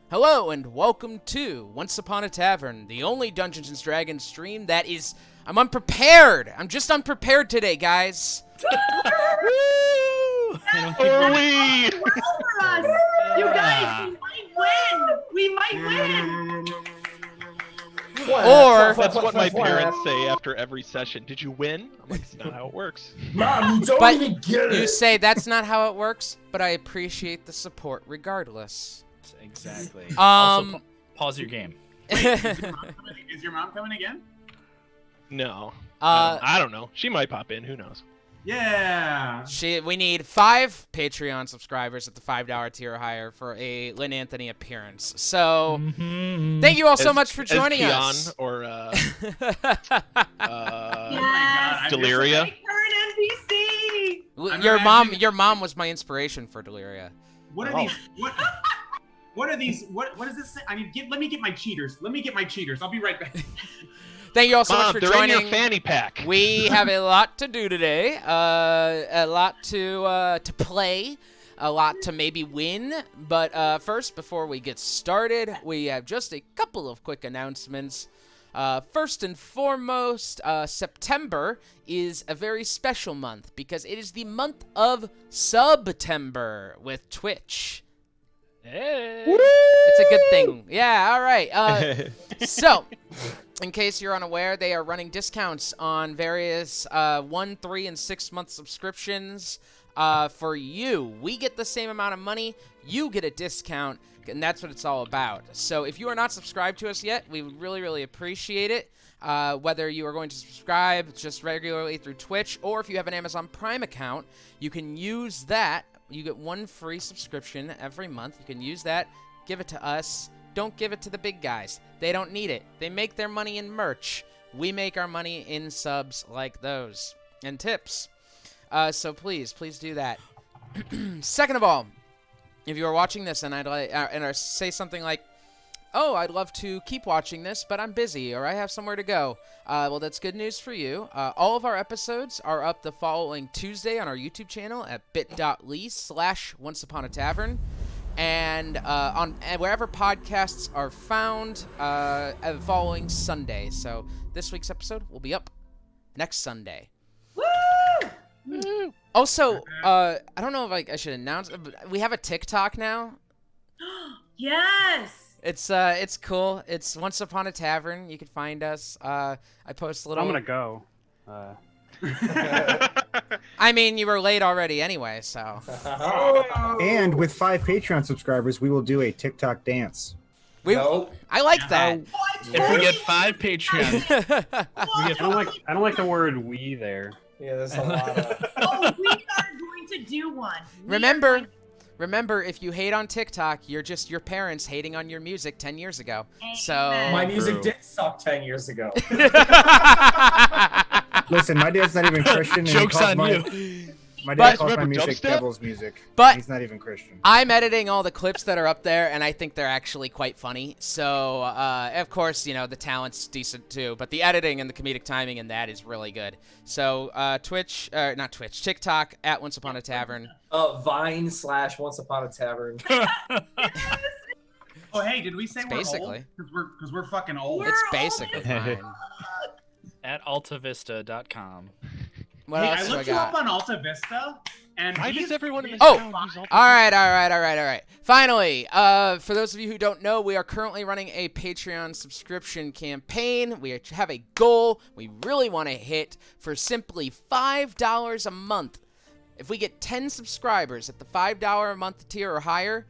Hello and welcome to Once Upon a Tavern, the only Dungeons & Dragons stream that is... I'm unprepared! I'm just unprepared today, guys! Are we? Well for us. You guys, we might win! Or... That's what my parents say after every session. Did you win? I'm like, it's not how it works. Mom, you don't But even get it! you say that's not how it works, but I appreciate the support regardless. Exactly. Um... Pause your game. Is your mom coming again? No. Uh... I don't know. She might pop in. Who knows? Yeah. We need 5 Patreon subscribers at the $5 tier or higher for a Lynn Anthony appearance. So, thank you all so much for joining us. Or, Yeah. Deliria. For an NPC. Your mom was my inspiration for Deliria. What are these? What are these? What does this say? Let me get my cheaters. I'll be right back. Thank you all so Mom, much for they're joining. in your fanny pack. We have a lot to do today. A lot to play. A lot to maybe win. But first, before we get started, we have just a couple of quick announcements. First and foremost, September is a very special month because it is the month of Subtember with Twitch. Hey. It's a good thing. Yeah, all right. So, in case you're unaware, they are running discounts on various 1, 3, and 6 month subscriptions. For you, we get the same amount of money, you get a discount, and that's what it's all about. So if you are not subscribed to us yet, we would really, really appreciate it. Whether you are going to subscribe just regularly through Twitch, or if you have an Amazon Prime account, you can use that. You get 1 free subscription every month. You can use that, give it to us. Don't give it to the big guys. They don't need it. They make their money in merch. We make our money in subs like those. And tips. So please do that. Second of all, if you are watching this and I say something like, "Oh, I'd love to keep watching this, but I'm busy or I have somewhere to go," well, that's good news for you. All of our episodes are up the following Tuesday on our YouTube channel at bit.ly/onceuponatavern. And wherever podcasts are found, the following Sunday. So this week's episode will be up next Sunday. Woo! Also, I don't know if I should announce, but we have a TikTok now. Yes. It's cool. It's Once Upon a Tavern. You can find us. I post a little. I'm gonna go. I mean, you were late already anyway, so. And with 5 Patreon subscribers, we will do a TikTok dance. I like that. If we get 5 Patreon, I don't like the word "we" there. Yeah, there's a lot of... Oh, we are going to do one. Remember, if you hate on TikTok, you're just your parents hating on your music 10 years ago. So My music did suck 10 years ago. Listen, my dad's not even Christian. And joke's on my, you. My dad calls my Remember music dubstep? devil's music. But- he's not even Christian. I'm editing all the clips that are up there, and I think they're actually quite funny. So, of course, the talent's decent too, but the editing and the comedic timing in that is really good. So, TikTok at Once Upon a Tavern. Vine/Once Upon a Tavern. Oh, hey, did we say It's we're basically. old? Because we're fucking old. It's basically fine. at altavista.com. What Hey, else I do I looked you got? up on Alta Vista, and Why he's does everyone in this Oh! town use all All right. Finally, for those of you who don't know, we are currently running a Patreon subscription campaign. We have a goal we really want to hit for simply $5 a month. If we get 10 subscribers at the $5 a month tier or higher,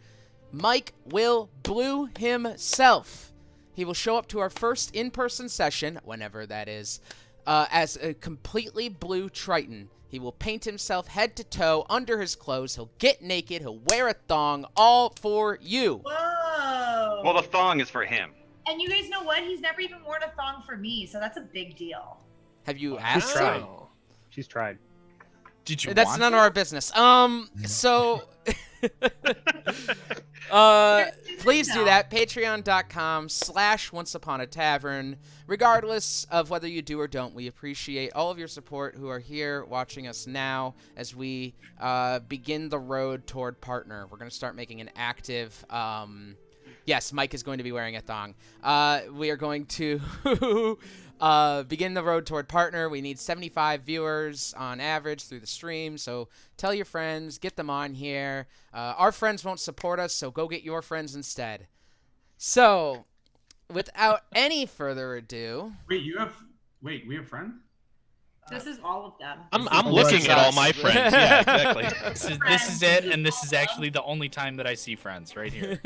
Mike will blue himself. He will show up to our first in-person session, whenever that is, as a completely blue Triton. He will paint himself head to toe under his clothes. He'll get naked. He'll wear a thong, all for you. Whoa. Well, the thong is for him. And you guys know what? He's never even worn a thong for me, so that's a big deal. Have you She's asked? tried. She's tried. Did you That's want none it? of our business. So, please do that. Patreon.com/OnceUponATavern. Regardless of whether you do or don't, we appreciate all of your support who are here watching us now as we begin the road toward partner. We're going to start making an active Yes, Mike is going to be wearing a thong. We are going to begin the road toward partner. We need 75 viewers on average through the stream. So tell your friends, get them on here. Our friends won't support us, so go get your friends instead. So, without any further ado, we have friends? This is all of them. I'm looking at all my friends. Yeah, exactly. This is it, and this is actually the only time that I see friends right here.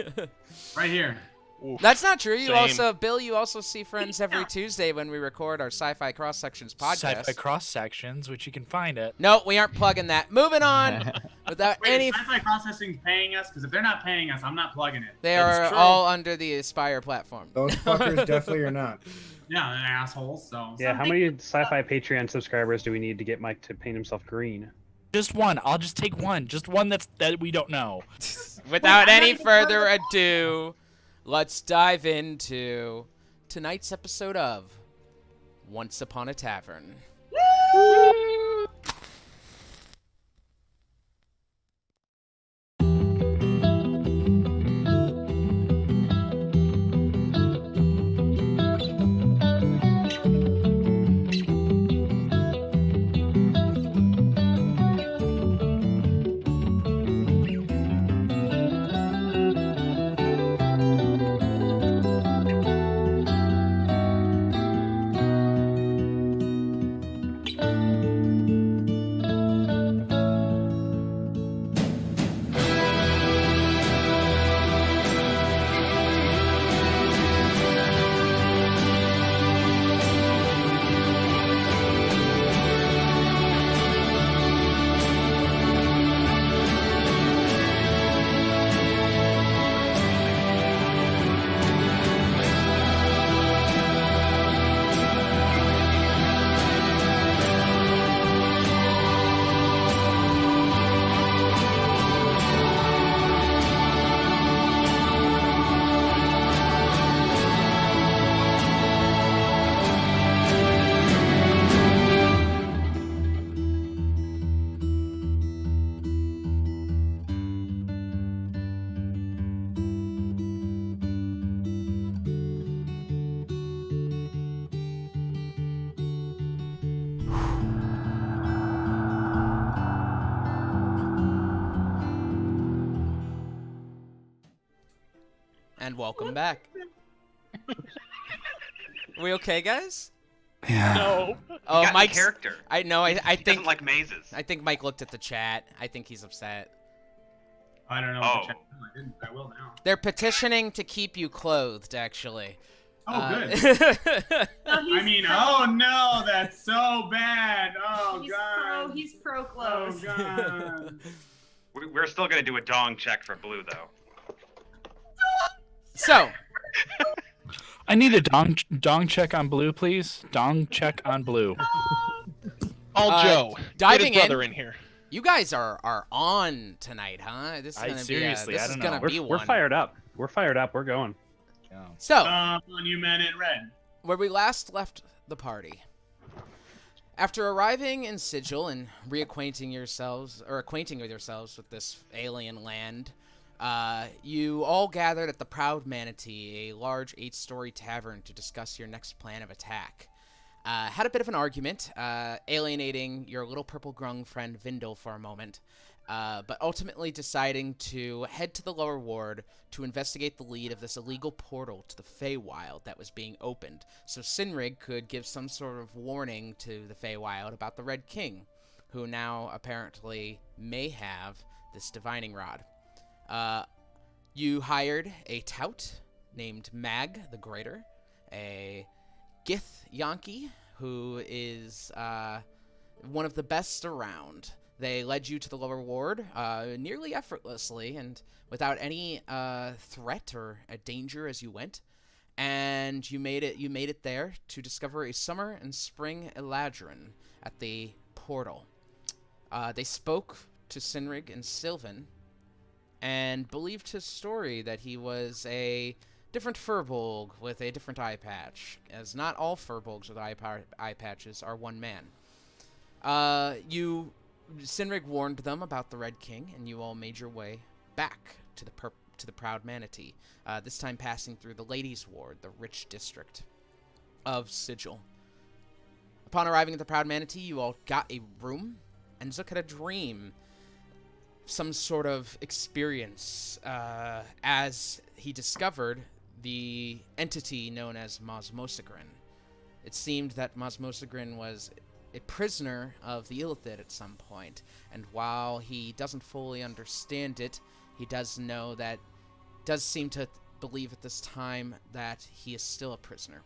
Right here. Oof. that's not true. You Same. also, Bill, you also see friends every Tuesday when we record our Sci-Fi Cross Sections podcast. Sci-fi cross sections, which you can find at. No, we aren't plugging that. Moving on. Without Wait, any, Sci-Fi Processing's paying us? Because if they're not paying us, I'm not plugging it. they That's are true. all under the Aspire platform. Those fuckers definitely are not. Yeah, they're assholes. So Yeah, how many sci-fi Patreon subscribers do we need to get Mike to paint himself green? Just one. I'll just take one. Just one that we don't know. Without Wait, any further ado, let's dive into tonight's episode of Once Upon a Tavern. And welcome back. We okay, guys? No. Oh, got Mike's character. I know. I He think doesn't like mazes. I think Mike looked at the chat. I think he's upset. I don't know. Oh. What the chat, I didn't. I will now. They're petitioning to keep you clothed, actually. Oh, good. No, he's I mean, pro, oh no, that's so bad. Oh he's god. He's pro Oh clothes. god. We're still gonna do a dong check for blue though. So, I need a dong check on blue, please. Dong check on blue. All Joe. diving Get his brother in here. you guys are on tonight, huh? This is gonna Seriously, be I this is don't gonna know. be We're one. fired up. We're fired up. We're going. So, On you men in red. where we last left the party. After arriving in Sigil and acquainting with yourselves with this alien land, you all gathered at the Proud Manatee, a large 8-story tavern, to discuss your next plan of attack. Had a bit of an argument, alienating your little purple grung friend Vindel for a moment, but ultimately deciding to head to the lower ward to investigate the lead of this illegal portal to the Feywild that was being opened, so Sinrig could give some sort of warning to the Feywild about the Red King, who now apparently may have this divining rod. You hired a tout named Mag the Greater, a Gith Yankee, who is one of the best around. They led you to the lower ward nearly effortlessly and without any threat or a danger as you went. And you made it there to discover a summer and spring Eladrin at the portal. They spoke to Sinrig and Sylvan and believed his story that he was a different Furbolg with a different eye patch, as not all Furbolgs with eye patches are one man. Sinrig warned them about the Red King, and you all made your way back to the to the Proud Manatee, this time passing through the Ladies' Ward, the rich district of Sigil. Upon arriving at the Proud Manatee, you all got a room, and Zook had a dream, some sort of experience, as he discovered the entity known as Mosmosagrin. It seemed that Mosmosagrin was a prisoner of the Illithid at some point, and while he doesn't fully understand it, he does seem to believe at this time that he is still a prisoner.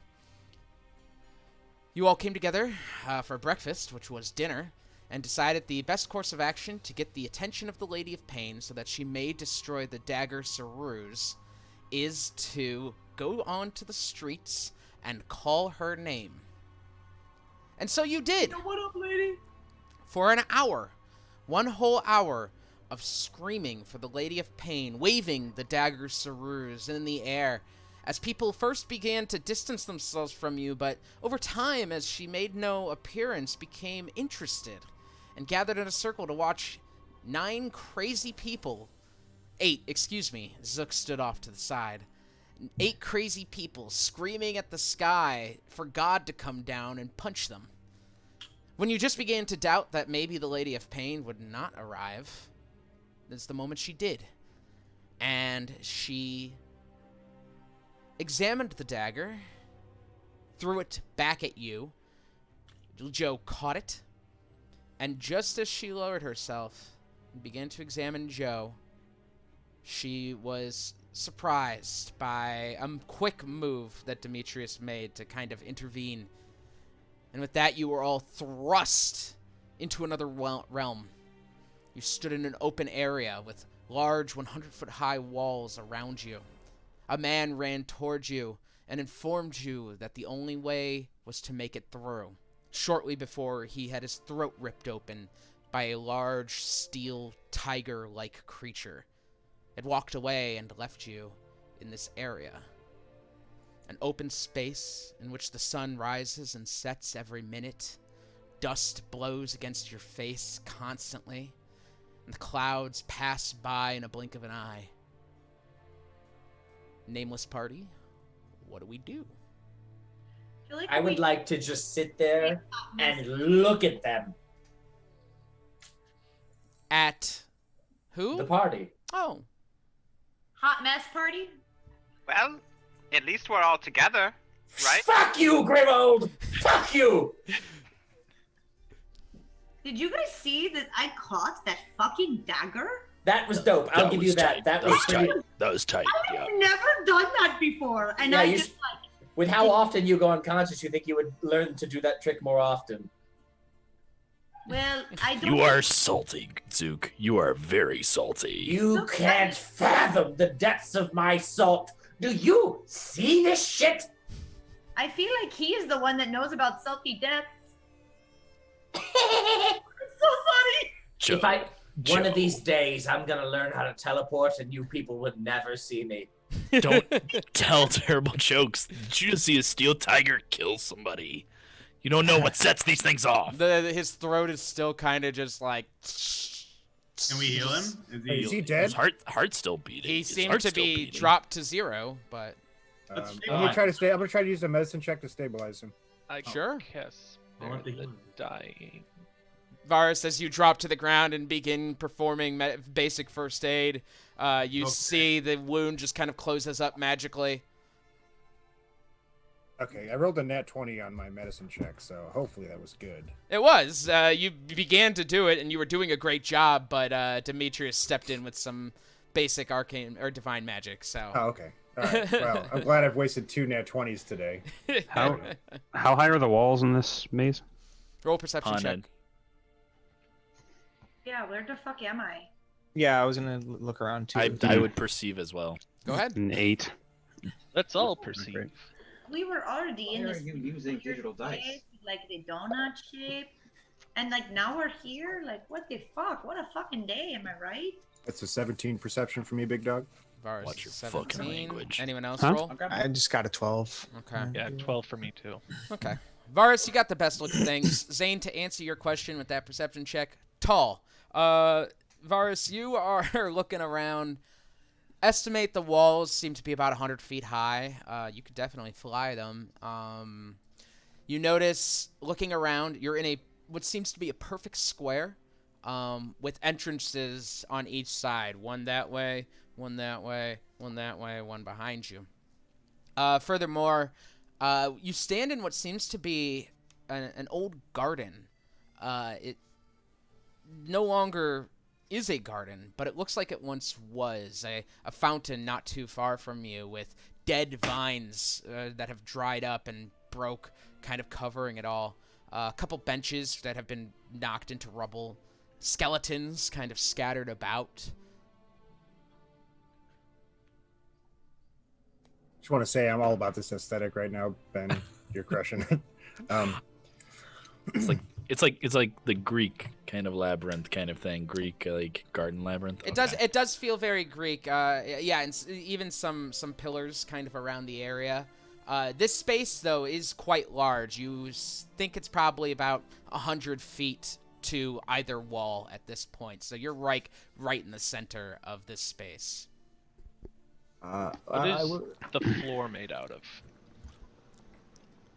You all came together for breakfast, which was dinner, and decided the best course of action to get the attention of the Lady of Pain so that she may destroy the dagger Saruz is to go onto the streets and call her name. And so you did. What up, lady? For an hour, one whole hour of screaming for the Lady of Pain, waving the dagger Saruz in the air, as people first began to distance themselves from you, but over time, as she made no appearance, became interested and gathered in a circle to watch 9 crazy people. 8, excuse me. Zook stood off to the side. 8 crazy people screaming at the sky for God to come down and punch them. When you just began to doubt that maybe the Lady of Pain would not arrive, that's the moment she did. And she examined the dagger, threw it back at you. Joe caught it, and just as she lowered herself and began to examine Joe, she was surprised by a quick move that Demetrius made to kind of intervene. And with that, you were all thrust into another realm. You stood in an open area with large 100-foot-high walls around you. A man ran towards you and informed you that the only way was to make it through, shortly before he had his throat ripped open by a large steel tiger-like creature. It walked away and left you in this area. An open space in which the sun rises and sets every minute. Dust blows against your face constantly, and the clouds pass by in a blink of an eye. Nameless party, what do we do? feel like I would like to just sit there and look at them. At who? The party. Oh. Hot mess party? Well, at least we're all together, right? Fuck you, Grimold! Fuck you! Did you guys see that I caught that fucking dagger? That was dope. I'll give you that. That was tight. pretty... That was tight. I've Yeah. never done that before. And Yeah, I you just With how often you go unconscious, you think you would learn to do that trick more often. well, I don't You are salty, Zook. You are very salty. You can't fathom the depths of my salt. Do you see this shit? I feel like he is the one that knows about salty depths. I'm so sorry. Joe, One Joe. of these days, I'm gonna learn how to teleport, and you people would never see me. Don't tell terrible jokes. Did you just see a steel tiger kill somebody? You don't know what sets these things off. His throat is still kind of just like. Can we heal him? Is he His dead? heart's still beating. He His seemed heart's to still be beating. dropped to 0, but Let's I'm stabilize. gonna try to use a medicine check to stabilize him. I Sure. guess I'll let the the healer. dying. Varus, as you drop to the ground and begin performing basic first aid, you Okay. see the wound just kind of closes up magically. Okay, I rolled a nat 20 on my medicine check, so hopefully that was good. It was. You began to do it, and you were doing a great job, but Demetrius stepped in with some basic arcane or divine magic. So. Oh, okay. All right. Well, I'm glad I've wasted 2 nat 20s today. How high are the walls in this maze? Roll perception Haunted. check. Yeah, where the fuck am I? Yeah, I was gonna look around too. I would perceive as well. Go ahead. An 8. Let's all perceive. We were already in Why this are you using weird digital dice? place with, like the donut shape. And like now we're here? Like what the fuck? What a fucking day, am I right? That's a 17 perception for me, big dog. Varus, Watch your 17. fucking language. Anyone else Huh? roll? I just got a 12. Okay. Yeah, 12 for me too. Okay. Varus, you got the best look at things. Zane, to answer your question with that perception check, tall. Varus, you are looking around. estimate the walls seem to be about 100 feet high. You could definitely fly them. You notice, looking around, you're in what seems to be a perfect square, with entrances on each side. One that way, one that way, one that way, one behind you. Furthermore, you stand in what seems to be an old garden. It no longer is a garden, but it looks like it once was. A fountain not too far from you with dead vines that have dried up and broke, kind of covering it all. A couple benches that have been knocked into rubble. Skeletons kind of scattered about. Just want to say I'm all about this aesthetic right now, Ben. You're crushing it. It's like the Greek kind of labyrinth kind of thing. Greek like garden labyrinth. It does feel very Greek. Yeah, and even some pillars kind of around the area. This space though is quite large. You think it's probably about 100 feet to either wall at this point. So you're right in the center of this space. What is the floor made out of?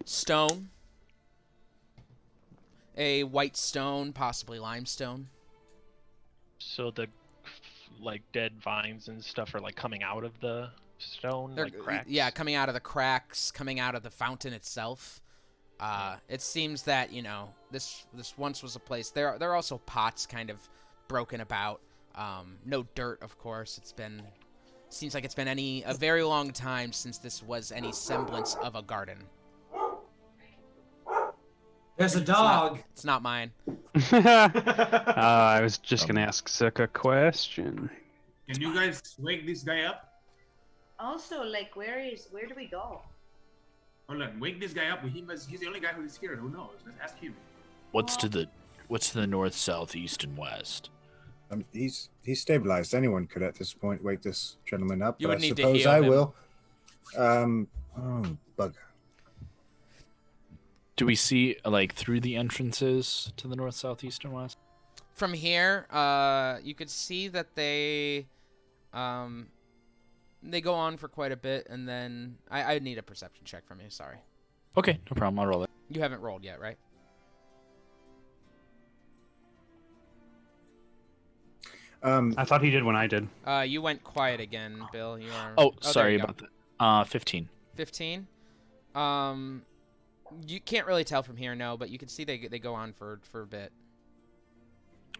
Stone. A white stone, possibly limestone. So the like dead vines and stuff are like coming out of the stone, They're, like cracks? Yeah, coming out of the cracks, coming out of the fountain itself. It seems that, you know, this once was a place. There are also pots kind of broken about. No dirt, of course. Seems like it's been a very long time since this was any semblance of a garden. There's a dog. It's not mine. I was just gonna ask Zook a question. Can you guys wake this guy up? Also, like, where do we go? Hold on, wake this guy up. He's the only guy who is here. Who knows? Let's ask him. What's to the north, south, east, and west? He's stabilized. Anyone could at this point wake this gentleman up. You but would I need to suppose heal I him. will. Bugger. Do we see like through the entrances to the north, south, east, and west? From here, you could see that they go on for quite a bit, and then I need a perception check from you. Sorry. Okay, no problem. I'll roll it. You haven't rolled yet, right? I thought he did when I did. You went quiet again, Bill. You are. Oh, there sorry you go. about that. 15. 15. You can't really tell from here, no, but you can see they go on for a bit.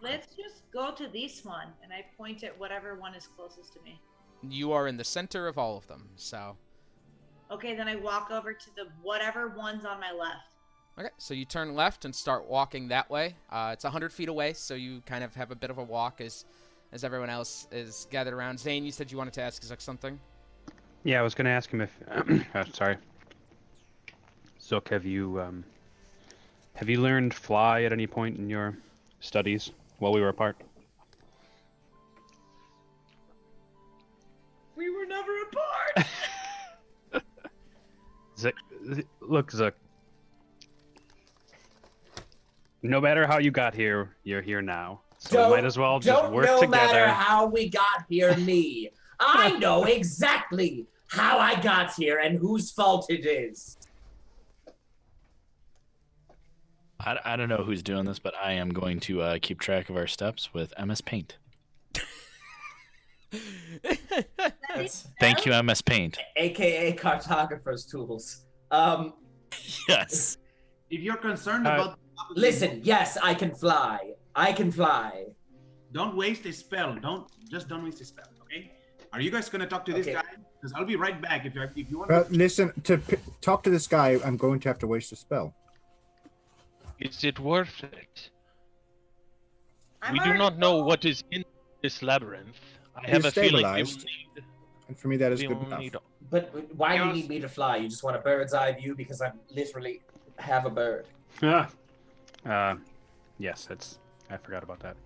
Let's just go to this one, and I point at whatever one is closest to me. You are in the center of all of them, so. Okay, then I walk over to the whatever one's on my left. Okay, so you turn left and start walking that way. It's 100 feet away, so you kind of have a bit of a walk as everyone else is gathered around. Zane, you said you wanted to ask Zook something? Yeah, I was gonna ask him if. Sorry. Zook, have you learned fly at any point in your studies while we were apart? We were never apart. Look, Zook. No matter how you got here, you're here now. So we might as well just work no together. matter how we got here, me. I know exactly how I got here and whose fault it is. I don't know who's doing this, but I am going to keep track of our steps with MS Paint. Thank you, MS Paint. AKA cartographer's tools. Yes. If you're concerned about... Listen, yes, I can fly. I can fly. Don't waste a spell. Don't waste a spell, okay? Are you guys going to talk to this guy? Because I'll be right back if you want to... Listen, talk to this guy, I'm going to have to waste a spell. Is it worth it? We do not know what is in this labyrinth. I have a feeling we will need... And for me, that is good enough. But why do you need me to fly? You just want a bird's eye view because I literally have a bird. Yes, I forgot about that.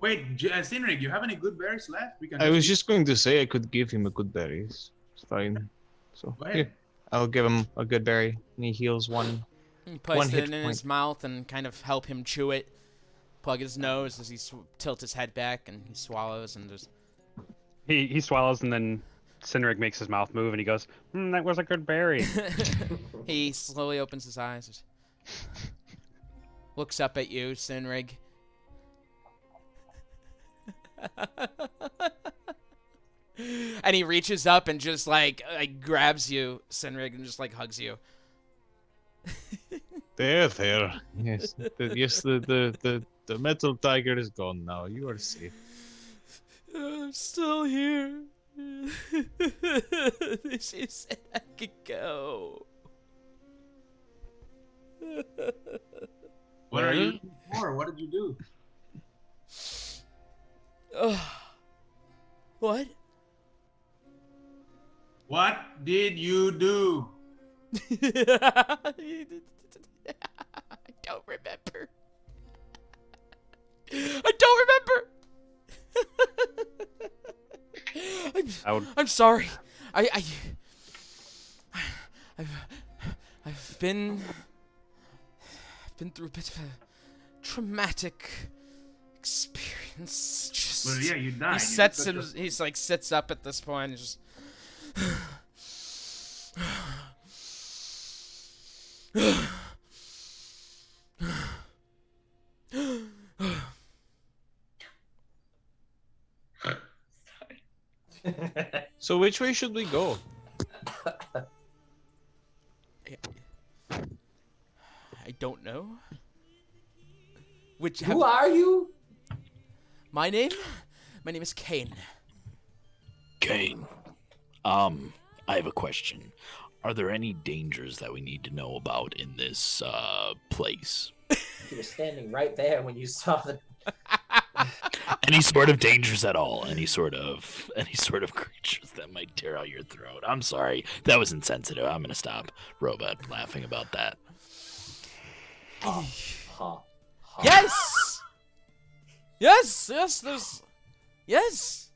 Wait, Sinrig, you have any good berries left? I was just going to say I could give him a good berry. It's fine. So here, I'll give him a good berry, and he heals one. You place it in his mouth and kind of help him chew it. Plug his nose as he tilt his head back and he swallows and just. He swallows, and then Sinrig makes his mouth move, and he goes, that was a good berry. He slowly opens his eyes. Looks up at you, Sinrig. And he reaches up and just like grabs you, Sinrig, and just like hugs you. There. Yes, the metal tiger is gone now. You are safe. I'm still here. She said I could go. What are you for? What did you do? What? What did you do? I don't remember. I don't remember. I'm sorry. I've been through a bit of a traumatic experience. Just, Well, yeah, you died. He's like sits up at this point and just. So which way should we go? I don't know. Who are you? My name is Kane. Kane. I have a question. Are there any dangers that we need to know about in this place? You were standing right there when you saw the. Any sort of dangers at all? Any sort of creatures that might tear out your throat? I'm sorry, that was insensitive. I'm gonna stop Robot laughing about that. Yes. Yes. There's. Yes.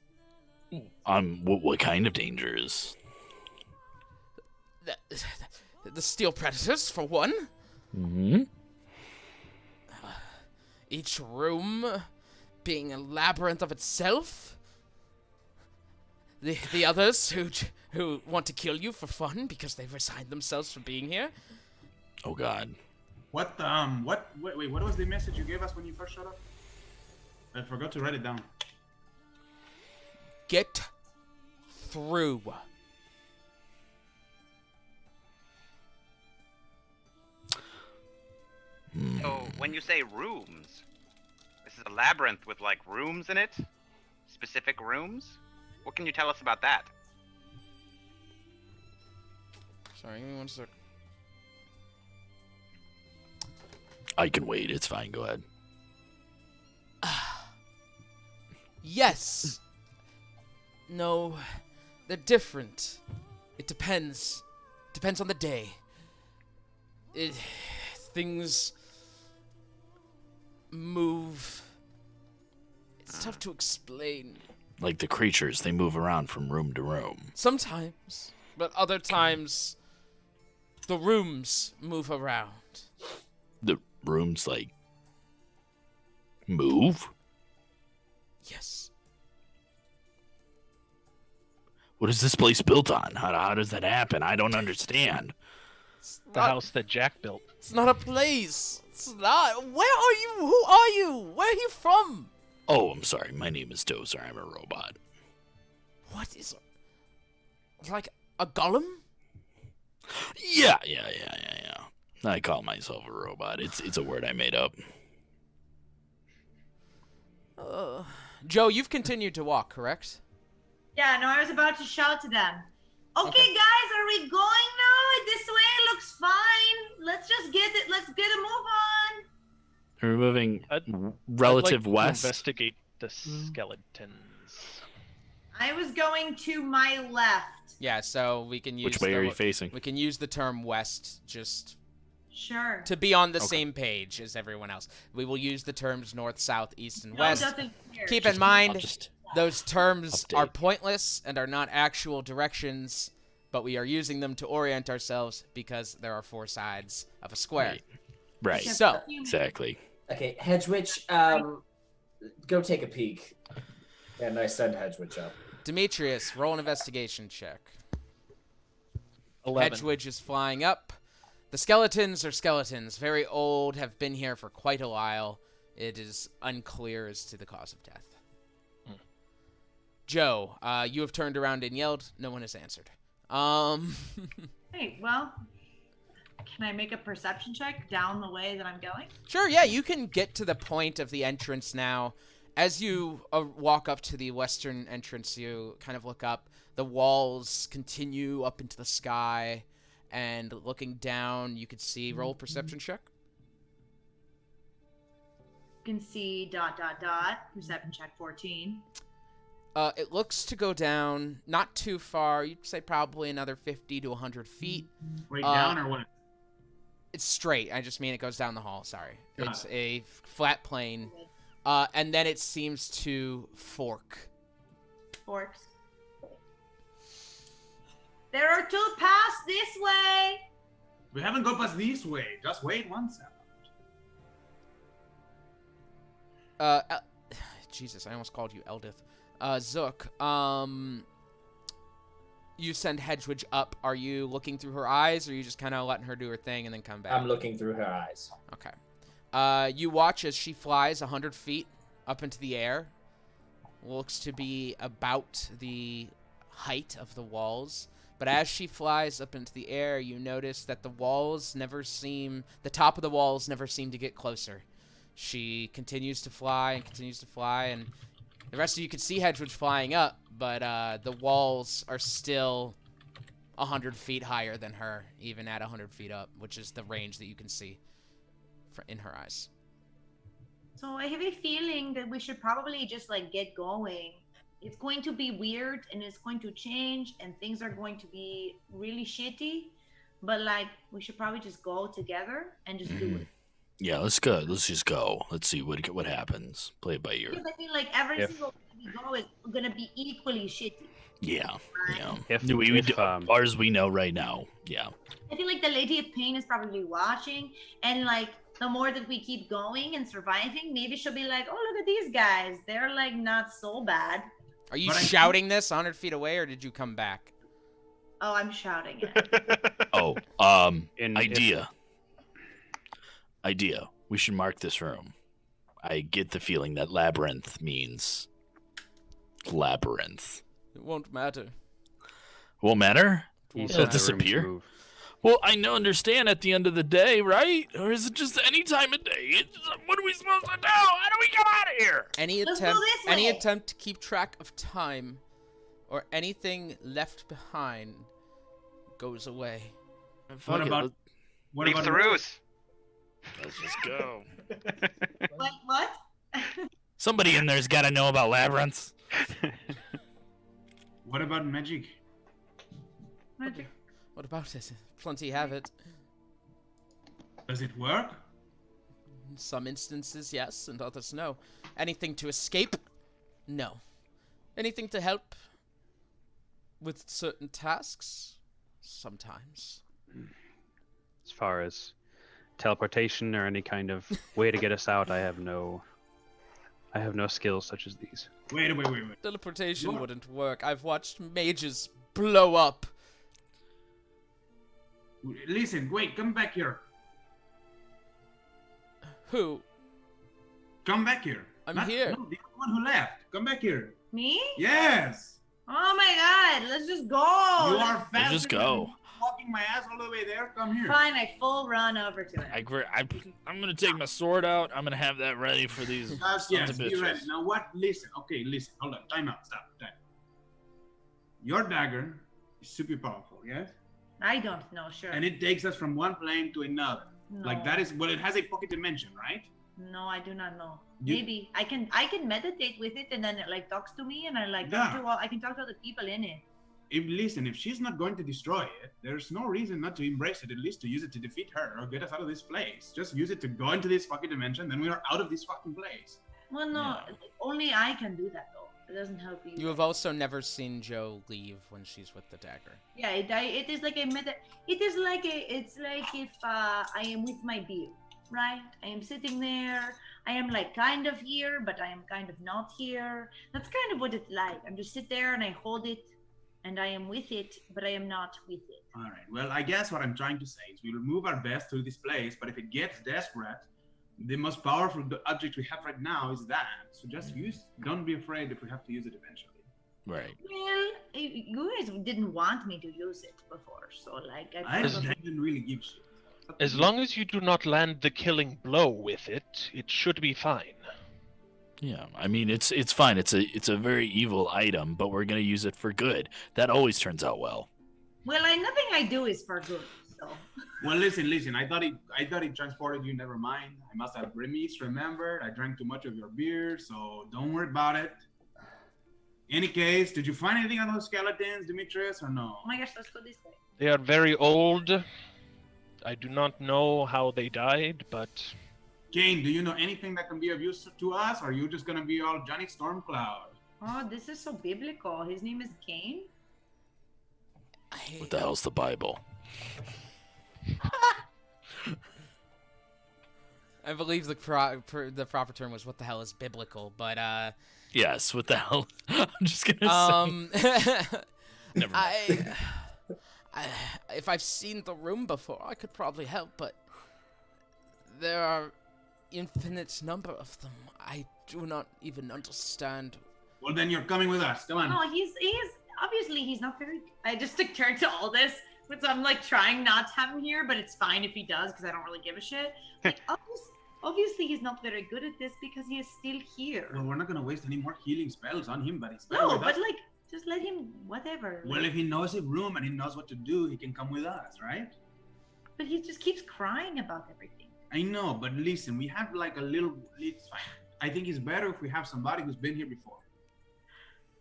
What kind of dangers? The steel predators, for one. Mm-hmm. Each room being a labyrinth of itself. The others who want to kill you for fun because they've resigned themselves from being here. Oh God. Wait, what was the message you gave us when you first showed up? I forgot to write it down. Get through. So when you say rooms, this is a labyrinth with like rooms in it? Specific rooms? What can you tell us about that? Sorry, give me 1 sec. I can wait. It's fine. Go ahead. Yes. No, they're different. It depends. Depends on the day. Things move. It's tough to explain. Like the creatures, they move around from room to room. Sometimes, but other times, the rooms move around. The rooms, like, move? Yes. What is this place built on? How does that happen? I don't understand. The house that Jack built. It's not a place. It's not. Where are you? Who are you? Where are you from? Oh, I'm sorry. My name is Dozer. I'm a robot. What is... Like a golem? Yeah. I call myself a robot. It's a word I made up. Joe, you've continued to walk, correct? Yeah, no, I was about to shout to them. Okay, guys, are we going now? This way looks fine. Let's just get it. Let's get a move on. We're moving I'd like relative to west. investigate the skeletons. I was going to my left. Yeah, so we can use... Which way are you facing? We can use the term west just... Sure. To be on the same page as everyone else. We will use the terms north, south, east, and west. Keep in mind, those terms are pointless and are not actual directions, but we are using them to orient ourselves because there are 4 sides of a square. Right. So, exactly. Okay, Hedgewitch, go take a peek. Yeah, nice, send Hedgewitch up. Demetrius, roll an investigation check. 11. Hedgewidge is flying up. The skeletons are skeletons, very old, have been here for quite a while. It is unclear as to the cause of death. Joe, you have turned around and yelled. No one has answered. Hey, well, can I make a perception check down the way that I'm going? Sure, yeah, you can get to the point of the entrance now. As you walk up to the western entrance, you kind of look up. The walls continue up into the sky, and looking down, you could see. Roll perception check. You can see ... Perception check 14. It looks to go down not too far. You'd say probably another 50 to 100 feet. Straight down or what? It's straight. I just mean it goes down the hall. Sorry. Got It's a flat plane. And then it seems to fork. Forks. There are 2 paths this way. We haven't gone past this way. Just wait 1 second. Jesus, I almost called you Eldith. Zook, you send Hedgewidge up. Are you looking through her eyes, or are you just kind of letting her do her thing and then come back? I'm looking through her eyes. Okay. You watch as she flies 100 feet up into the air. Looks to be about the height of the walls. But as she flies up into the air, you notice that the top of the walls never seem to get closer. She continues to fly, and the rest of you can see Hedgewidge flying up, but the walls are still 100 feet higher than her, even at 100 feet up, which is the range that you can see in her eyes. So I have a feeling that we should probably just like get going. It's going to be weird and it's going to change and things are going to be really shitty, but like we should probably just go together and just do it. Yeah, let's go. Let's just go. Let's see what happens. Play it by ear. Because I feel like every single place we go is gonna be equally shitty. Yeah, yeah. If, as far as we know right now, yeah. I feel like the Lady of Pain is probably watching, and like the more that we keep going and surviving, maybe she'll be like, "Oh, look at these guys. They're like not so bad." Are you shouting this 100 feet away, or did you come back? Oh, I'm shouting it. Idea. We should mark this room. I get the feeling that labyrinth means labyrinth. It won't matter. Won't matter? It'll disappear? Well, I understand at the end of the day, right? Or is it just any time of day? What are we supposed to do? How do we get out of here? Any attempt to keep track of time or anything left behind goes away. What about Leave the ruse? Let's just go. What? Somebody in there's got to know about labyrinths. What about magic? Magic. What about it? Plenty have it. Does it work? In some instances, yes, and others, no. Anything to escape? No. Anything to help with certain tasks? Sometimes. As far as teleportation or any kind of way to get us out, I have no skills such as these. Wait. Teleportation wouldn't work. I've watched mages blow up. Listen, wait, come back here. Who? Come back here. I'm here. No, the one who left. Come back here. Me? Yes. Oh my god, let's just go. You are fast. Just go. Walking my ass all the way there. Come here. Fine, I full run over to it. I'm gonna take my sword out. I'm gonna have that ready for these sons Yes, of be bitches. ready. Now what? Listen. Okay, listen. Hold on. Time out. Stop. Time. Your dagger is super powerful, yes? I don't know, sure. And it takes us from one plane to another. No. Like that is well, it has a pocket dimension, right? No, I do not know. Maybe I can meditate with it and then it like talks to me and I like I can talk to other people in it. If she's not going to destroy it, there's no reason not to embrace it, at least to use it to defeat her or get us out of this place. Just use it to go into this fucking dimension, then we are out of this fucking place. Well, no, only I can do that though. It doesn't help you. You have also never seen Joe leave when she's with the dagger. Yeah, it is like it's like if I am with my beer, right? I am sitting there, I am like kind of here, but I am kind of not here. That's kind of what it's like. I'm just sit there and I hold it, and I am with it, but I am not with it. All right. Well, I guess what I'm trying to say is we will move our best through this place, but if it gets desperate, the most powerful object we have right now is that. So just don't be afraid if we have to use it eventually. Right. Well, you guys didn't want me to use it before, so like I didn't really give shit. As long as you do not land the killing blow with it, it should be fine. Yeah, I mean it's fine. It's a very evil item, but we're gonna use it for good. That always turns out well. Well, nothing I do is for good. So. Well, listen. I thought he transported you. Never mind. I must have remembered. I drank too much of your beer, so don't worry about it. Any case, did you find anything on those skeletons, Demetrius, or no? Oh my gosh, let's go this way. They are very old. I do not know how they died, but... Kane, do you know anything that can be of use to us, or are you just gonna be all Johnny Stormcloud? Oh, this is so biblical. His name is Cain? What the hell's the Bible? I believe the proper term was "what the hell is biblical," but yes, what the hell? I'm just gonna say. Never mind. If I've seen the room before, I could probably help, but there are infinite number of them. I do not even understand. Well, then you're coming with us. Come on. No, he's obviously he's not very. I just took turn to all this, but I'm like trying not to have him here, but it's fine if he does because I don't really give a shit. Like, obviously, he's not very good at this because he is still here. Well, we're not gonna waste any more healing spells on him, but he's no, but like. Just let him, whatever. Well, if he knows a room and he knows what to do, he can come with us, right? But he just keeps crying about everything. I know, but listen, we have like a little... I think it's better if we have somebody who's been here before.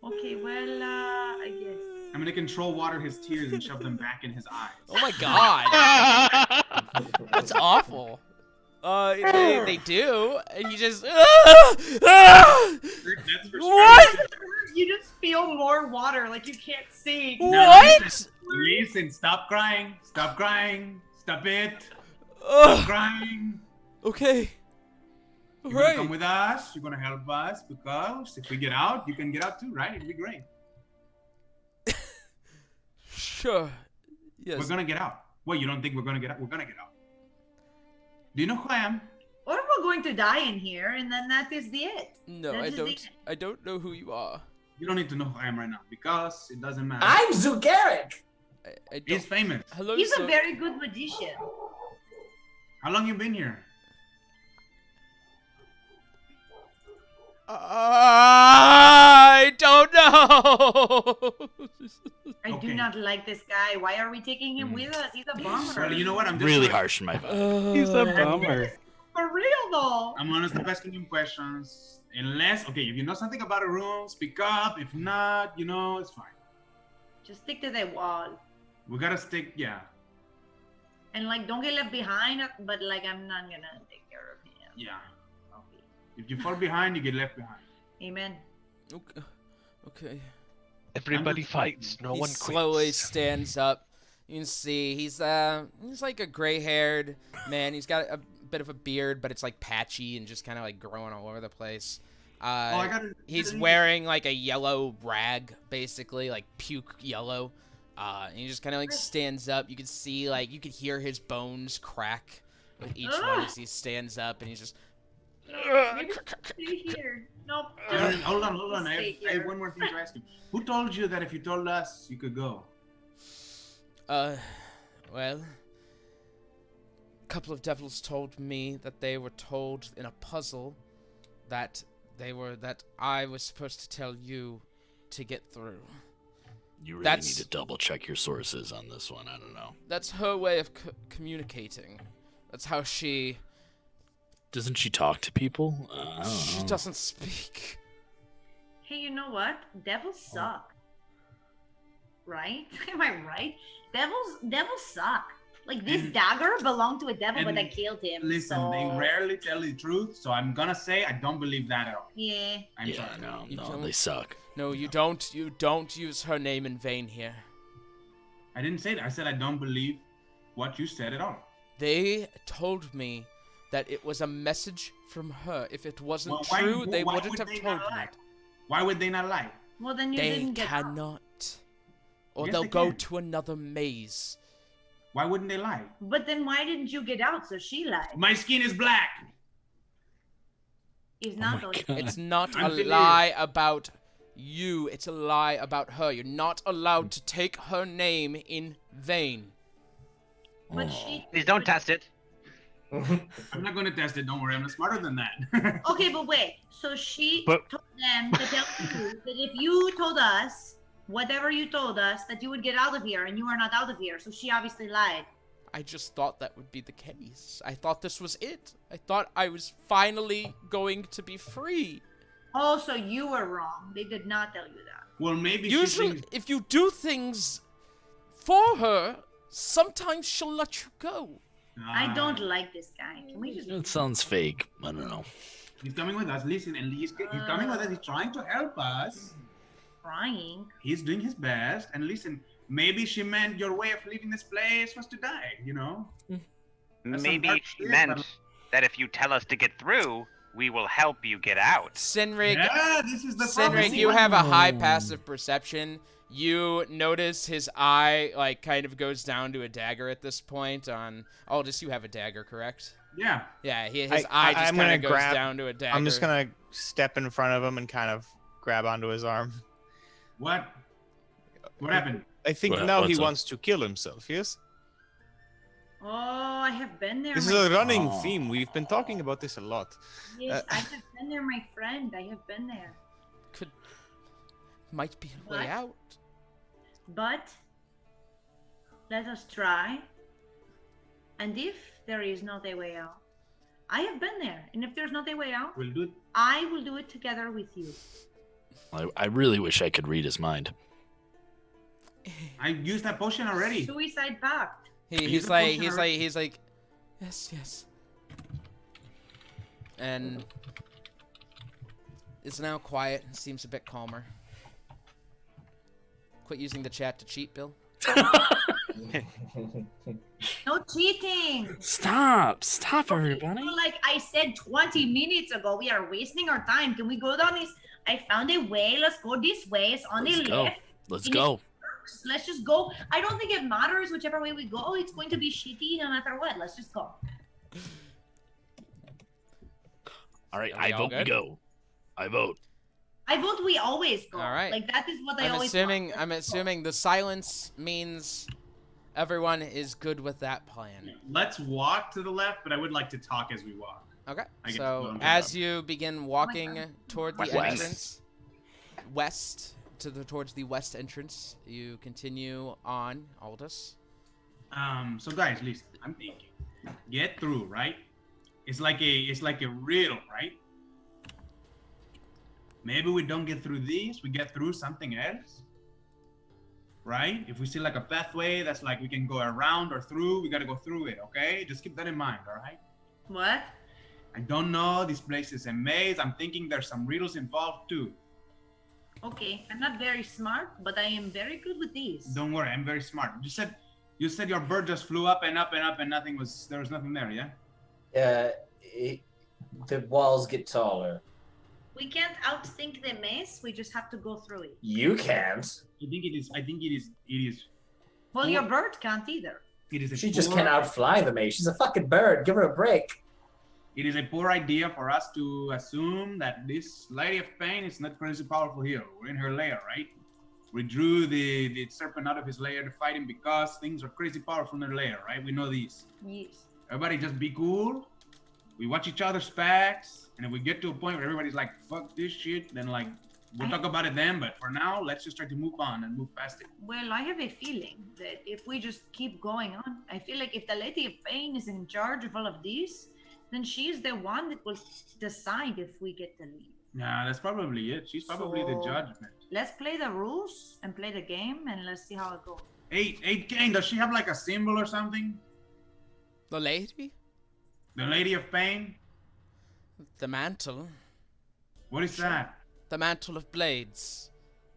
Okay, well, I guess. I'm gonna control water his tears and shove them back in his eyes. Oh my god! That's awful. They do, and you just... What? You just feel more water, like you can't see. What? Listen, stop crying. Stop crying. Stop it. Stop crying. Okay. You're gonna come with us. You're gonna help us because if we get out, you can get out too, right? It'll be great. Sure. Yes. We're gonna get out. What, you don't think we're gonna get out? We're gonna get out. Do you know who I am? Or we're going to die in here, and then that is the it. No, I don't. I don't know who you are. You don't need to know who I am right now because it doesn't matter. I'm Zugaric. He's famous. Hello. He's a very good magician. How long you been here? I don't know. I do not like this guy. Why are we taking him with us? He's a bummer. Well, you know what? I'm just really harsh in my vibe. He's a bummer. For real though. I'm gonna stop asking him questions. Unless, okay, if you know something about a room, speak up. If not, you know, it's fine. Just stick to the wall. We gotta stick, yeah. And like, don't get left behind. But like, I'm not gonna take care of him. Yeah. Okay. If you fall behind, you get left behind. Amen. Okay. Everybody fights. No he one quits. slowly stands up. You can see he's like a gray-haired man. He's got a bit of a beard, but it's like patchy and just kind of like growing all over the place. He's wearing like a yellow rag, basically like puke yellow. And he just kind of like stands up. You can see like you could hear his bones crack with each one as he stands up, and he's just. Maybe stay here. Nope. Hold on. I have one more thing to ask you. Who told you that if you told us, you could go? Well, a couple of devils told me that they were told in a puzzle that I was supposed to tell you to get through. You really need to double check your sources on this one. I don't know. That's her way of communicating. That's how she... Doesn't she talk to people? She doesn't speak. Hey, you know what? Devils suck. Right? Am I right? Devils suck. Like, this dagger belonged to a devil, but I killed him. Listen, so... they rarely tell the truth, so I'm gonna say I don't believe that at all. Yeah. I'm sorry. No, they suck. No, you don't. You don't use her name in vain here. I didn't say that. I said I don't believe what you said at all. They told me that it was a message from her. If it wasn't Well, why- true, they why wouldn't would have they told not me. lie? Why would they not lie? Well, then you They didn't get out. cannot. Or Yes, they'll they go can. to another maze. Why wouldn't they lie? But then why didn't you get out? So she lied. My skin is black. It's not those. It's not I'm a delirious. lie about you. It's a lie about her. You're not allowed to take her name in vain. But she. Please don't test it. I'm not gonna test it. Don't worry. I'm not smarter than that. Okay, but wait. So she But- told them to tell you that if you told us whatever you told us, that you would get out of here, and you are not out of here. So she obviously lied. I just thought that would be the case. I thought this was it. I thought I was finally going to be free. Oh, so you were wrong. They did not tell you that. Well, maybe she Usually, thinks. if you do things for her, sometimes she'll let you go. I don't like this guy. Can we just? It sounds fake. I don't know. He's coming with us. Listen, and he's coming with us. He's trying to help us. Trying. He's doing his best. And listen, maybe she meant your way of leaving this place was to die. You know. That's some Maybe dark she shit, meant but- that if you tell us to get through, we will help you get out. Sinrig, Yeah, this is the Sinrig, prophecy. you have a high passive perception. You notice his eye, like, kind of goes down to a dagger at this point on... Aldous, you have a dagger, correct? Yeah. Yeah, his I- eye just I'm kind gonna of goes grab- down to a dagger. I'm just gonna step in front of him and kind of grab onto his arm. What? What happened? I think Well, now he what's up? wants to kill himself. Yes. Oh, I have been there. This is my a running Oh. theme. We've been talking about this a lot. Yes, I have been there, my friend. I have been there. Might be a way What? out. But let us try. And if there is not a way out, I have been there. And if there's not a way out, We'll do it. I will do it together with you. I really wish I could read his mind. I used that potion already. Suicide pact. He's like, yes. And it's now quiet and seems a bit calmer. Quit using the chat to cheat, Bill. No cheating. Stop, everybody. So, like I said 20 minutes ago, we are wasting our time. Can we go down this? I found a way. Let's go this way. It's on Let's the go. left. Let's It go. works. Let's just go. I don't think it matters whichever way we go. It's going to be shitty no matter what. Let's just go. All right, Are we I all vote we good? go. I vote. I vote we always go. All right. Like that is what I I'm always assuming want. I'm assuming the silence means everyone is good with that plan. Let's walk to the left, but I would like to talk as we walk. Okay. I get So blown as up. you begin walking toward the West. entrance, towards the west entrance, you continue on, Aldous. So guys, listen. I'm thinking, get through, right? It's like a riddle, right? Maybe we don't get through this. We get through something else, right? If we see like a pathway that's like we can go around or through, we gotta go through it. Okay? Just keep that in mind. All right? What? I don't know. This place is a maze. I'm thinking there's some riddles involved too. Okay, I'm not very smart, but I am very good with these. Don't worry, I'm very smart. You said your bird just flew up and up and up and there was nothing there, yeah? The walls get taller. We can't outthink the maze. We just have to go through it. You can't. I think it is. Well, your bird can't either. It is a She just poor- can't outfly the maze. She's a fucking bird. Give her a break. It is a poor idea for us to assume that this Lady of Pain is not crazy powerful here. We're in her lair, right? We drew the serpent out of his lair to fight him because things are crazy powerful in her lair, right? We know this. Yes. Everybody just be cool. We watch each other's backs, and if we get to a point where everybody's like, fuck this shit, then like, we'll talk about it then, but for now, let's just try to move on and move past it. Well, I have a feeling that if we just keep going on, I feel like if the Lady of Pain is in charge of all of these, then she's the one that will decide if we get to leave. Nah, that's probably it. She's probably the So- judgment. Let's play the rules and play the game, and let's see how it goes. Hey, Kane, does she have like a symbol or something? The lady? The Lady of Pain? The mantle. What is that? The mantle of blades.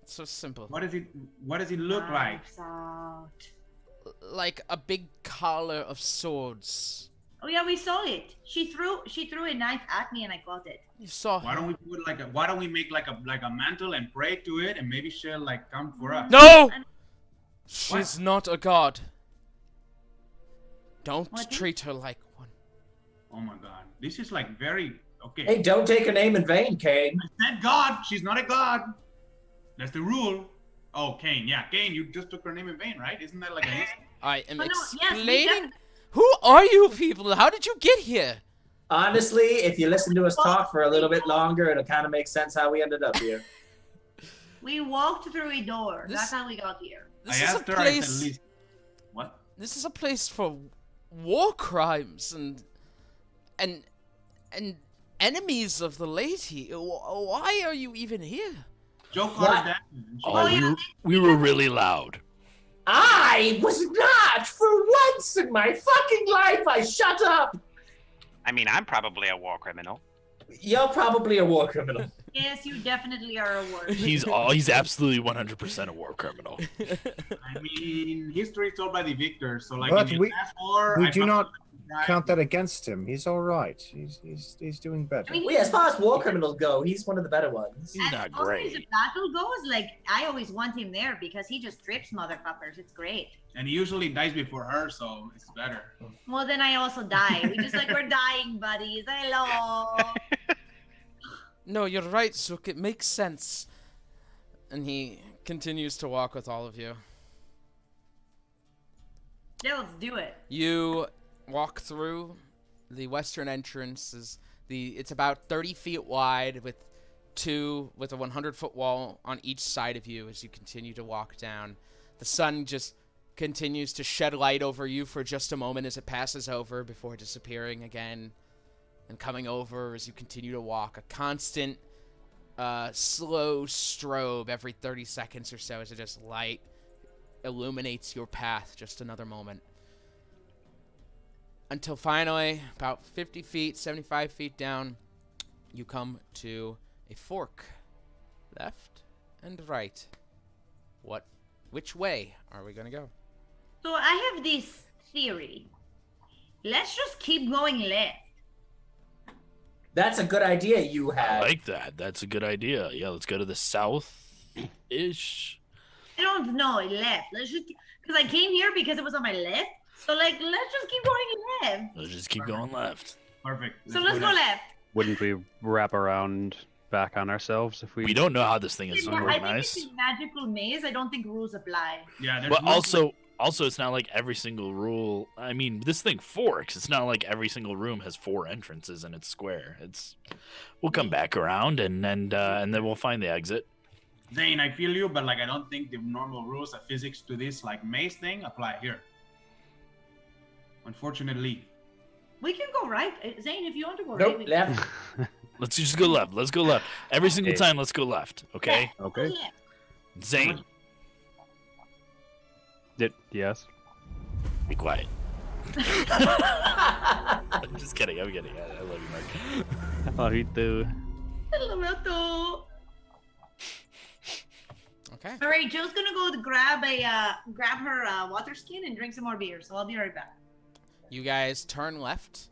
It's so simple. What does it look like? Knives out. Like a big collar of swords. Oh yeah, we saw it. She threw a knife at me and I caught it. You saw Why her. don't we put why don't we make like a mantle and pray to it and maybe she'll like come for us? No! She's not a god. Don't What? treat her like one. Oh my god. This is like very okay. Hey, don't take her name in vain, Kane. I said God. She's not a god. That's the rule. Oh, Kane. Yeah, Kane. You just took her name in vain, right? Isn't that like a? I am Oh, no, yes, we explaining. Who are you people? How did you get here? Honestly, if you listen to us talk for a little bit longer, it'll kind of make sense how we ended up here. We walked through a door. This- That's how we got here. This I is a asked her. I place. said, "Listen." What? This is a place for war crimes and enemies of the lady. Why are you even here? Joe called What? her that. Oh, we were really loud. I was not, for once in my fucking life, I shut up. I mean, I'm probably a war criminal. You're probably a war criminal. Yes, you definitely are a word. He's absolutely 100% a war criminal. I mean, history is told by the victor. So like, But in the we- last war, We I do fucking not died. count that against him. He's all right. He's doing better. I mean, Well, yeah, as far as war criminals go, he's one of the better ones. He's not as far as the great. battle goes, like I always want him there because he just trips motherfuckers. It's great. And he usually dies before her, so it's better. Well, then I also die. We just like we're dying, buddies. Hello. No, you're right, Zook. It makes sense. And he continues to walk with all of you. Yeah, let's do it. You walk through the western entrance. It's about 30 feet wide with a 100-foot wall on each side of you as you continue to walk down. The sun just continues to shed light over you for just a moment as it passes over before disappearing again and coming over as you continue to walk. A constant slow strobe every 30 seconds or so as it just light illuminates your path just another moment. Until finally, about 50 feet, 75 feet down, you come to a fork. Left and right. Which way are we gonna go? So I have this theory. Let's just keep going left. That's a good idea you I had. like that. That's a good idea. Yeah, let's go to the south-ish. I don't know, left. Let's just because I came here because it was on my left. So like, let's just keep going left. Let's just keep going left. Perfect. So let's go left. Wouldn't we wrap around back on ourselves if we? We don't know how this thing is I think organized. it's a magical maze. I don't think rules apply. Yeah. There's But no- also, it's not like every single rule. I mean, this thing forks. It's not like every single room has 4 entrances and it's square. We'll come back around and then we'll find the exit. Zane, I feel you, but like I don't think the normal rules of physics to this like maze thing apply here. Unfortunately. We can go right. Zane, if you want to go Nope, right. left. Let's just go left. Let's go left. Every single Okay. time, let's go left. Okay? Okay. Left. Zane, Yes. be quiet. I'm just kidding. I'm kidding. I love you, Mark. Oh, he do. Hello. Okay. All right, Joe's gonna go to grab her water skin and drink some more beer. So I'll be right back. You guys turn left,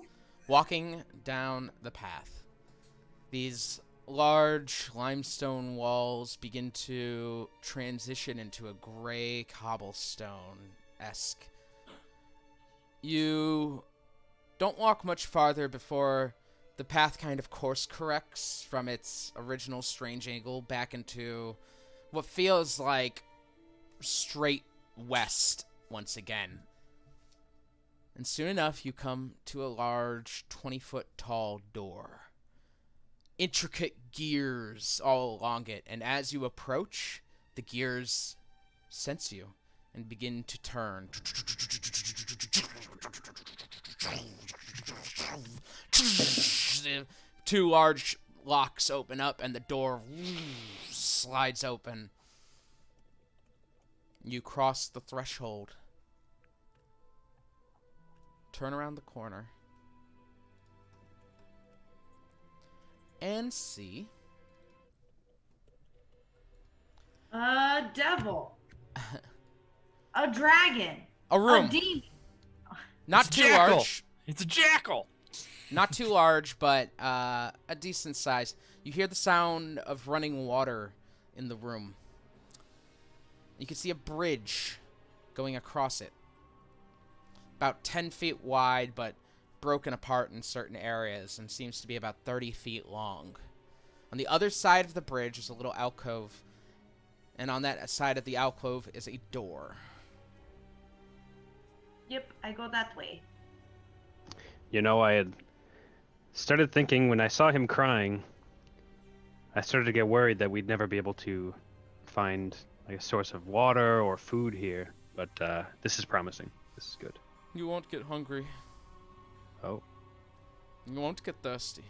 walking down the path. These large limestone walls begin to transition into a gray cobblestone-esque. You don't walk much farther before the path kind of course corrects from its original strange angle back into what feels like straight west once again. And soon enough, you come to a large 20-foot tall door. Intricate gears all along it, and as you approach, the gears sense you and begin to turn. 2 large locks open up, and the door slides open. You cross the threshold. Turn around the corner. And see A devil. A dragon. a room. A demon. Not It's too Jackal. large. It's a jackal. Not too large, but a decent size. You hear the sound of running water in the room. You can see a bridge going across it. About 10 feet wide, but broken apart in certain areas, and seems to be about 30 feet long. On the other side of the bridge is a little alcove, and on that side of the alcove is a door. Yep, I go that way. You know, I had started thinking when I saw him crying, I started to get worried that we'd never be able to find like a source of water or food here, but this is promising. This is good. You won't get hungry. Oh. You won't get thirsty.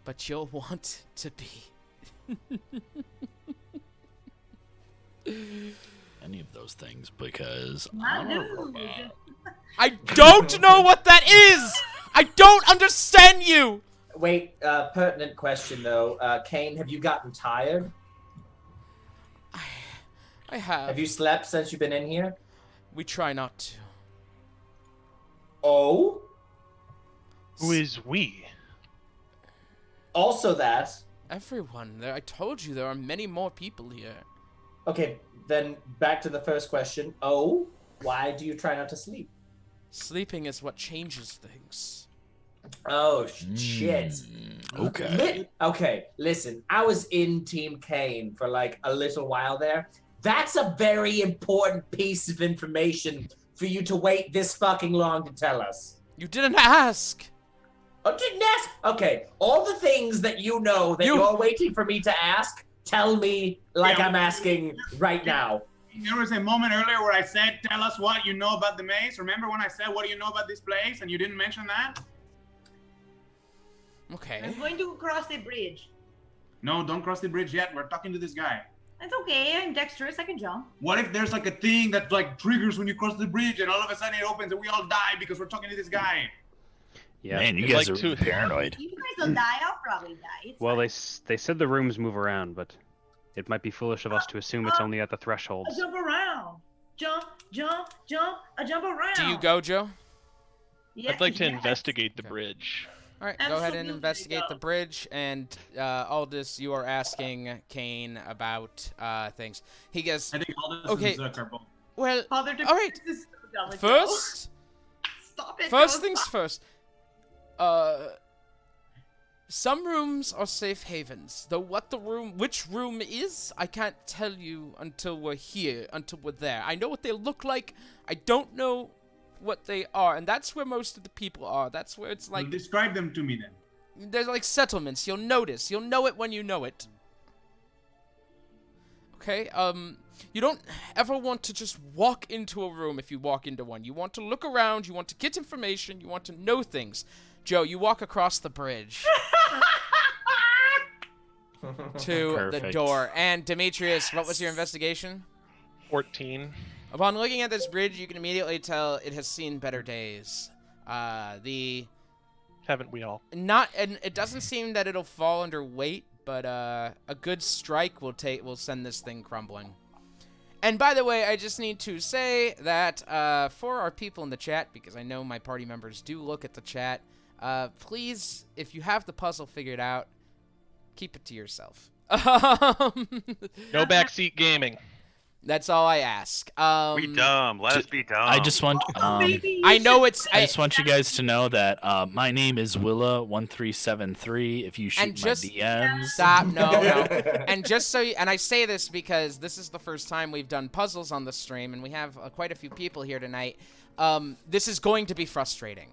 But you'll want to be. Any of those things, because I don't know what that is! I don't understand you! Wait, pertinent question though. Kane, have you gotten tired? I have. Have you slept since you've been in here? We try not to. Oh? Who is we? Also that. Everyone. I told you there are many more people here. Okay, then back to the first question. Oh? Why do you try not to sleep? Sleeping is what changes things. Oh, shit. Okay. Okay, listen. I was in Team Kane for like a little while there. That's a very important piece of information for you to wait this fucking long to tell us. You didn't ask! Oh, didn't ask? Okay, all the things that you know that you're waiting for me to ask, tell me like I'm asking right now. There was a moment earlier where I said, tell us what you know about the maze. Remember when I said, what do you know about this place? And you didn't mention that? Okay. I'm going to cross the bridge. No, don't cross the bridge yet. We're talking to this guy. It's okay. I'm dexterous. I can jump. What if there's like a thing that like triggers when you cross the bridge and all of a sudden it opens and we all die because we're talking to this guy? Yeah. Man, you guys are paranoid. You guys will die. I'll probably die. It's Well, fine. they said the rooms move around, but it might be foolish of us to assume it's only at the I thresholds. jump around. Jump, jump, jump. I jump around. Do you go, Joe? Yeah, I'd like to yes. investigate the bridge. Alright, go ahead and Absolutely, investigate go. the bridge, and Aldous, you are asking Kane about things. He goes, I think all this Okay. is Zuckerberg. well, Father alright, this is so dumb, Joe. first, Stop it. first Joe, things stop. first, some rooms are safe havens, though which room is, I can't tell you until we're here, until we're there. I know what they look like, I don't know what they are, and that's where most of the people are. That's where it's like, Well, describe them to me then. they're like settlements. You'll notice. You'll know it when you know it. Okay, you don't ever want to just walk into a room if you walk into one. You want to look around, you want to get information, you want to know things. Joe, you walk across the bridge to the Perfect. door. And Demetrius, what was your investigation? 14. Upon looking at this bridge, you can immediately tell it has seen better days. Haven't we all? And it doesn't seem that it'll fall under weight, but a good strike will send this thing crumbling. And by the way, I just need to say that for our people in the chat, because I know my party members do look at the chat, please, if you have the puzzle figured out, keep it to yourself. No backseat gaming. That's all I ask. We dumb. Let us be dumb. I just want I know it's. I just want you guys to know that my name is Willa1373. If you shoot And just- my DMs, Stop! No, no. And just so, and I say this because this is the first time we've done puzzles on the stream, and we have quite a few people here tonight. This is going to be frustrating.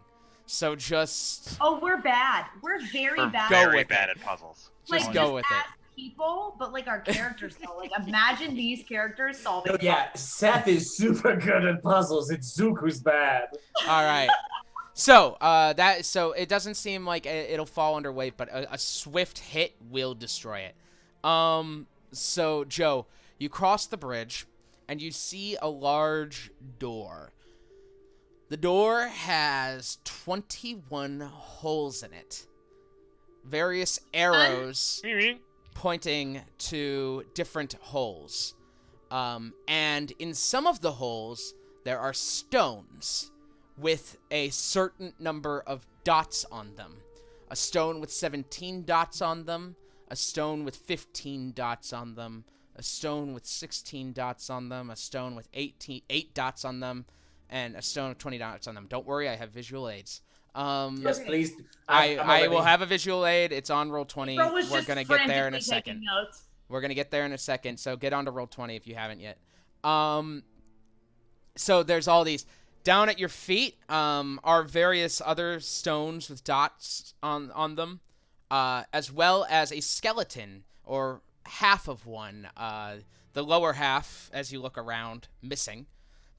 So just Oh, we're bad. We're very We're bad. Go very with bad it. at puzzles. just Like, go just with as it. people, but like our characters though. Like imagine these characters solving. Yeah, Seth is super good at puzzles. It's Zook who's bad. All right. So so it doesn't seem like it'll fall under weight, but a swift hit will destroy it. So Joe, you cross the bridge, and you see a large door. The door has 21 holes in it. Various arrows pointing to different holes. And in some of the holes, there are stones with a certain number of dots on them. A stone with 17 dots on them, a stone with 15 dots on them, a stone with 16 dots on them, a stone with 8 dots on them, and a stone with 20 dots on them. Don't worry, I have visual aids. Yes, please. I will have a visual aid. It's on Roll20. We're going to get there in a second. Notes. We're going to get there in a second, so get on to Roll20 if you haven't yet. So there's all these. Down at your feet are various other stones with dots on them, as well as a skeleton, or half of one. The lower half, as you look around, missing.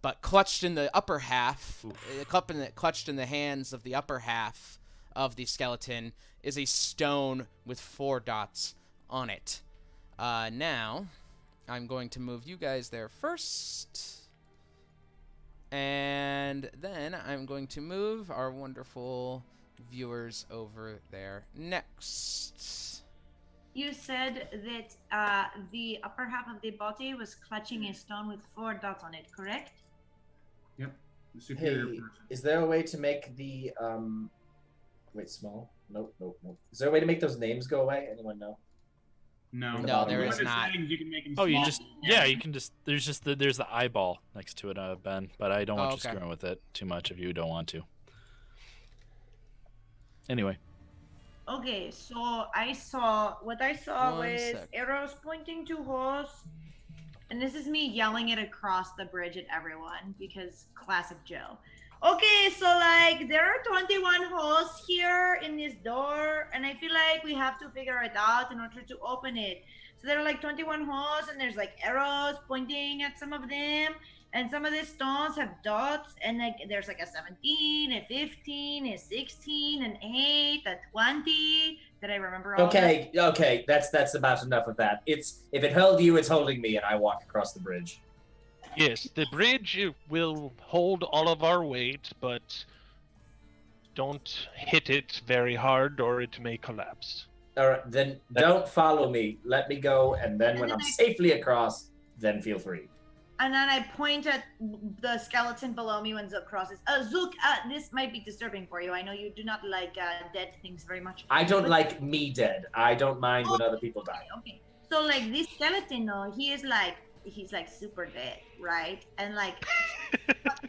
But clutched in the upper half, clutched in the hands of the upper half of the skeleton, is a stone with 4 dots on it. Now, I'm going to move you guys there first. And then I'm going to move our wonderful viewers over there next. You said that the upper half of the body was clutching a stone with 4 dots on it, correct? Yep. The superior Hey, person. is there a way to make the wait, small? Nope. Is there a way to make those names go away? Anyone know? No, No, there One is of the not. settings, you can make them Oh, you small. just you can just there's the eyeball next to it, Ben. But I don't want you screwing with it too much if you don't want to. Anyway. Okay, so what I saw One was sec. arrows pointing to holes, and this is me yelling it across the bridge at everyone because classic Joe. Okay, so like there are 21 holes here in this door, and I feel like we have to figure it out in order to open it. So there are like 21 holes, and there's like arrows pointing at some of them, and some of these stones have dots, and like there's like a 17, a 15, a 16, an 8, a 20. Did I remember all Okay, that's about enough of that. If it held you, it's holding me, and I walk across the bridge. Yes, the bridge will hold all of our weight, but don't hit it very hard or it may collapse. All right, then don't follow me. Let me go, and then when I'm safely across, then feel free. And then I point at the skeleton below me when Zook crosses. Zook, this might be disturbing for you. I know you do not like dead things very much. I don't like me dead. I don't mind when other people die. Okay. So like this skeleton, though, he's like super dead, right? And like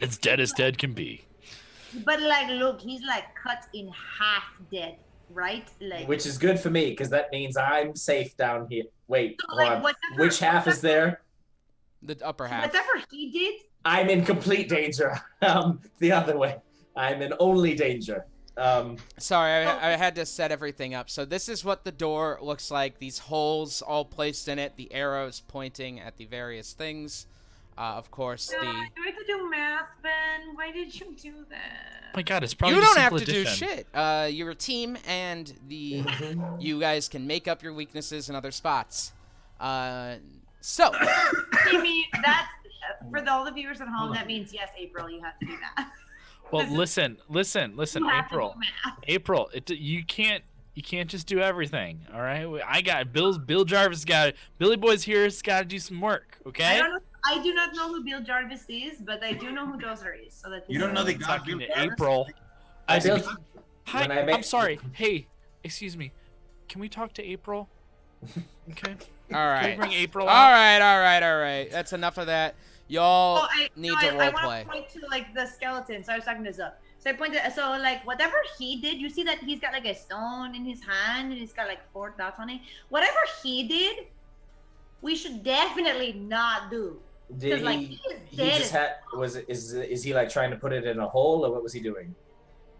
As dead as dead can be. But like, look, he's like cut in half dead, right? Like, Which is good for me, because that means I'm safe down here. Wait, So, hold like, on. whatever- Which half is there? The upper half. whatever he did, I'm in complete danger. The other way. I'm in only danger. Sorry, I had to set everything up. So this is what the door looks like. These holes all placed in it. The arrows pointing at the various things. Of course, the... do we have to do math, Ben? Why did you do that? Oh my God, it's probably You just don't have simple to addition. do shit. You're a team, and you guys can make up your weaknesses in other spots. So... Jamie, that's for all the viewers at home. That means yes, April, you have to do that. Well, listen, You have to April. do math. April, you can't just do everything, all right? I got Bill Jarvis got it. Billy Boy's here's got to do some work, okay? I do not know who Bill Jarvis is, but I do know who Dozer is. So that You don't know the I'm guy talking Bill to Jarvis? April. Hi, when I make- I'm sorry. Hey, excuse me. Can we talk to April? Okay. All right. Can we bring April All out? right. That's enough of that. Y'all need to I roleplay. want to point to like the skeleton. So I was talking to Zuck. So I pointed. So like whatever he did, you see that he's got like a stone in his hand and he's got like 4 dots on it. Whatever he did, we should definitely not do. Did like, he is dead just as- had is he like trying to put it in a hole, or what was he doing?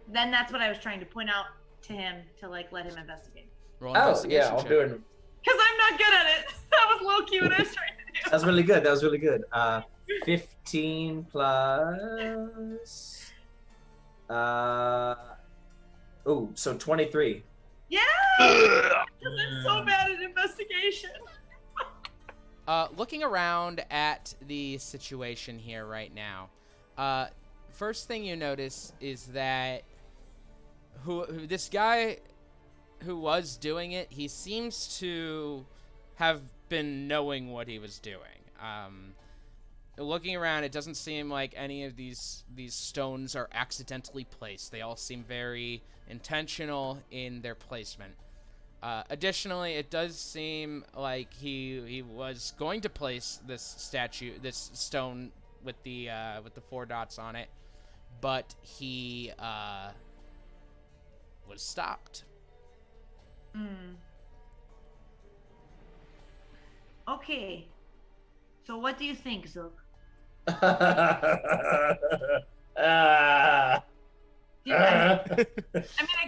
Then that's what I was trying to point out to him to like let him investigate. Roll Oh investigation yeah, I'm check. doing. Because I'm not good at it. That was low key what I was trying to do. That was really good. 15 plus. So 23. Yeah. Because I'm so bad at investigation. Looking around at the situation here right now, first thing you notice is that who this guy who was doing it, he seems to have been knowing what he was doing. looking around, it doesn't seem like any of these stones are accidentally placed. They all seem very intentional in their placement. Additionally, it does seem like he was going to place this stone with the 4 dots on it, but he was stopped. Okay. So what do you think, Zook? I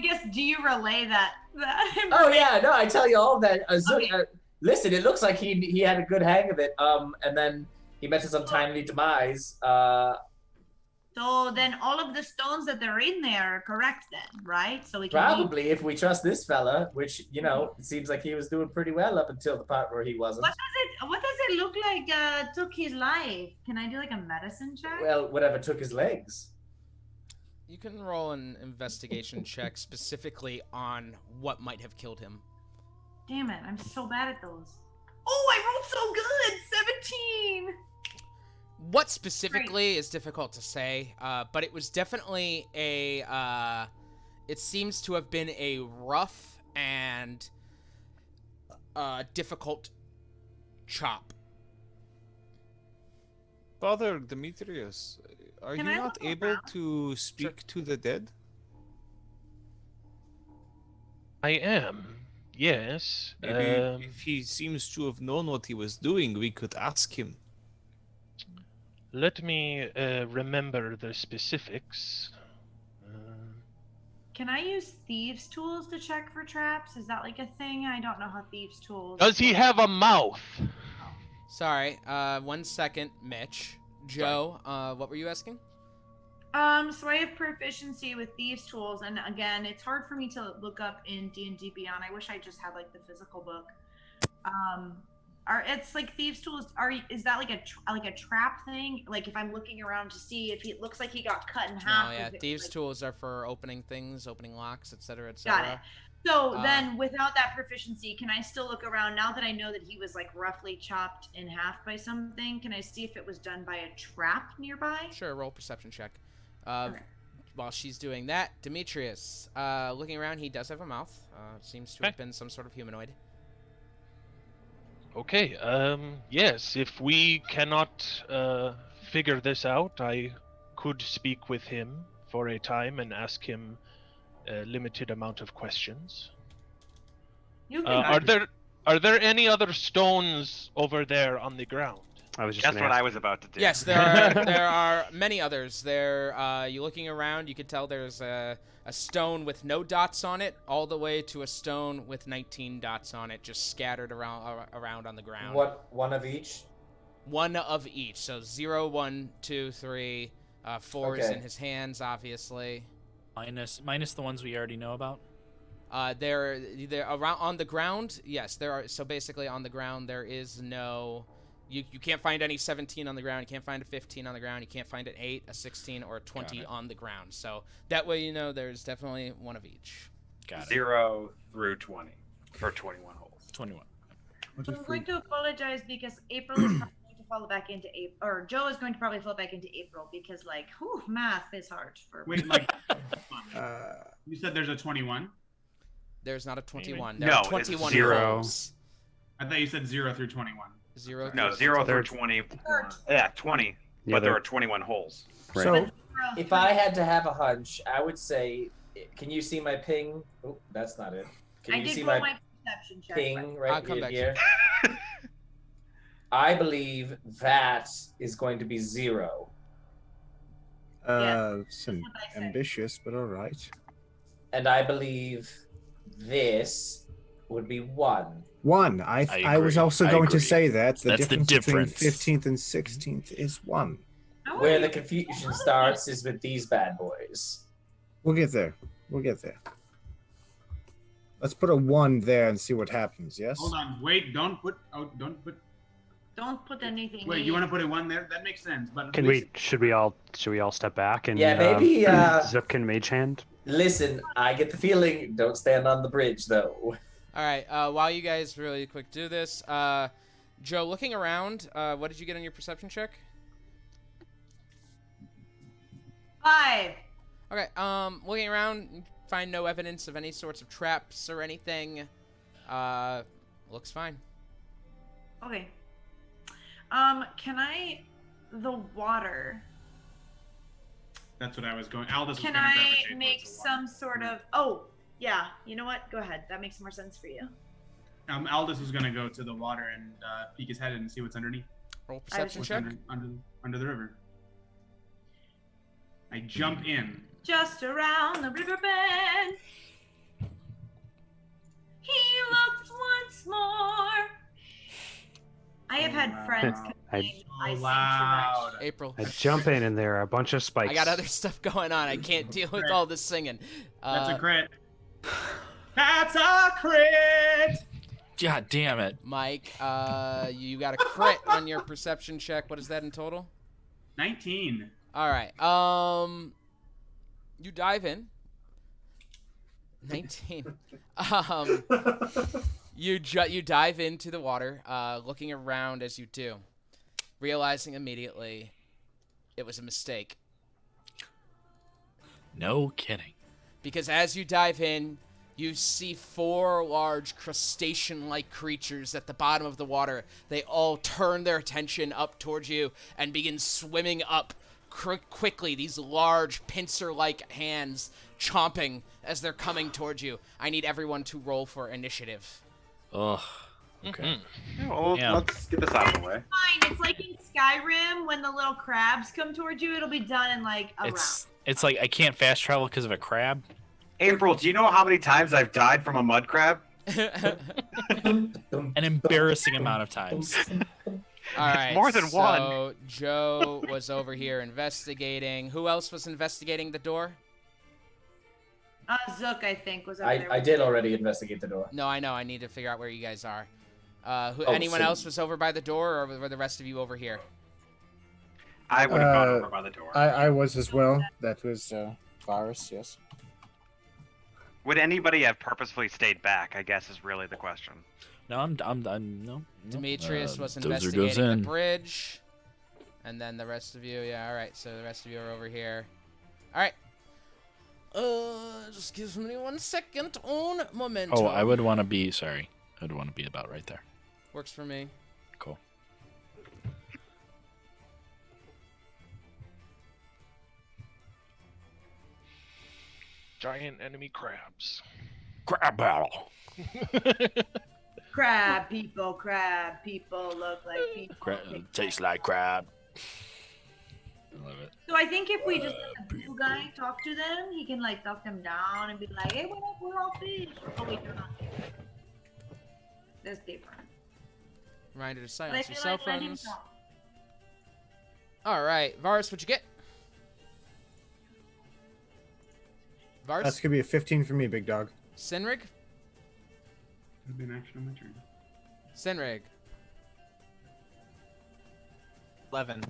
guess, do you relay that? Oh yeah, no, I tell you all that. Zook, listen, it looks like he had a good hang of it. And then he met his untimely demise. So then all of the stones that are in there are correct then, right? So we can Probably, if we trust this fella, which, you know, it seems like he was doing pretty well up until the part where he wasn't. What does it look like took his life? Can I do like a medicine check? Well, whatever took his legs. You can roll an investigation check specifically on what might have killed him. Damn it, I'm so bad at those. Oh, I rolled so good! 17! What specifically is difficult to say, but it was definitely a, it seems to have been a rough and difficult chop. Father Demetrius, are you not able to speak to the dead? I am, yes. Maybe if he seems to have known what he was doing, we could ask him. Let me remember the specifics. Can I use thieves' tools to check for traps? Is that like a thing? I don't know how thieves' tools. Does he have a mouth? Sorry, 1 second, Mitch. Joe, what were you asking? So I have proficiency with thieves' tools, and again, it's hard for me to look up in D&D Beyond. I wish I just had like the physical book. It's like thieves' tools? Is that like a trap thing? Like if I'm looking around to see if it looks like he got cut in half. No, yeah, thieves' tools are for opening things, opening locks, etc., Got it. So then, without that proficiency, can I still look around now that I know that he was like roughly chopped in half by something? Can I see if it was done by a trap nearby? Sure, roll perception check. Okay. While she's doing that, Demetrius, looking around, he does have a mouth. Seems to have been some sort of humanoid. Okay, yes, if we cannot figure this out, I could speak with him for a time and ask him a limited amount of questions. Are there any other stones over there on the ground? I was just That's what I was about to do. Yes, there are many others. You looking around, you can tell there's a stone with no dots on it, all the way to a stone with 19 dots on it, just scattered around on the ground. One of each? One of each. So 0, 1, 2, 3, 4 is in his hands, obviously. Minus the ones we already know about. They're around on the ground. Yes, there are. So basically, on the ground, there is no. You can't find any 17 on the ground. You can't find a 15 on the ground. You can't find an 8, a 16, or a 20 on the ground. So that way, you know there's definitely one of each. Got it. 0 through 20 for 21 holes. 21. So I'm going to apologize because April is probably going to fall back into April, or Joe is going to probably fall back into April because, like, math is hard for. Wait, like, you said there's a 21? There's not a 21. No, there are 21 holes. I thought you said 0 through 21. 0 No, 0 through 20. Yeah, 20. Yeah, but there are 21 holes. Right. So If I had to have a hunch, I would say, can you see my ping? Oh, that's not it. Can I you did see roll my my perception check. ping I'll right come back to here? I believe that is going to be 0. Some what I said. ambitious, but all right. And I believe this would be 1. 1. I was agree. also I going to agree. say that the That's the difference between difference. 15th and 16th is 1. Where the confusion starts is with these bad boys. We'll get there. We'll get there. Let's put a 1 there and see what happens. Yes. Hold on. Wait. Don't put. Don't put anything. Wait. in. You want to put a 1 there? That makes sense. But Should we all step back and Yeah, maybe, Zook can mage hand? Listen, I get the feeling, don't stand on the bridge, though. All right. While you guys really quick do this, Joe, looking around, what did you get on your perception check? 5. Okay, looking around, you find no evidence of any sorts of traps or anything. Looks fine. Okay. The water. That's what I was going. Aldous was Can gonna I gravitate make towards the water. some sort of? Oh, yeah. You know what? Go ahead. That makes more sense for you. Aldous was gonna go to the water and peek his head in and see what's underneath. Roll perception What's check. under the river. I jump in. Just around the riverbed, he looked once more. I have had friends complain I sing too much. April. I jump in and there are a bunch of spikes. I got other stuff going on. I can't deal with all this singing. That's a crit. That's a crit! God damn it. Mike, you got a crit on your perception check. What is that in total? 19. All right. You dive in. 19. You dive into the water, looking around as you do, realizing immediately it was a mistake. No kidding. Because as you dive in, you see 4 large crustacean-like creatures at the bottom of the water. They all turn their attention up towards you and begin swimming up quickly, these large pincer-like hands chomping as they're coming towards you. I need everyone to roll for initiative. Ugh. Okay. Well, Yeah. let's get this out of the way. Fine. It's like in Skyrim when the little crabs come towards you. It'll be done in like a It's like I can't fast travel because of a crab. April, do you know how many times I've died from a mud crab? An embarrassing amount of times. All right. More than one. So Joe was over here investigating. Who else was investigating the door? Zook, I think, was over there. I did already investigate the door. No, I know. I need to figure out where you guys are. Oh, Anyone so- else was over by the door, or were the rest of you over here? I would have gone over by the door. I was as well. That was Varus, yes. Would anybody have purposefully stayed back, I guess is really the question. No, I'm no. Demetrius was Dozer goes investigating the in. bridge. And then the rest of you, yeah, all right. So the rest of you are over here. All right. Just give me 1 second on momentum. Oh, I would want to be, sorry. I would want to be about right there. Works for me. Cool. Giant enemy crabs. Crab battle. Crab people look like people. Tastes like crab. I love it. So I think if we just let the blue guy talk to them, he can like talk them down and be like, "Hey, what up? We're all fish." Oh wait, they're not fish. That's different. Reminder to But I silence your feel cell like let him phones. talk. All right. Varus, what'd you get? Varus? That's gonna be a 15 for me, big dog. Sinrig? It'd be an action on my turn. Sinrig. 11.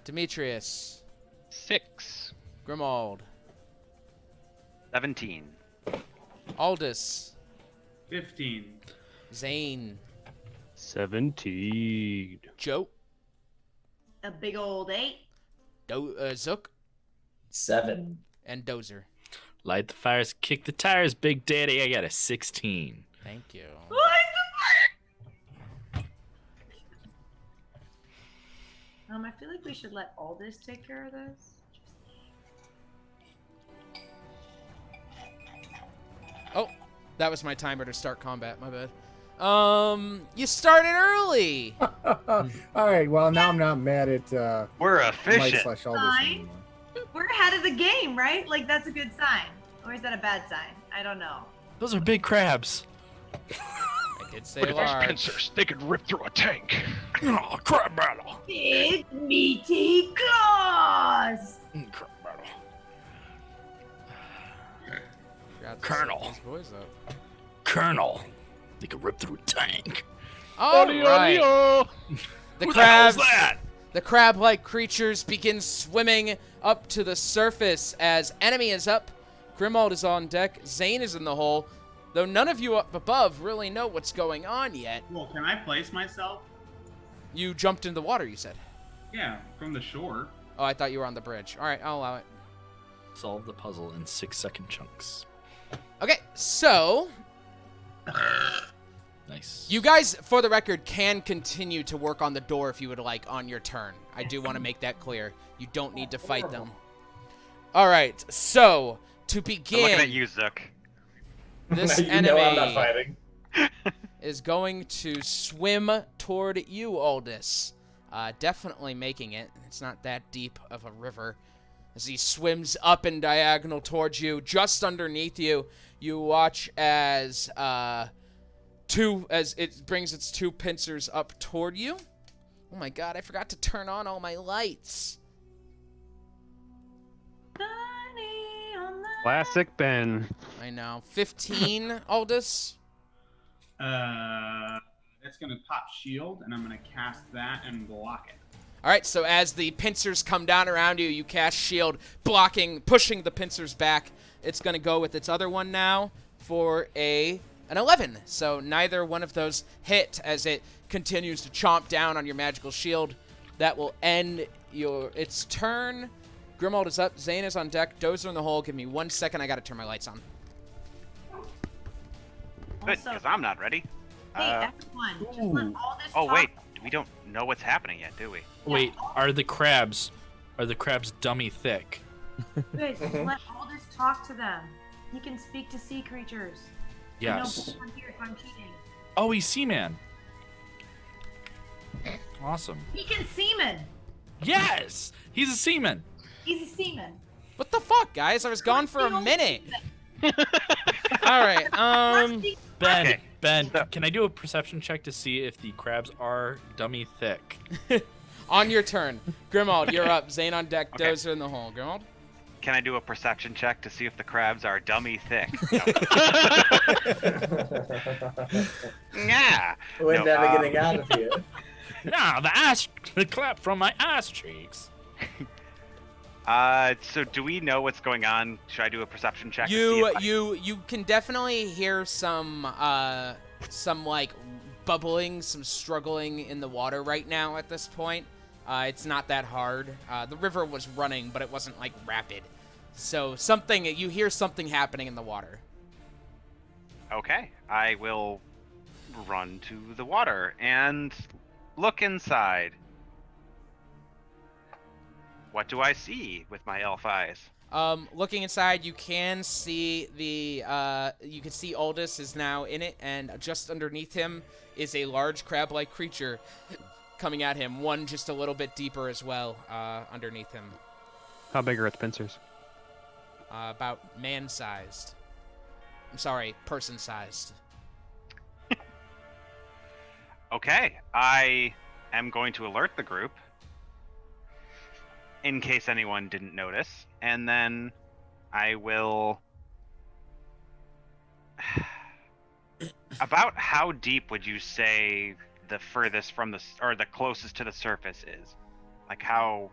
Demetrius. 6. Grimald. 17. Aldous. 15. Zane. 17. Joe. A big old 8. Zook. 7. And Dozer. Light the fires, kick the tires, Big Daddy. I got a 16. Thank you. I feel like we should let Aldous take care of this. Oh, that was my timer to start combat. My bad. You started early. All right. Well, now I'm not mad at We're Mike efficient. slash Aldous Fine. anymore. We're ahead of the game, right? Like that's a good sign. Or is that a bad sign? I don't know. Those are big crabs. I did say Look at those large. pincers. They could rip through a tank. Oh, crab battle. Big meaty claws. Crab battle. Forgot to Colonel. set these boys up. Colonel. They could rip through a tank. All right. The Who the hell's crabs. that? The crab-like creatures begin swimming up to the surface as enemy is up. Grimald is on deck. Zane is in the hole. Though none of you up above really know what's going on yet. Well, can I place myself? You jumped in the water, you said. Yeah, from the shore. Oh, I thought you were on the bridge. All right, I'll allow it. Solve the puzzle in 6-second chunks. Okay, so Nice. you guys, for the record, can continue to work on the door if you would like on your turn. I do want to make that clear. You don't need to fight them. All right, so to begin, I'm looking at you, Zook. this You enemy know I'm not fighting. is going to swim toward you, Aldous. Definitely making it. It's not that deep of a river. As he swims up and diagonal towards you, just underneath you, you watch as it brings its two pincers up toward you. Oh my god, I forgot to turn on all my lights. Classic Ben. I know. 15, Aldous. That's gonna pop shield, and I'm gonna cast that and block it. All right, so as the pincers come down around you, you cast shield, pushing the pincers back. It's going to go with its other one now for an 11. So neither one of those hit as it continues to chomp down on your magical shield. That will end its turn. Grimald is up. Zane is on deck. Dozer in the hole. Give me 1 second. I got to turn my lights on. Good, because I'm not ready. Hey, everyone, just let all this Oh talk. wait, we don't know what's happening yet, do we? Wait, are the crabs dummy thick? Good, just let all this talk to them. He can speak to sea creatures. Yes. I know here if I'm cheating. Oh, he's Seaman. Awesome. He can seaman. Yes! He's a seaman. He's a seaman. What the fuck, guys? I was gone for a minute. All right. Ben, Okay. Ben, can I do a perception check to see if the crabs are dummy thick? On your turn. Grimald, you're up. Zane on deck. Okay. Dozer in the hole. Grimald? Can I do a perception check to see if the crabs are dummy thick? Yeah. We're No, never getting out of here. Nah, the clap from my ass cheeks. So do we know what's going on? Should I do a perception check? to see if You can definitely hear some like bubbling, some struggling in the water right now at this point. It's not that hard. The river was running, but it wasn't like rapid. So you hear something happening in the water. Okay, I will run to the water and look inside. What do I see with my elf eyes? Looking inside, you can see you can see Aldous is now in it, and just underneath him is a large crab-like creature coming at him. One just a little bit deeper as well, underneath him. How big are its pincers? About man-sized. I'm sorry, person-sized. Okay, I am going to alert the group in case anyone didn't notice, and then I will... About how deep would you say the furthest from the, or the closest to the surface is? Like how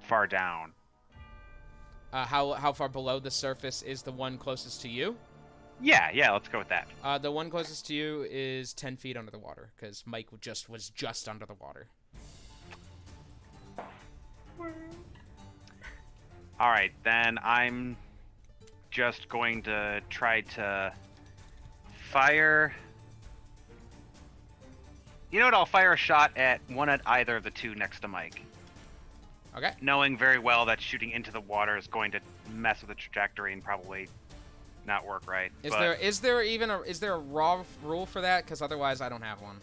far down? How far below the surface is the one closest to you? Yeah, let's go with that. The one closest to you is 10 feet under the water, because Mike was just under the water. Alright, then I'm just going to try to fire... You know what, I'll fire a shot at either of the two next to Mike. Okay. Knowing very well that shooting into the water is going to mess with the trajectory and probably not work right. Is there a raw rule for that? Because otherwise I don't have one.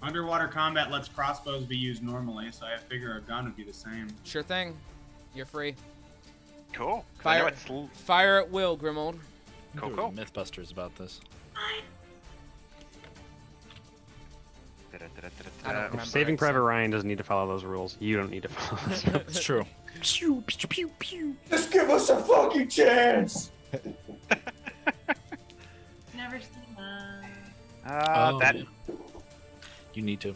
Underwater combat lets crossbows be used normally, so I figure a gun would be the same. Sure thing. You're free. Cool. I know Fire at will, Grimold. Cool. Mythbusters about this. I don't remember. Saving Private Ryan doesn't need to follow those rules. You don't need to follow those rules. It's true. Pew, pew, pew, pew. Just give us a fucking chance! Never seen that. That. You need to.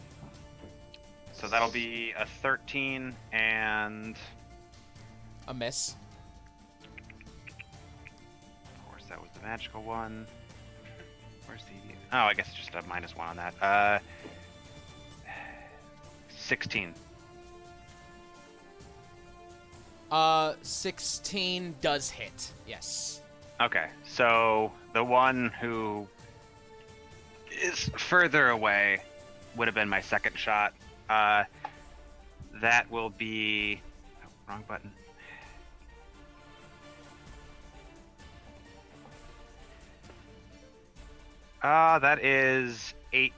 So that'll be a 13 and... A miss. Of course, that was the magical one. Where's the... Oh, I guess it's just a -1 on that. 16. 16 does hit. Yes. Okay, so the one who is further away would have been my second shot. That will be... Oh, wrong button. That is 8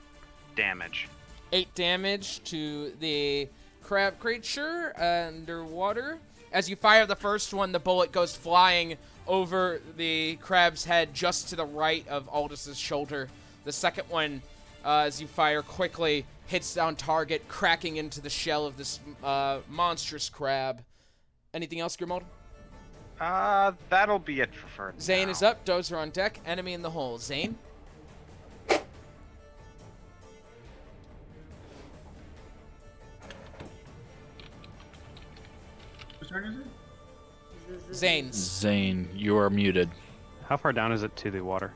damage. 8 damage to the crab creature underwater. As you fire the first one, the bullet goes flying over the crab's head just to the right of Aldous' shoulder. The second one, as you fire quickly, hits on target, cracking into the shell of this monstrous crab. Anything else, Grimald? That'll be it for Zane now. is up. Dozer on deck. Enemy in the hole. Zane? Whose turn is it? Zane's. Zane, you are muted. How far down is it to the water?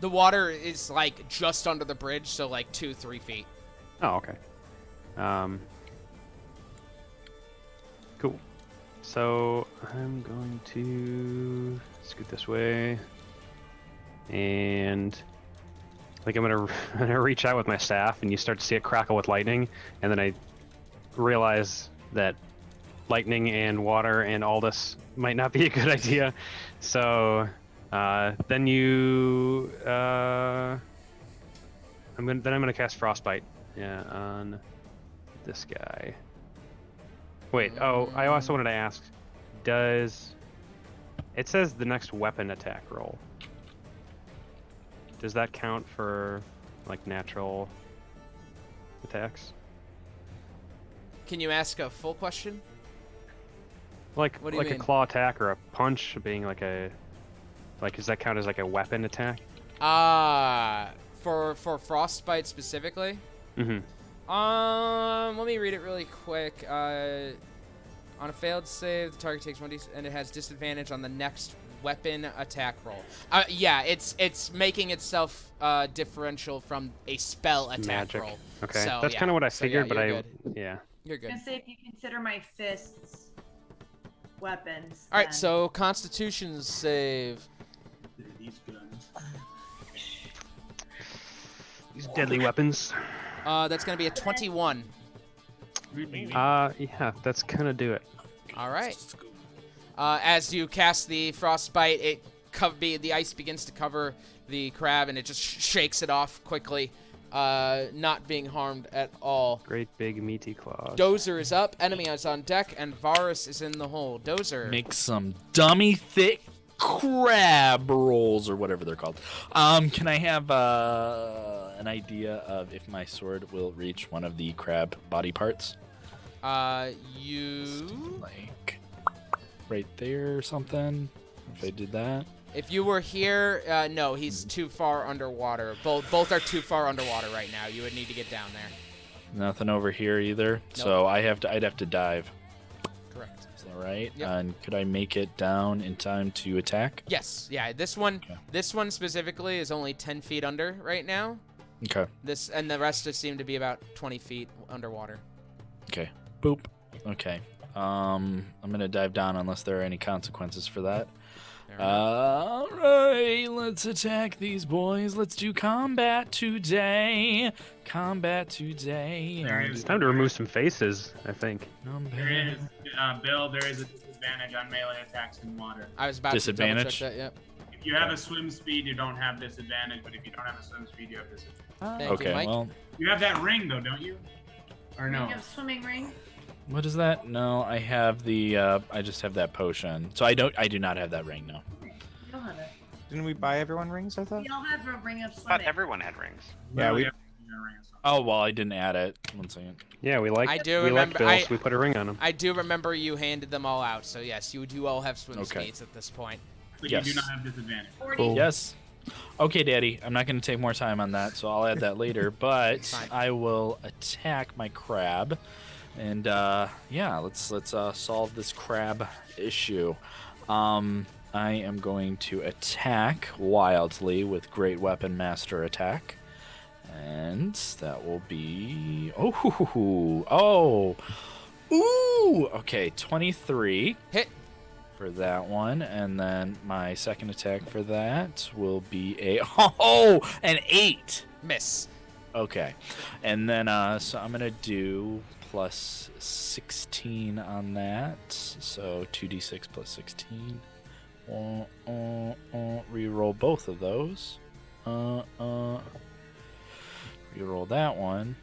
The water is like just under the bridge, so like 2-3 feet. Oh, okay. Cool. So I'm going to scoot this way, and I think I'm gonna reach out with my staff, and you start to see it crackle with lightning, and then I realize that lightning and water and Aldous might not be a good idea. So then you I'm gonna cast Frostbite, on this guy. Wait, I also wanted to ask, it says the next weapon attack roll. Does that count for like natural attacks? Can you ask a full question? Like What do you a mean? claw attack or a punch being does that count as like a weapon attack? For Frostbite specifically? Mm-hmm. Let me read it really quick. On a failed save, the target takes 1d and it has disadvantage on the next weapon attack roll. Yeah, it's making itself differential from a spell attack Magic. roll. Okay, So, that's yeah. kind of what I So, yeah, figured, but you're I good. yeah. You're I good. was gonna say, if you consider my fists weapons. All right, then- so Constitution save. These guns. These deadly weapons. That's gonna be a 21. Yeah, that's gonna do it. All right. As you cast the frostbite, the ice begins to cover the crab, and it just shakes it off quickly, not being harmed at all. Great big meaty claws. Dozer is up, enemy is on deck, and Varus is in the hole. Dozer. Make some dummy thick crab rolls or whatever they're called. Can I have an idea of if my sword will reach one of the crab body parts? You. Like right there or something. If I did that. If you were here, no, he's too far underwater. Both are too far underwater right now. You would need to get down there. Nothing over here either. Nope. So I'd have to dive. Correct. Is that right? Yep. And could I make it down in time to attack? Yes. Yeah. This one specifically is only 10 feet under right now. Okay. And the rest just seem to be about 20 feet underwater. Okay. Boop. Okay. I'm gonna dive down unless there are any consequences for that. All right, let's attack these boys. Let's do combat today. Combat today. It's time to remove some faces, I think. There is, Bill, there is a disadvantage on melee attacks in water. I was about Disadvantage? to double check that. Yep. If you have a swim speed, you don't have disadvantage, but if you don't have a swim speed, you have disadvantage. Thank Okay, you, Mike. well, You have that ring, though, don't you? Or no? You have swimming ring. what is that? No, I have the. I just have that potion. So I do not have that ring. No. You don't have it. Didn't we buy everyone rings, I thought? You don't have a ring of I thought swimming. everyone had rings. Yeah, we. have a ring or something. Oh well, I didn't add it. 1 second. Yeah, we like I do we remember- like Bill, I- so we put a ring on him. I do remember you handed them all out, so yes, you do all have swim Okay. speeds at this point. But Yes. you do not have disadvantage. 40. Cool. Yes. Okay, Daddy. I'm not going to take more time on that, so I'll add that later. But Fine. I will attack my crab, and yeah, let's solve this crab issue. I am going to attack wildly with Great Weapon Master Attack, and that will be Ooh, okay, 23. Hit. For that one, and then my second attack for that will be an 8. Miss. Okay, and then so I'm gonna do plus 16 on that, so 2d6 plus 16. Reroll both of those. Reroll that one.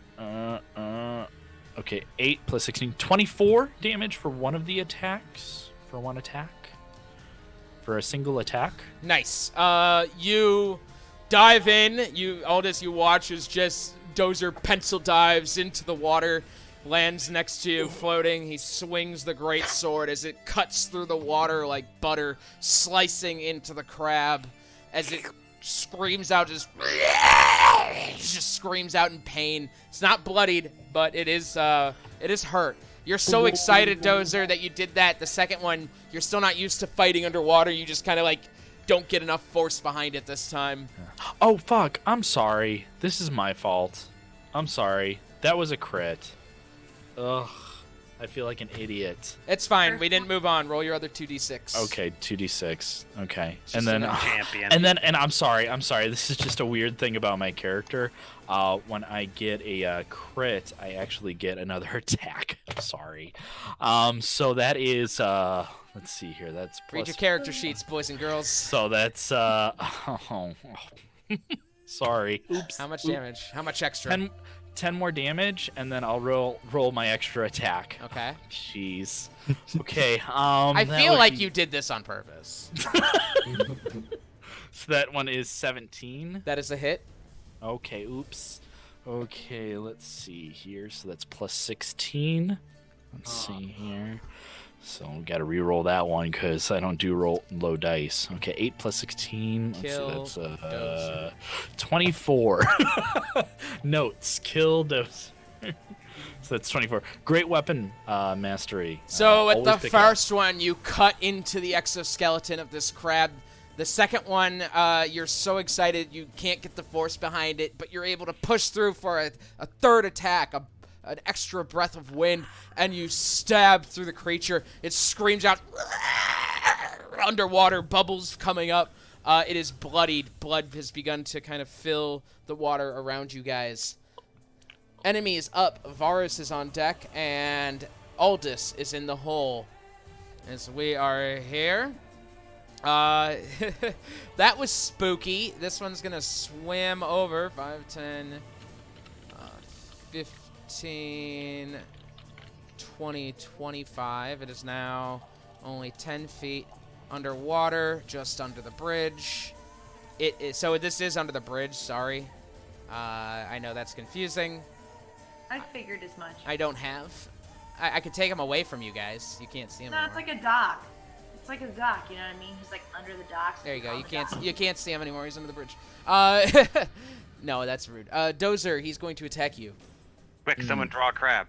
Okay, 8 plus 16, 24 damage for one of the attacks. For one attack. For a single attack. Nice. You dive in. Aldous, you watch as just Dozer pencil dives into the water, lands next to you, floating. He swings the great sword as it cuts through the water like butter, slicing into the crab as it screams out, just screams out in pain. It's not bloodied, but it is hurt. You're so excited, Dozer, that you did that. The second one, you're still not used to fighting underwater. You just kind of like don't get enough force behind it this time. Oh, fuck. I'm sorry. This is my fault. I'm sorry. That was a crit. Ugh. I feel like an idiot. It's fine. We didn't move on. Roll your other 2d6. Okay, 2d6. Okay. And then champion. And I'm sorry. This is just a weird thing about my character. When I get a crit, I actually get another attack. Sorry. So that is let's see here. That's plus... Read your character sheets, boys and girls. So that's sorry. Oops. How much damage? How much extra? 10 more damage, and then I'll roll my extra attack. Okay. Jeez. Okay. I feel like you did this on purpose. So that one is 17. That is a hit. Okay. Oops. Okay. Let's see here. So that's plus 16. Let's see here. So we got to re-roll that one because I don't do low dice. Okay, 8 plus 16. Let's see, that's 24. Notes. Kill Dozer. So that's 24. Great weapon mastery. So at the first one, you cut into the exoskeleton of this crab. The second one, you're so excited you can't get the force behind it, but you're able to push through for a third attack, an extra breath of wind, and you stab through the creature. It screams out underwater, bubbles coming up. It is bloodied. Blood has begun to kind of fill the water around you guys. Enemy is up. Varus is on deck, and Aldous is in the hole. As we are here. That was spooky. This one's going to swim over. 5, 10, 15, 20, 25. It is now only 10 feet underwater, just under the bridge. So this is under the bridge, sorry. I know that's confusing. I figured as much. I don't have. I could take him away from you guys. You can't see him anymore. It's like a dock. It's like a dock, you know what I mean? He's like under the docks. There you go. You can't see him anymore. He's under the bridge. No, that's rude. Dozer, he's going to attack you. Quick, someone draw a crab.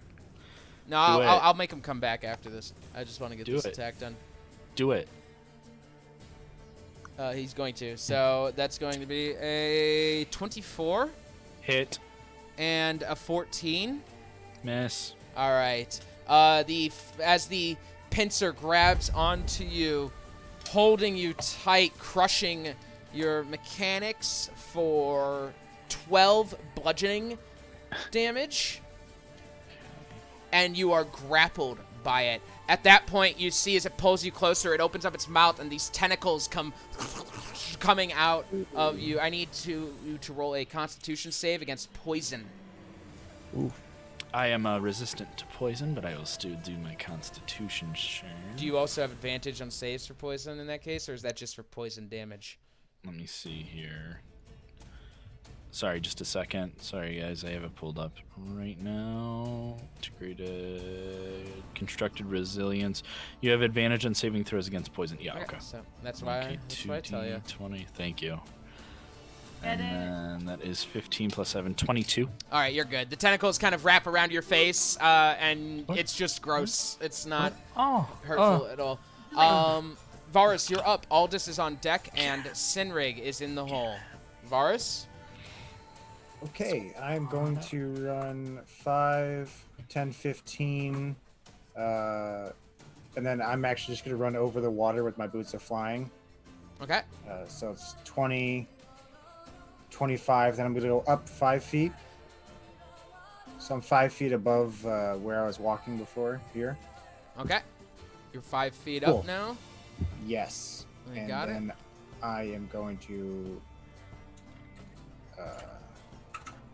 No, I'll make him come back after this. I just want to get this attack done. Do it. He's going to. So that's going to be a 24. Hit. And a 14. Miss. All right. As the pincer grabs onto you, holding you tight, crushing your mechanics for 12 bludgeoning damage, and you are grappled by it. At that point, you see as it pulls you closer, it opens up its mouth, and these tentacles coming out of you. I need you to roll a Constitution save against poison. Ooh. I am resistant to poison, but I will still do my Constitution share. Do you also have advantage on saves for poison in that case, or is that just for poison damage? Let me see here. Sorry, just a second. Sorry, guys, I have it pulled up right now. Integrated, constructed resilience. You have advantage on saving throws against poison. Yeah, okay. So that's why I tell you. 20. Thank you. And then that is 15 plus 7, 22. All right, you're good. The tentacles kind of wrap around your face, and it's just gross. It's not hurtful at all. Varus, you're up. Aldous is on deck, and Sinrig is in the hole. Varus? Okay, I'm going to run 5, 10, 15, And then I'm actually just going to run over the water with my boots of flying. Okay. So it's 20, 25. Then I'm going to go up 5 feet. So I'm 5 feet above where I was walking before here. Okay. You're 5 feet Cool. up now. Yes. You And got it. then I am going to.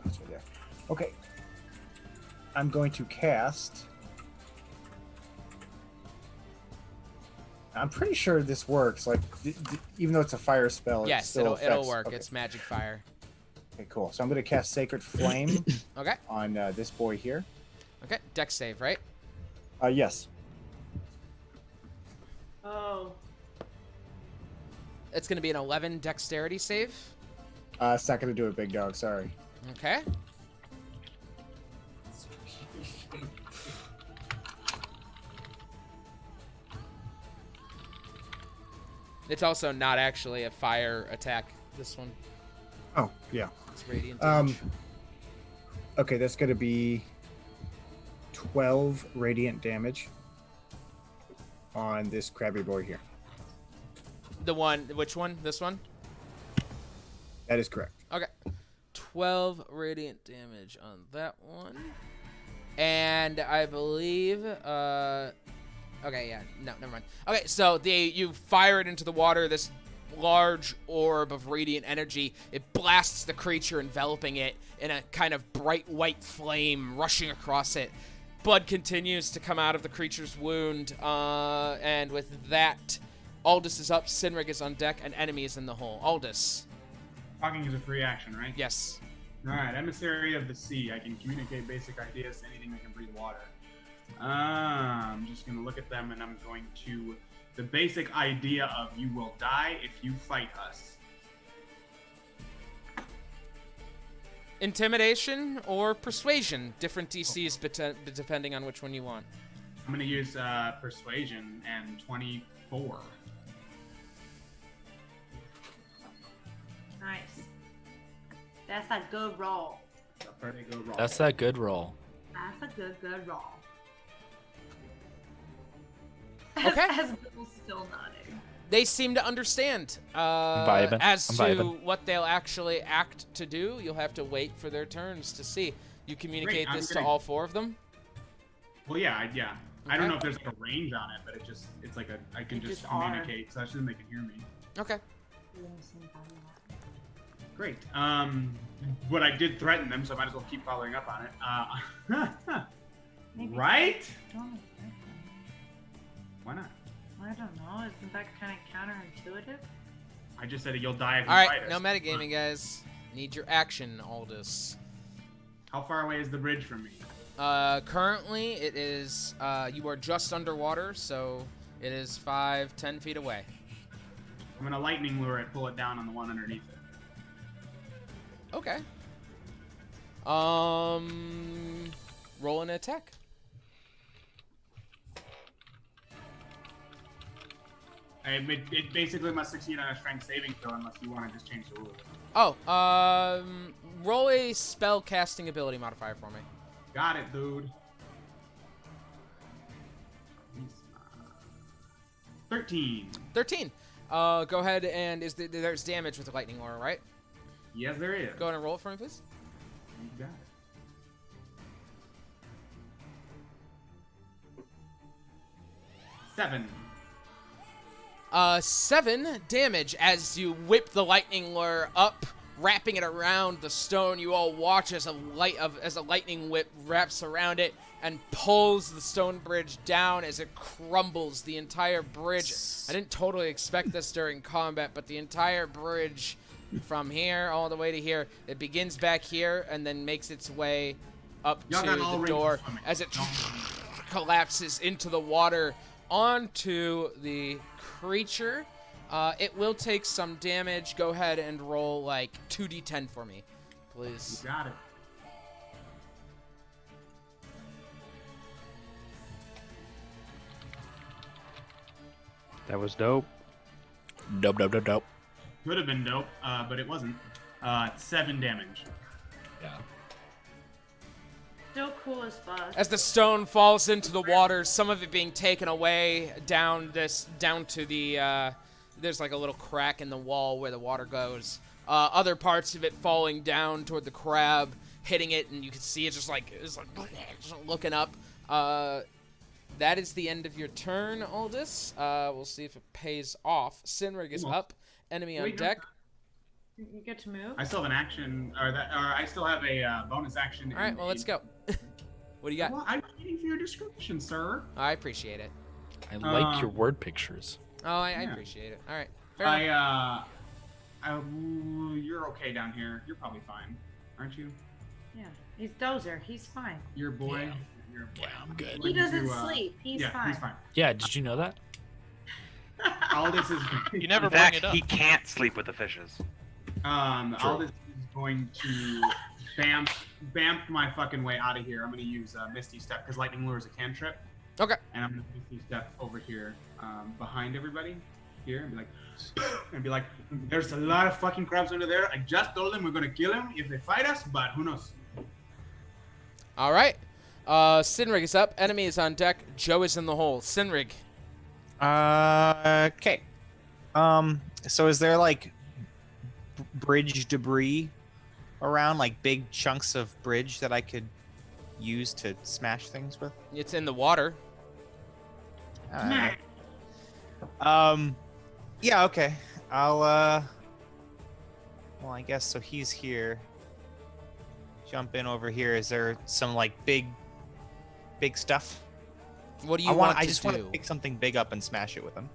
That's right there. Okay. I'm going to cast. I'm pretty sure this works. Like, even though it's a fire spell, it Yes, still it'll affects- work. Okay. It's magic fire. Okay, cool. So I'm going to cast Sacred Flame Okay. on this boy here. Okay. Dex save, right? Yes. Oh. It's gonna be an 11 dexterity save. It's not going to do it, big dog. Sorry. Okay. It's also not actually a fire attack, this one. Oh, yeah. It's radiant damage. Okay, that's going to be 12 radiant damage on this crabby boy here. The one, which one? This one? That is correct. Okay. 12 radiant damage on that one. And I believe, okay, yeah, no, never mind. Okay, so you fire it into the water, this large orb of radiant energy. It blasts the creature, enveloping it in a kind of bright white flame rushing across it. Blood continues to come out of the creature's wound, and with that, Aldous is up, Sinrig is on deck, and enemy is in the hole. Aldous. Talking is a free action, right? Yes. All right, emissary of the sea. I can communicate basic ideas to anything that can breathe water. I'm just gonna look at them, and I'm going to the basic idea of you will die if you fight us. Intimidation or persuasion. Different DCs depending on which one you want. I'm gonna use persuasion and 24. Nice. That's a good roll. That's a pretty good roll. That's that good roll. That's a good roll. Okay. As Bill's still nodding. They seem to understand. Vibing. As I'm to vibing. what they'll actually act to do, you'll have to wait for their turns to see. You communicate Great, I'm this to gonna- all 4 of them? Well, yeah. I Okay. don't know if there's like a range on it, but it's like I can You just just are. communicate, so I assume they can hear me. Okay. Great. But I did threaten them, so I might as well keep following up on it. Maybe Right? don't. Why not? I don't know. Isn't that kind of counterintuitive? I just said you'll die if you All fight right, us. no metagaming, guys. Need your action, Aldous. How far away is the bridge from me? Currently, it is, you are just underwater, so it is 5-10 feet away. I'm gonna lightning lure it, pull it down on the one underneath it. Okay. Roll an attack. It basically must succeed on a strength saving throw unless you want to just change the rules. Oh, roll a spell casting ability modifier for me. Got it, dude. 13. 13. Go ahead and there's damage with the lightning lure, right? Yes, there is. Go ahead and roll it for me, please. You got it. 7. 7 damage as you whip the lightning lure up, wrapping it around the stone. You all watch as a lightning whip wraps around it and pulls the stone bridge down as it crumbles. The entire bridge. I didn't totally expect this during combat, but the entire bridge from here all the way to here, it begins back here and then makes its way up Y'all to got all the rings door of swimming. as it collapses into the water onto the creature. It will take some damage. Go ahead and roll like 2d10 for me, please. You got it. That was dope. Dope. Could have been dope, but it wasn't. 7 damage. Yeah. So cool as fuck. As the stone falls into the water, some of it being taken away down to the, there's like a little crack in the wall where the water goes. Other parts of it falling down toward the crab, hitting it, and you can see it's just looking up. That is the end of your turn, Aldous. We'll see if it pays off. Sinrig is up. Enemy on deck. You get to move. I still have an action, or I still have a bonus action. All right, well, let's go. What do you got? Well, I'm waiting for your description, sir. I appreciate it. I like your word pictures. Oh, I appreciate it. All right. Fair enough. You're okay down here. You're probably fine, aren't you? Yeah, he's Dozer. He's fine. Your boy. Yeah. You're a boy. Yeah, I'm good. He doesn't sleep. He's fine. He's fine. Yeah, did you know that? Aldous is. You never In bring fact, it up. he can't sleep with the fishes. Aldous is going to bamf my fucking way out of here. I'm gonna use Misty Step because Lightning Lure is a cantrip. Okay. And I'm gonna Misty Step over here, behind everybody, here, and be like, there's a lot of fucking crabs under there. I just told them we're gonna kill them if they fight us, but who knows? All right. Sinrig is up. Enemy is on deck. Joe is in the hole. Sinrig. Okay. So is there like bridge debris around, like big chunks of bridge that I could use to smash things with? It's in the water. Yeah, okay. I'll well, I guess so. He's here. Jump in over here. Is there some like big stuff? What do you want to I just do? want to pick something big up and smash it with him.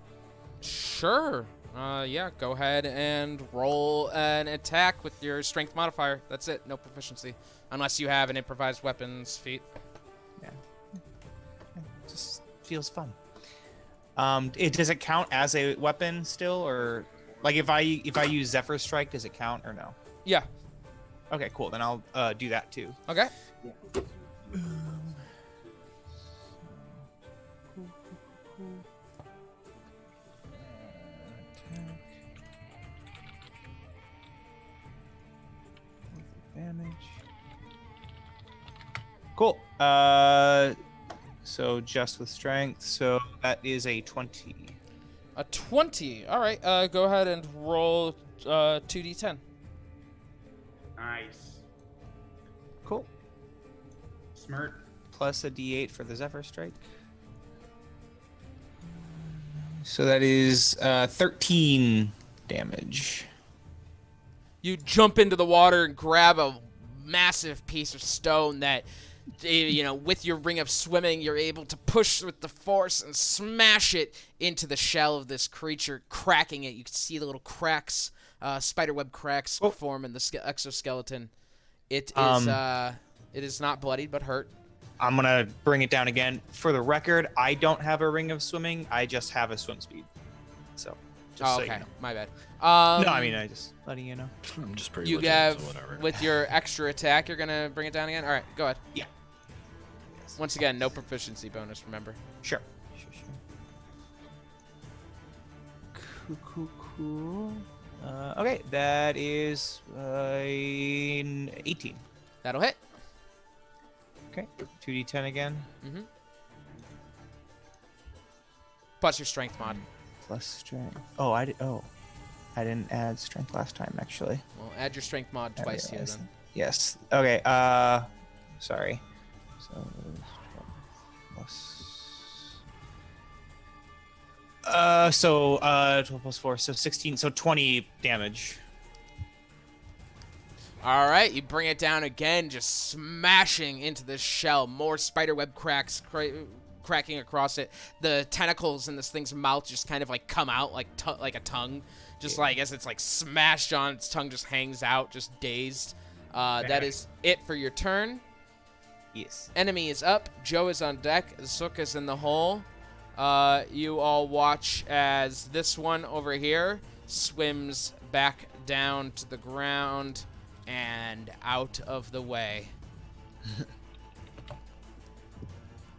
Sure. Yeah, go ahead and roll an attack with your strength modifier. That's it. No proficiency. Unless you have an improvised weapons feat. Yeah. It just feels fun. Does it count as a weapon still, or like if I use Zephyr Strike, does it count or no? Yeah. Okay, cool. Then I'll do that too. Okay. Yeah. Damage. Cool. So just with strength. So that is a 20. A 20. All right. Go ahead and roll 2d10. Nice. Cool. Smart. Plus a d8 for the Zephyr Strike. So that is 13 damage. You jump into the water and grab a massive piece of stone that, with your ring of swimming, you're able to push with the force and smash it into the shell of this creature, cracking it. You can see the little cracks, spiderweb cracks form in the exoskeleton. It is not bloodied, but hurt. I'm going to bring it down again. For the record, I don't have a ring of swimming. I just have a swim speed. So, just so you know. My bad. No, I mean, I just letting you know. I'm just pretty You legit, have, so whatever. with your extra attack, you're going to bring it down again? All right, go ahead. Yeah. Once again, no proficiency bonus, remember. Sure. Cool. Okay, that is an 18. That'll hit. Okay, 2d10 again. Mm-hmm. Plus your strength mod. Plus strength. I didn't add strength last time, actually. Well, add your strength mod twice here, then. Yes. Okay, sorry. So, plus... 12 plus 4, so 16, so 20 damage. All right, you bring it down again, just smashing into this shell. More spiderweb cracks cracking across it. The tentacles in this thing's mouth just kind of like come out like a tongue, just like as it's like smashed on. Its tongue just hangs out, just dazed. That is it for your turn. Yes. Enemy is up. Joe is on deck. Zook is in the hole. You all watch as this one over here swims back down to the ground and out of the way.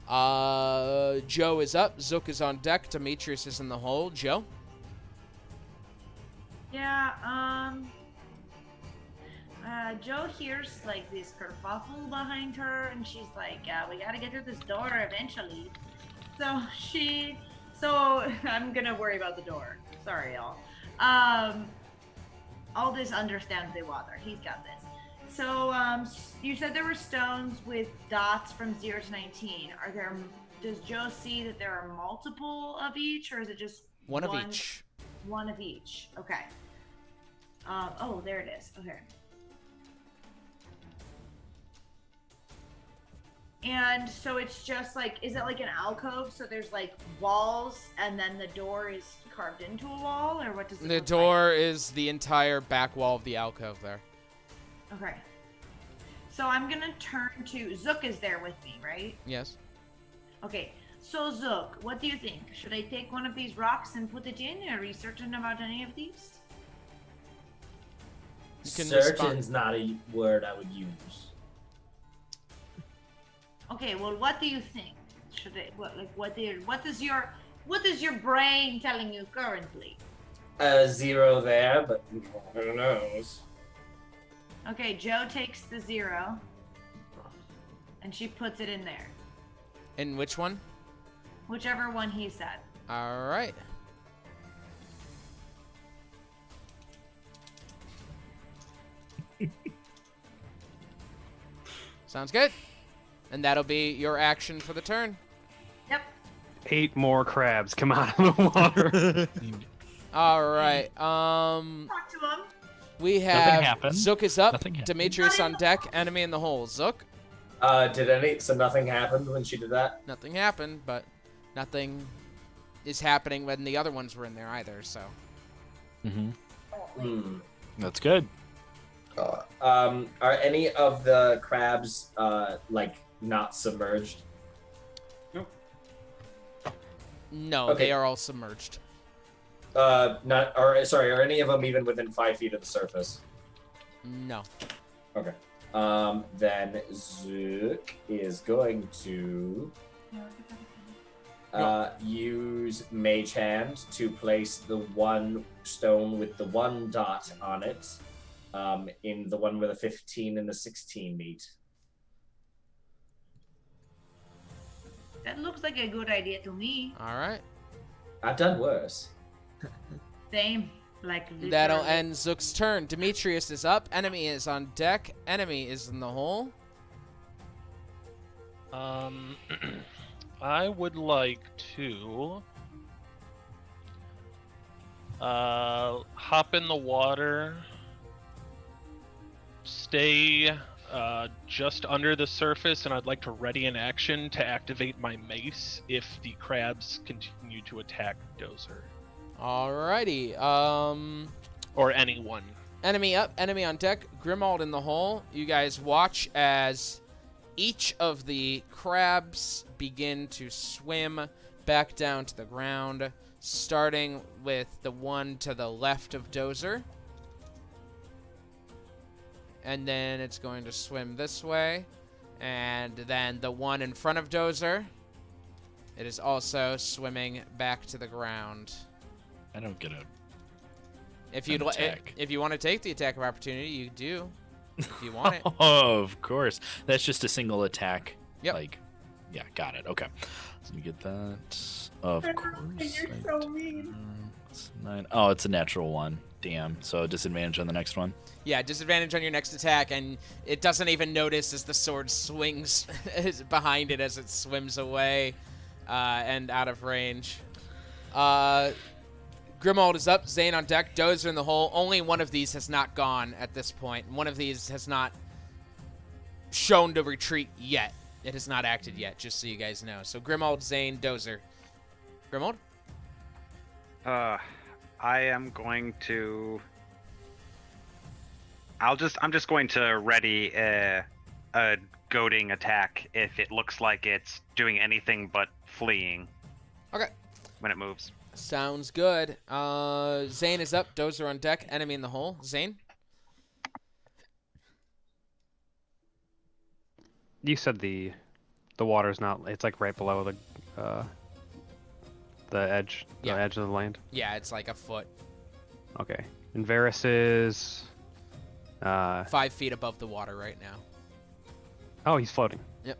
Joe is up. Zook is on deck. Demetrius is in the hole. Joe? Yeah, Joe hears like this kerfuffle behind her, and she's like, "We gotta get through this door eventually." So I'm gonna worry about the door. Sorry, y'all. Aldous understands the water. He's got this. So you said there were stones with dots from 0 to 19. Does Joe see that there are multiple of each, or is it just One of each. One of each. Okay. Oh, there it is. Okay. And so it's just like, is it like an alcove? So there's like walls, and then the door is carved into a wall, or what does it The look door is the entire back wall of the alcove there. like? Okay. So I'm gonna turn to Zook. Is there with me, right? Yes. Okay. So Zook, what do you think? Should I take one of these rocks and put it in? Are you certain about any of these? You can Certain's not a word I would use. Okay. Well, what do you think? Should I what is your brain telling you currently? 0 there, but who knows? Okay, Joe takes the 0, and she puts it in there. In which one? Whichever one he said. All right. Sounds good. And that'll be your action for the turn. Yep. 8 more crabs come out of the water. All right. Talk to him. We Nothing have happened. Zook is up. Nothing happened. Demetrius on deck. Enemy in the hole. Zook. So nothing happened when she did that? Nothing happened, but nothing is happening when the other ones were in there either. So. Hmm. That's good. Are any of the crabs like not submerged? No, Okay. they are all submerged. Are any of them even within 5 feet of the surface? No. Okay. Then Zook is going to use Mage Hand to place the one stone with the 1 dot on it in the one where the 15 and the 16 meet. That looks like a good idea to me. All right. I've done worse. Same. Like That'll literally. end Zook's turn. Demetrius is up. Enemy is on deck. Enemy is in the hole. I would like to hop in the water, stay just under the surface, and I'd like to ready an action to activate my mace if the crabs continue to attack Dozer. Alrighty. Or anyone. Enemy up. Enemy on deck. Grimald in the hole. You guys watch as each of the crabs begin to swim back down to the ground, starting with the one to the left of Dozer. And then it's going to swim this way. And then the one in front of Dozer. It is also swimming back to the ground. I don't get a. If you attack. if you want to take the attack of opportunity, you do. If you want it. Oh, of course. That's just a single attack. Yep. Like, yeah, got it. Okay. Let me get that. Of course. You're so mean. It's 9. Oh, it's a natural 1. Damn. So disadvantage on the next one. Yeah, disadvantage on your next attack, and it doesn't even notice as the sword swings behind it as it swims away and out of range. Grimald is up. Zane on deck. Dozer in the hole. Only one of these has not gone at this point. One of these has not shown to retreat yet. It has not acted yet, just so you guys know. So Grimald, Zane, Dozer. Grimald? I am going to. I'm just going to ready a goading attack if it looks like it's doing anything but fleeing. Okay. When it moves. Sounds good. Zane is up. Dozer on deck. Enemy in the hole. Zane? You said the water's not. It's like right below the edge. Yeah. The edge of the land. Yeah, it's like a foot. Okay. And Varys is 5 feet above the water right now. Oh, he's floating. Yep.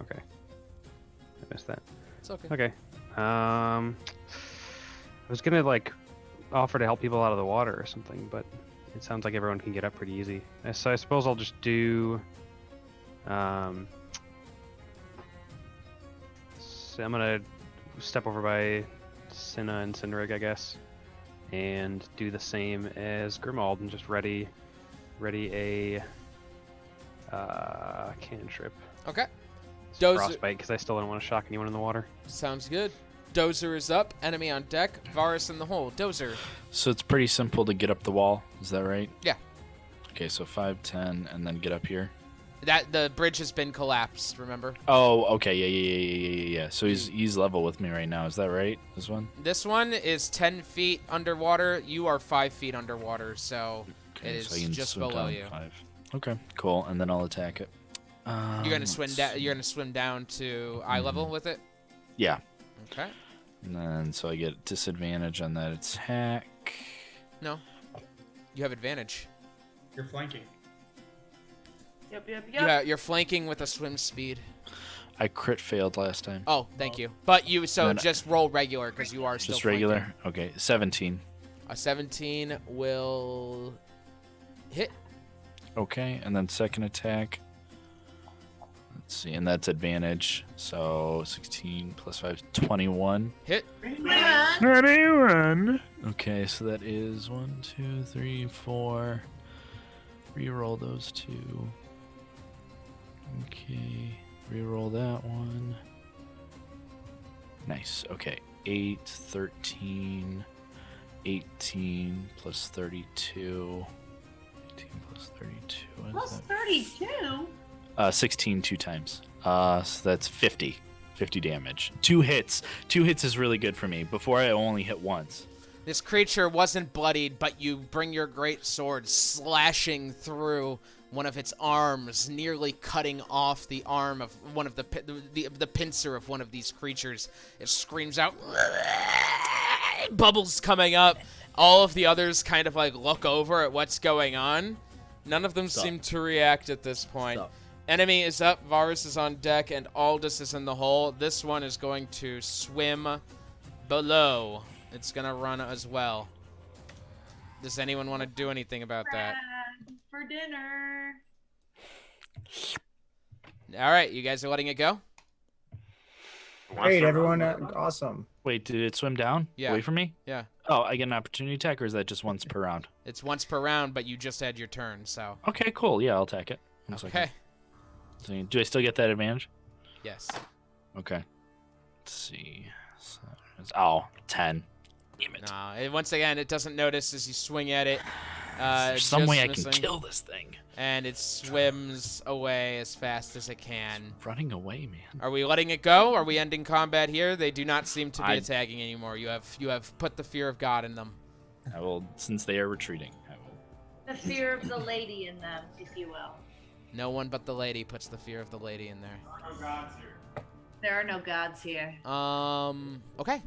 Okay. I missed that. It's okay. Okay. I was gonna like offer to help people out of the water or something, but it sounds like everyone can get up pretty easy. So I suppose I'll just do. So I'm gonna step over by Cinna and Cindrig, I guess, and do the same as Grimald and just ready a cantrip. Okay. It's Dozer- frostbite because I still don't want to shock anyone in the water. Sounds good. Dozer is up. Enemy on deck. Varus in the hole. Dozer. So it's pretty simple to get up the wall. Is that right? Yeah. Okay, so 5, 10, and then get up here. That the bridge has been collapsed. Remember? Oh, okay, yeah. So he's level with me right now. Is that right? This one? This one is 10 feet underwater. You are 5 feet underwater, so Okay, it is so I can just swim below down you. 5. Okay, cool. And then I'll attack it. You're gonna swim down. You're gonna swim down to eye level with it. Yeah. Okay. And then so I get disadvantage on that attack. No. You have advantage. You're flanking. Yep. Yeah, you're flanking with a swim speed. I crit failed last time. Oh, thank you. But you Then- just roll regular because you are still Just flanking. regular? Okay, 17. A 17 will hit. Okay, and then second attack. Let's see, and that's advantage. So 16 plus 5, 21. Hit. 21. Okay, so that is 1, 2, 3, 4. Reroll those 2. Okay, reroll that one. Nice. Okay, 8, 13, 18 plus 32. 18 plus 32. What is Plus that? 32. 16 2 times. So that's 50. 50 damage. 2 hits. 2 hits is really good for me. Before I only hit once. This creature wasn't bloodied, but you bring your great sword slashing through one of its arms, nearly cutting off the arm of one of the pincer of one of these creatures. It screams out, bubbles coming up. All of the others kind of like look over at what's going on. None of them seem to react at this point. Enemy is up, Varus is on deck, and Aldous is in the hole. This one is going to swim below. It's going to run as well. Does anyone want to do anything about that? For dinner. All right, you guys are letting it go? Great, everyone. Awesome. Wait, did it swim down? Yeah. Away from me? Yeah. Oh, I get an opportunity attack, or is that just once per round? It's once per round, but you just had your turn, so. Okay, cool. Yeah, I'll attack it. One second. Okay. So, do I still get that advantage? Yes. Okay. Let's see. So, 10. Damn it. No, once again, it doesn't notice as you swing at it. There's some just way I missing. can kill this thing. And it swims away as fast as it can. Running away, man. Are we letting it go? Are we ending combat here? They do not seem to be I- attacking anymore. You have put the fear of God in them. I will, since they are retreating. I will. The fear of the lady in them, if you will. No one but the lady puts the fear of the lady in there. There are no gods here. Okay.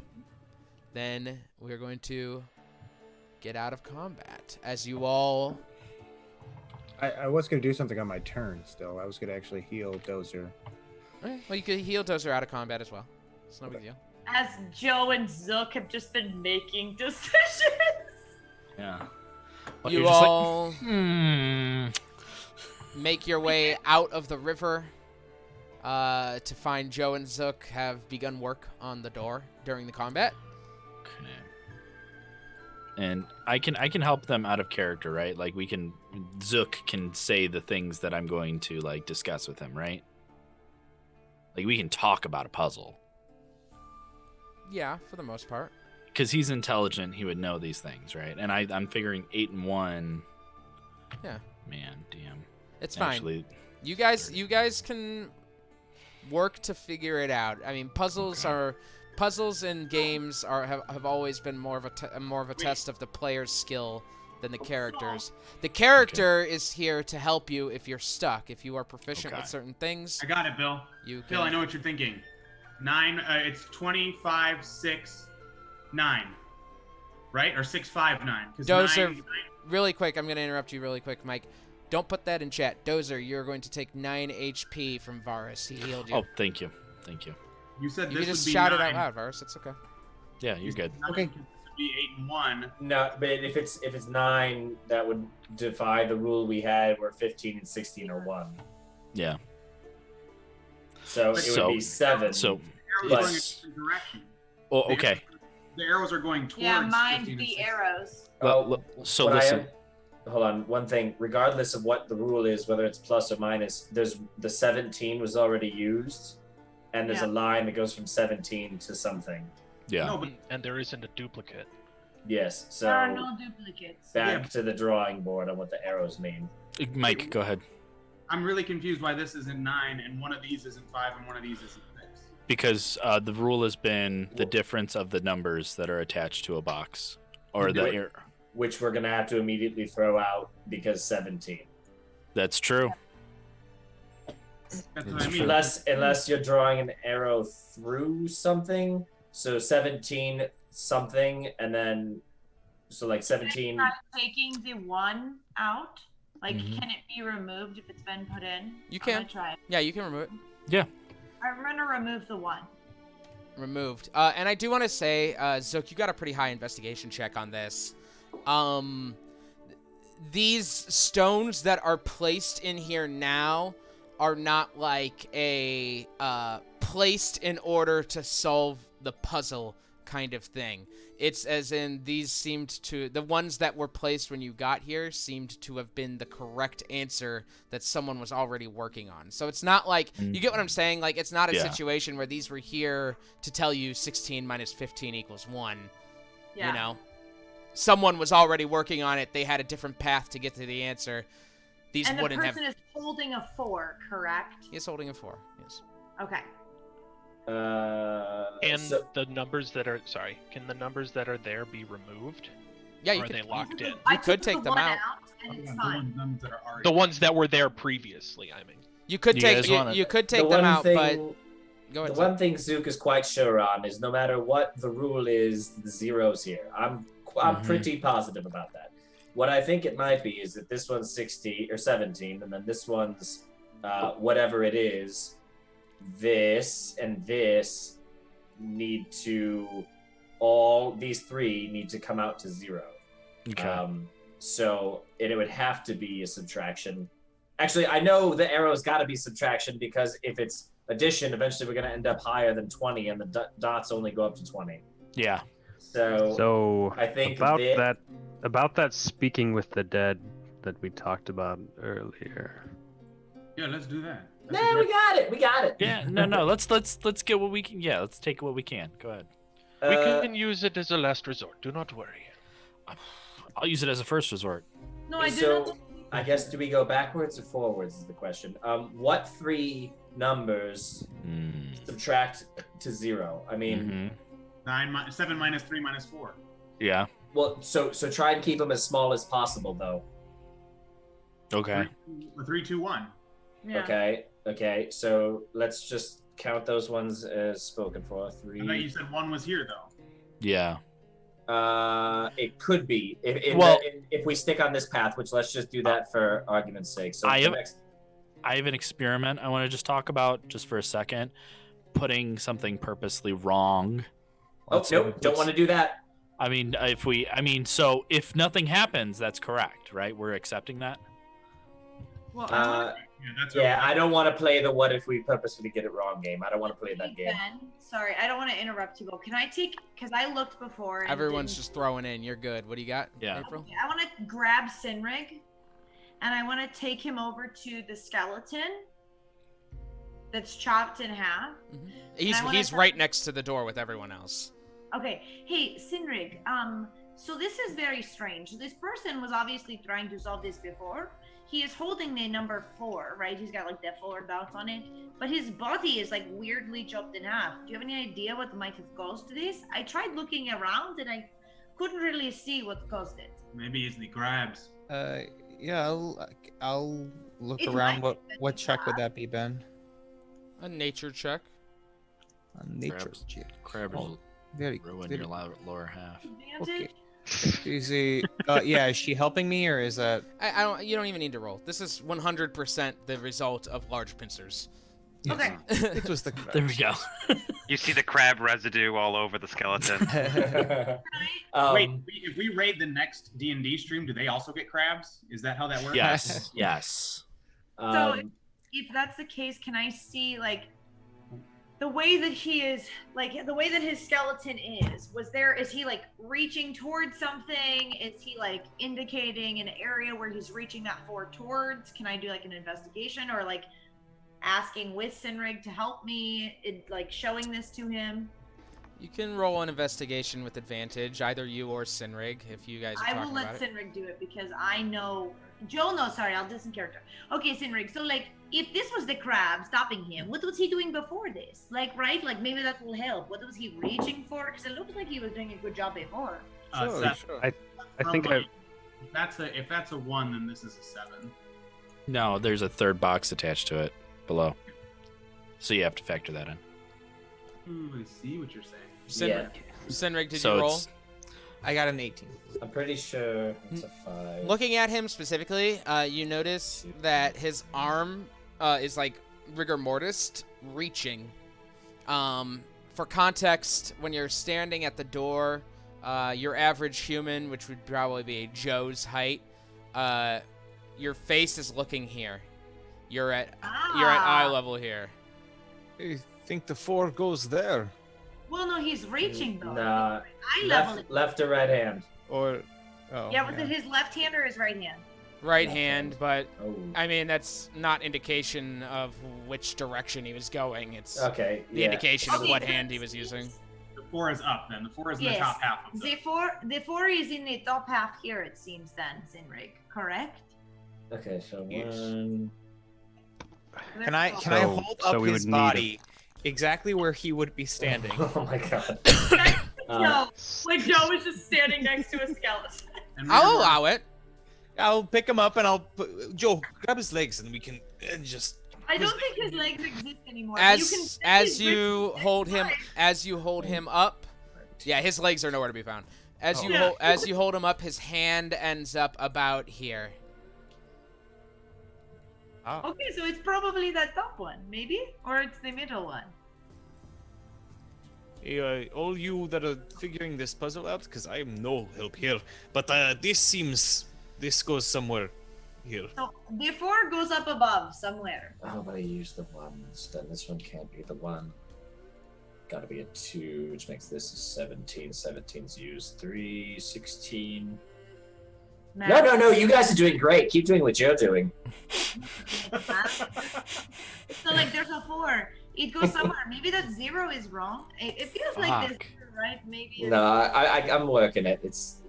Then we're going to get out of combat. As you all... I was going to do something on my turn still. I was going to actually heal Dozer. Okay, well, you could heal Dozer out of combat as well. It's no big deal. As Joe and Zook have just been making decisions. Yeah. Well, You you're just all like, make your way out of the river to find Joe and Zook have begun work on the door during the combat. Okay. And I can help them out of character, right? Like Zook can say the things that I'm going to like discuss with him, right? Like we can talk about a puzzle. Yeah, for the most part. Because he's intelligent, he would know these things, right? And I'm figuring 8 and 1. Yeah. Man, damn. It's fine. Actually, You guys can work to figure it out. I mean, puzzles in games have always been more of a test of the player's skill than the characters. The character is here to help you if you're stuck. If you are proficient with certain things, I got it, Bill. you Bill, can. I know what you're thinking. 9. It's 25, 6, 9. Right, or 6, 5, 9. 'Cause Those 9, are really quick, I'm going to interrupt you really quick, Mike. Don't put that in chat. Dozer, you're going to take 9 HP from Varus. He healed you. Oh, thank you. Thank you. You said You this can just would be shout 9. it out loud, Varus. It's okay. Yeah, you're good. Okay. This would be 8 and 1. No, but if it's 9, that would defy the rule we had where 15 and 16 are 1. Yeah. So it would be 7. So The arrows are going in a it's... different direction. Oh, okay. The arrows are going towards. Yeah, 15 mine's and the 16. arrows. So What I listen. am- hold on, one thing. Regardless of what the rule is, whether it's plus or minus, there's the 17 was already used, and there's a line that goes from 17 to something. Yeah. No, but And there isn't a duplicate. Yes. So There are no duplicates. back to the drawing board on what the arrows mean. Mike, go ahead. I'm really confused why this isn't 9 and one of these isn't 5 and one of these isn't 6. Because the rule has been the difference of the numbers that are attached to a box, or the. Which we're gonna have to immediately throw out because 17. That's true. That's what I mean. Unless you're drawing an arrow through something, so 17 something, and then so like 17. Try taking the 1 out. Like, Mhm. can it be removed if it's been put in? You I'm can. gonna try it. Yeah, you can remove it. Yeah. I'm gonna remove the 1. Removed. And I do want to say, Zook, you got a pretty high investigation check on this. These stones that are placed in here now are not like a placed in order to solve the puzzle kind of thing. It's as in these seemed to, the ones that were placed when you got here seemed to have been the correct answer that someone was already working on. So it's not like, you get what I'm saying? Like, it's not a situation where these were here to tell you 16 minus 15 equals 1. Yeah. You know? Someone was already working on it. They had a different path to get to the answer. These And the wouldn't have. person is holding a 4, correct? He's holding a 4. Yes. Okay. And So- the numbers that are can the numbers that are there be removed? Yeah, Or you are could. they locked in? I could took take the them 1 out. and it's The fine. ones that are already. The ones that were there previously, I mean. You could You take. guys You, wanna- you could The take them one out, thing- but go The ahead. one thing Zook is quite sure on is no matter what the rule is, the zeros here. I'm Mhm. pretty positive about that. What I think it might be is that this one's 60 or 17, and then this one's whatever it is. This and this need to these 3 need to come out to 0. Okay. So it would have to be a subtraction. Actually, I know the arrow's got to be subtraction because if it's addition, eventually we're going to end up higher than 20, and the dots only go up to 20. Yeah. So I think about that speaking with the dead that we talked about earlier. Yeah, let's do that. Nah, we got it. We got it. Yeah. No. Let's get what we can. Yeah. Let's take what we can. Go ahead. We can use it as a last resort. Do not worry. I'll use it as a first resort. No, I do So not. I guess do we go backwards or forwards is the question. What 3 numbers subtract to 0? I mean, 7 minus 3 minus 4. Yeah. well, so try and keep them as small as possible, though. Okay. 3, 2, 1. Yeah. Okay. So let's just count those ones as spoken for. I thought 3. you said 1 was here though. Yeah. It could be if we stick on this path, which let's just do that for argument's sake. So I the have- next, I have an experiment I want to just talk about just for a second. Putting something purposely wrong. nope, don't want to do that. I mean, so if nothing happens, that's correct, right? We're accepting that. Well, I don't want to play the what if we purposefully get it wrong game. I don't want to play that game. Ben, sorry, I don't want to interrupt you, but can I take, because I looked before. And Everyone's didn't- just throwing in. You're good. What do you got? Yeah. April? Okay, I want to grab Sinrig, and I want to take him over to the skeleton that's chopped in half. He's right next to the door with everyone else. Okay, hey Sinrig, so this is very strange. This person was obviously trying to solve this before. He is holding the number 4, right? He's got like the 4 dots on it, but his body is like weirdly chopped in half. Do you have any idea what might have caused this? I tried looking around and I couldn't really see what caused it. Maybe it's the grabs. Yeah, I'll look It around. might What check would that be, Ben? A nature check. A nature Crabs. check. Crabs will Very ruin very your lower half. Advantage? Is he? Yeah, is she helping me or is that? I don't. You don't even need to roll. This is 100% the result of large pincers. Okay. It was the. There we go. You see the crab residue all over the skeleton. Wait, if we raid the next D&D stream, do they also get crabs? Is that how that works? Yes. Yes. So if that's the case, can I see like the way that he is, like the way that his skeleton is he like reaching towards something? Is he like indicating an area where he's reaching that forward towards? Can I do like an investigation or like asking with Sinrig to help me, like showing this to him? You can roll an investigation with advantage, either you or Sinrig, if you guys are I talking will let about it. Sinrig do it because I know Joel knows. Sorry, I'll do some character. Okay, Sinrig. So like, if this was the crab stopping him, what was he doing before this? Like, right? Like maybe that will help. What was he reaching for? Because it looked like he was doing a good job before. Seth, I think I. if that's a 1, then this is a 7. No, there's a third box attached to it below. So you have to factor that in. I see what you're saying. Sinrig, did So you roll? it's- I got an 18. I'm pretty sure it's a 5. Looking at him specifically, you notice that his arm is like rigor mortis reaching. For context, when you're standing at the door, your average human, which would probably be Joe's height, your face is looking here. You're at eye level here. I think the 4 goes there. Well, no, he's reaching though. Nah, Eye level. left or right hand? Or. Oh, Yeah, was it his left hand or his right hand? Right Left hand, hand. but Oh. I mean that's not indication of which direction he was going. It's Okay. the indication of Okay, what so hand he was using. The 4 is up then. The 4 is in the Yes. top half of The four is in the top half here, it seems. Then Sinrig, correct? Okay, so Yes. 1. Can I So- hold so up we his would need a- body exactly where he would be standing? Oh my god. No, when Joe was just standing next to a skeleton. And I'll remember, allow it. I'll pick him up and Joe, grab his legs and we can just. I don't think his legs exist anymore. As you hold him up, yeah, his legs are nowhere to be found. As you hold him up, his hand ends up about here. Okay, so it's probably that top one, maybe, or it's the middle one. Hey, all you that are figuring this puzzle out, because I am no help here. But this goes somewhere here. So the 4 goes up above somewhere. Oh, but I used the 1s. Then this one can't be the 1. Gotta be a 2, which makes this a 17. 17's used. 3, 16. No, you guys are doing great. Keep doing what you're doing. So like, there's a 4. It goes somewhere. Maybe that 0 is wrong. It feels like this, right? Maybe. No, I'm working it.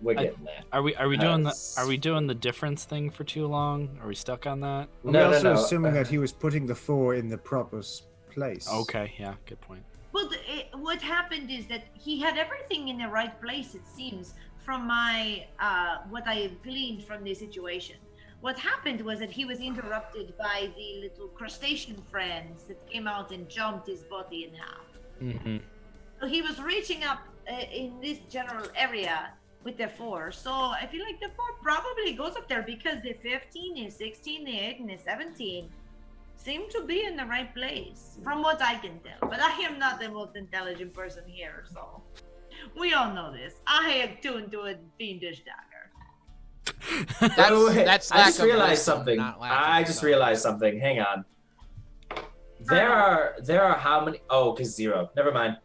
We're getting there. Are we doing the difference thing for too long? Are we stuck on that? No, We're also no. assuming that he was putting the 4 in the proper place. Okay, yeah, good point. Well, what happened is that he had everything in the right place, it seems, from my what I gleaned from the situation. What happened was that he was interrupted by the little crustacean friends that came out and jumped his body in half. Mm-hmm. So he was reaching up in this general area with the 4. So I feel like the 4 probably goes up there because the 15, the 16, the 8, and the 17 seem to be in the right place, from what I can tell. But I am not the most intelligent person here, so we all know this. I am tuned to a fiendish dagger. That's I just lack of realized wisdom, something. not lack of I just wisdom. realized something. Hang on. There are how many? Oh, because 0. Never mind.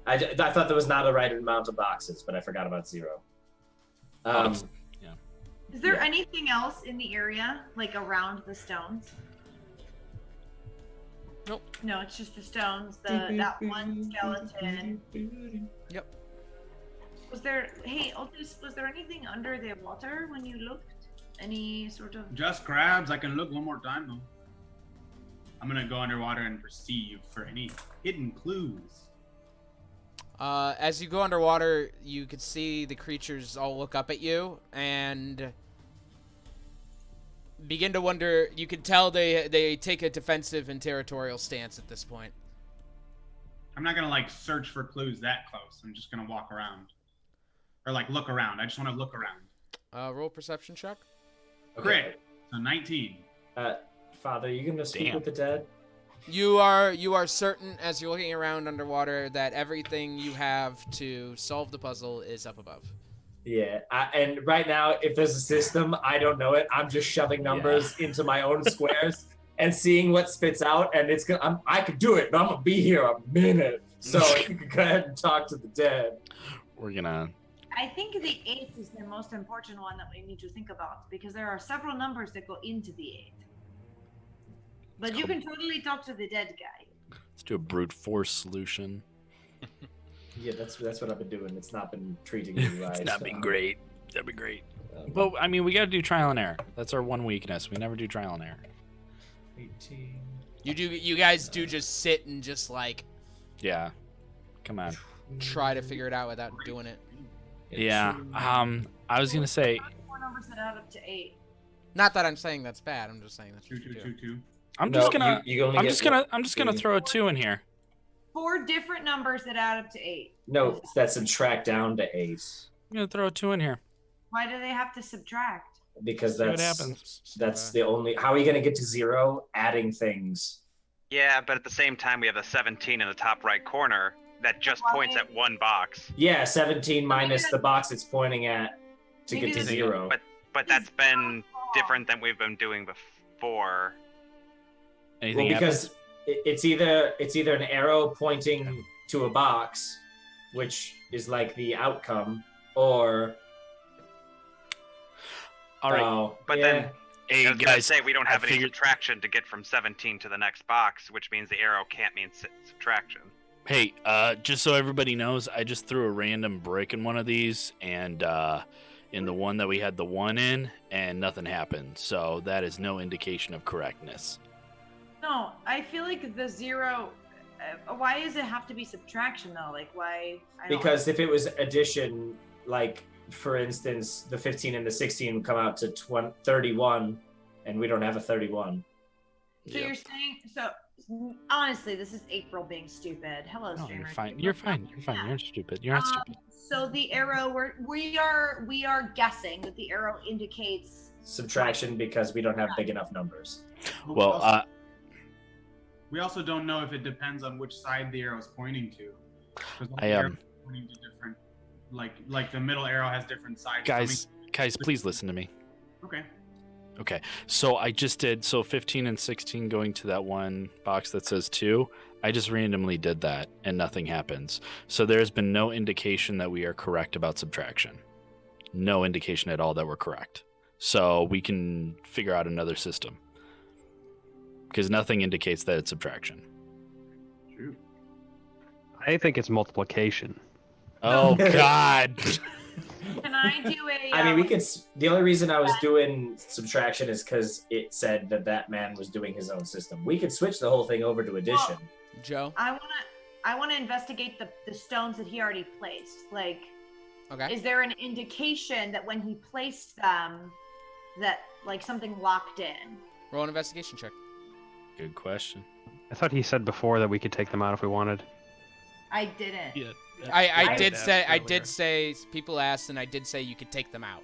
I thought there was not a right amount of boxes, but I forgot about 0. Is there anything else in the area, like around the stones? Nope. No, it's just the stones. That one skeleton. Yep. Was there? Hey, Altus, was there anything under the water when you looked? Any sort of? Just crabs. I can look one more time though. I'm gonna go underwater and perceive for any hidden clues. As you go underwater, you could see the creatures all look up at you and begin to wonder. You can tell they take a defensive and territorial stance at this point. I'm not gonna like search for clues that close. I'm just gonna walk around. or like look around. I just want to look around. Roll perception check. Crit. So 19. Father, you gonna speak Damn. with the dead? You are certain as you're looking around underwater that everything you have to solve the puzzle is up above. Yeah, and right now, if there's a system, I don't know it. I'm just shoving numbers into my own squares and seeing what spits out, and it's gonna. I could do it, but I'm gonna be here a minute. So if you could go ahead and talk to the dead. We're gonna. I think the 8 is the most important one that we need to think about because there are several numbers that go into the 8. But you can totally talk to the dead guy. Let's do a brute force solution. Yeah, that's what I've been doing. It's not been treating me right. It's not been great. That'd be great. But I mean, we gotta do trial and error. That's our one weakness. We never do trial and error. 18. You guys do just sit and just like Yeah. Come on. try to figure it out without doing it. Yeah. I was gonna say. 4 numbers that add up to 8. Not that I'm saying that's bad. I'm just saying that's what 2, you 2, do. 2, 2. I'm No, just gonna. you only I'm get just gonna. one. I'm just gonna throw a 2 in here. 4 different numbers that add up to 8. No, that's subtract down to 8 I'm gonna throw a 2 in here. Why do they have to subtract? because See what that's happens. that's the only. How are you gonna get to 0? Adding things. Yeah, but at the same time, we have the 17 in the top right corner that just points at one box. Yeah, 17 minus the box it's pointing at to Maybe get to the- 0. But that's been different than we've been doing before. Anything Well, because it's either an arrow pointing to a box, which is like the outcome, or All right. oh, But yeah. then, Hey I was gonna guys. say we don't have I any figured- subtraction to get from 17 to the next box, which means the arrow can't mean subtraction. Hey, just so everybody knows, I just threw a random brick in one of these, and in the one that we had the 1 in, and nothing happened. So that is no indication of correctness. No, I feel like the 0. Why does it have to be subtraction though? Like why? I don't Because if it was addition, like for instance, the 15 and the 16 would come out to 31, and we don't have a 31. So you're saying so? Honestly, this is April being stupid. Hello, No, streamer. you're fine. You're fine. You're fine. You're stupid. You're not stupid. So the arrow, we are guessing that the arrow indicates. Subtraction because we don't have big enough numbers. Well, We also don't know if it depends on which side the arrow is pointing to. 'Cause all I, the arrows are pointing to different, like the middle arrow has different sides. guys, please listen to me. Okay. Okay, so I just did 15 and 16 going to that one box that says 2. I just randomly did that and nothing happens. So there's been no indication that we are correct about subtraction. No indication at all that we're correct. So we can figure out another system. Because nothing indicates that it's subtraction. True. I think it's multiplication. Oh God. Can I do a? I mean, we could. The only reason I was doing subtraction is because it said that man was doing his own system. We could switch the whole thing over to addition. Joe. I wanna investigate the stones that he already placed. Like, Okay. is there an indication that when he placed them, that like something locked in? Roll an investigation check. Good question. I thought he said before that we could take them out if we wanted. I didn't. Yeah. I did that say earlier. people asked, and I did say you could take them out.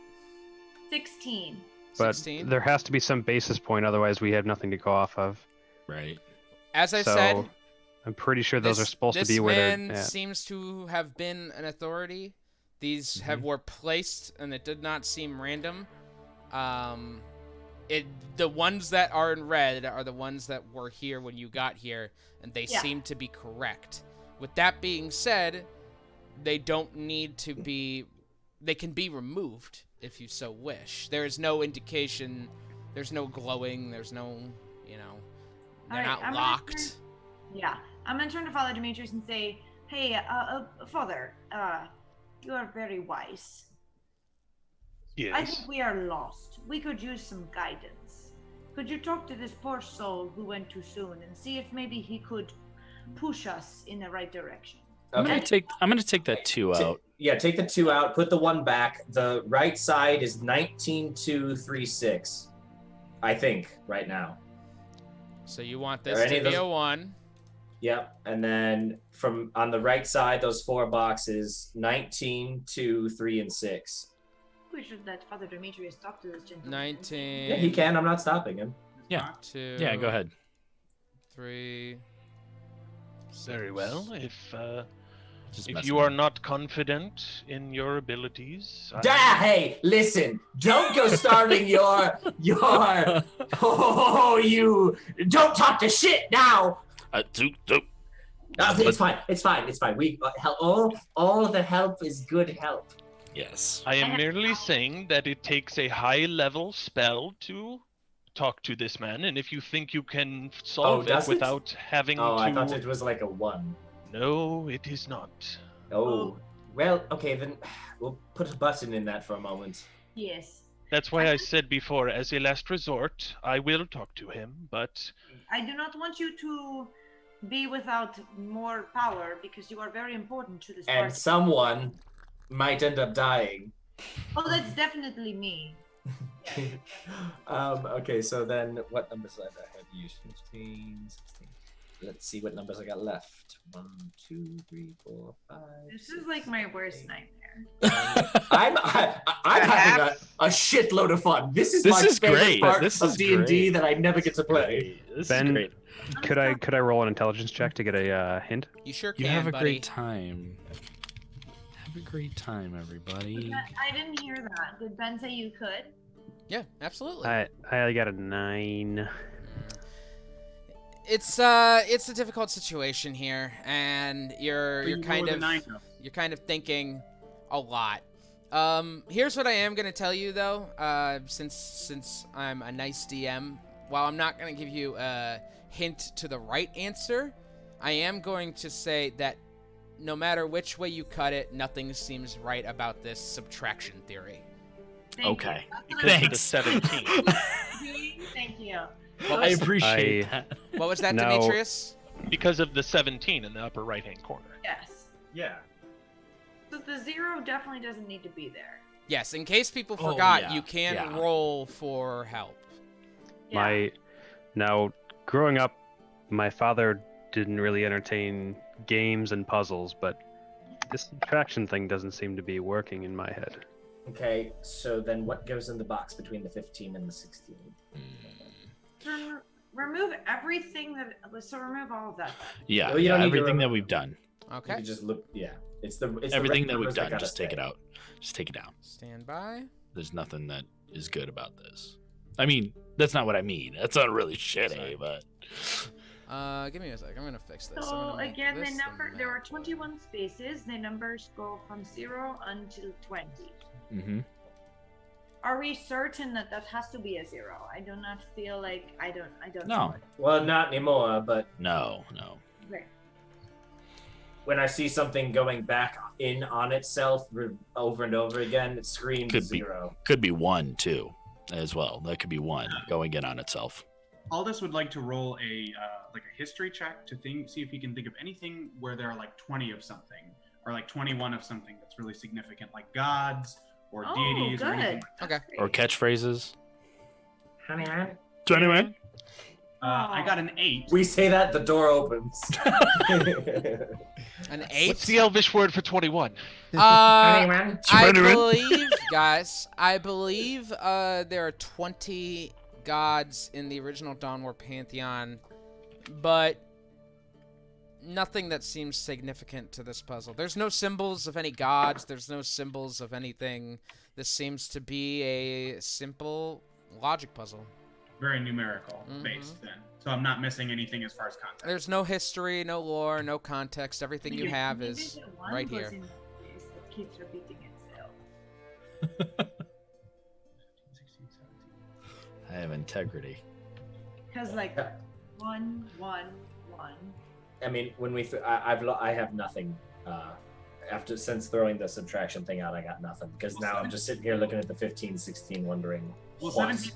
16. But 16. there has to be some basis point, otherwise we have nothing to go off of. Right. As I So said, I'm pretty sure those are supposed to be where this man they're at. seems to have been an authority. These were placed, and it did not seem random. The ones that are in red are the ones that were here when you got here, and they Yeah. seem to be correct. With that being said, they don't need to be. They can be removed if you so wish. There is no indication. There's no glowing. There's no, they're Alright, not I'm gonna locked. Yeah, I'm gonna turn to Father Demetrius and say, "Hey, Father, you are very wise. I Yes. think we are lost. We could use some guidance. Could you talk to this poor soul who went too soon and see if maybe he could push us in the right direction?" I'm Okay. gonna take that 2 out. Yeah, take the 2 out. Put the 1 back. The right side is 19,236. I think right now. So you want Are this any to of be those- a 1. Yep. And then from on the right side, those 4 boxes, 19, 2, 3, and 6. We should let Father Demetrius talk to this gentleman. 19. Yeah, he can. I'm not stopping him. Yeah. 2. Yeah, go ahead. 3. Very well. If Just if messing you with are him. not confident in your abilities, Hey, listen! Don't go starting your. Oh, you! Don't talk to shit now. Doop. It's fine. It's fine. It's fine. We all the help is good help. Yes. I am merely saying that it takes a high-level spell to talk to this man, and if you think you can solve it does it? without having Oh, to... I thought it was like a 1. No, it is not. Oh, well, okay, then we'll put a button in that for a moment. Yes. That's why I said before, as a last resort, I will talk to him, but... I do not want you to be without more power because you are very important to this And party. someone might end up dying. Oh, that's definitely me. Okay, so then what numbers did I have used? 15, 16. Let's see what numbers I got left. 1, 2, 3, 4, 5. This is like my worst nightmare. I'm having a shitload of fun. This is my favorite great. part This of is D&D great. that I never get to play. This Ben, is great. Could I roll an intelligence check to get a hint? You sure can, You have a buddy. great time. Have a great time, everybody. I didn't hear that. Did Ben say you could? Yeah, absolutely. I got a 9. It's a difficult situation here, and you're kind of thinking a lot. Here's what I am gonna tell you though. Since I'm a nice DM, while I'm not gonna give you a hint to the right answer, I am going to say that no matter which way you cut it, nothing seems right about this subtraction theory. Okay. Because of the 17. Thank you. I appreciate that. What was that, No. Demetrius? Because of the 17 in the upper right-hand corner. Yes. Yeah. So the 0 definitely doesn't need to be there. Yes, in case people Oh, forgot, yeah, you can yeah. roll for help. Yeah. Now, growing up, my father didn't really entertain games and puzzles, but this subtraction thing doesn't seem to be working in my head. Okay, so then what goes in the box between the 15 and the 16? Remove everything that. So remove all of that. Yeah, No, you don't need to everything that remember we've done. You Okay. can just look. Yeah, it's the Everything the that we've numbers done, gotta just take stay. it out. Just take it down. Stand by. There's nothing that is good about this. I mean, that's not what I mean. That's not really shitty, but Give me a sec. I'm gonna fix this. I'm So gonna make again, the this number. There are map. 21 spaces. The numbers go from 0 until 20. mm-hmm. Are we certain that that has to be a 0? I do not feel like I don't. No. know it. Well, not anymore. But No. Okay. when I see something going back in on itself over and over again, it screams Could be. 0. Could be 1 too, as well. That could be 1 going in on itself. Aldous would like to roll a history check to see if he can think of anything where there are like 20 of something or like 21 of something that's really significant, like gods or Oh, deities or anything. good. Okay. That's Or great. catchphrases. Honey, So anyway, I got an 8. we say that the door opens. An 8. What's the Elvish word for 21? I Spider-Man. believe, guys. I believe there are 20 gods in the original Dawn War pantheon, but nothing that seems significant to this puzzle. There's no symbols of any gods. There's no symbols of anything. This seems to be a simple logic puzzle. Very numerical based then. So I'm not missing anything as far as context. There's no history, no lore, no context. Everything you have Maybe is the one right was here. in space that keeps repeating itself. 16, 17. I have integrity. Because like 1, 1, 1. I mean, when I have nothing. Since throwing the subtraction thing out, I got nothing because now I'm just sitting here looking at the 15, 16, wondering. Well, what?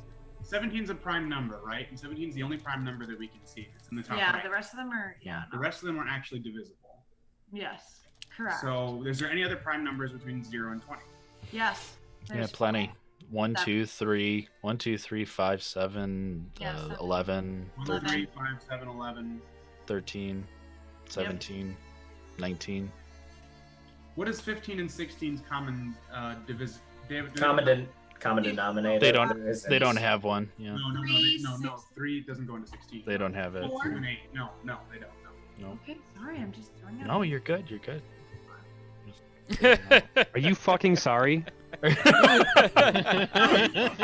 17 is a prime number, right? And 17 is the only prime number that we can see. It's in the top Yeah, right. the rest of them are. Yeah. The rest of them are actually divisible. Yes. Correct. So, is there any other prime numbers between 0 and 20? Yes. Yeah, there's plenty. 1, Seven. 2, 3, 1, 2, 3, 5, 7, Yeah, 7. 11, 1, 11. 3, 5, 7, 11. 13. 17, 19. What is 15 and 16's common Common denominator. They don't have one. Yeah. No. 3 doesn't go into 16. They don't have it. 2 and 8. No, they don't. No. No. Okay, sorry, I'm just throwing it. No, you're good. You're good. Are you fucking sorry? I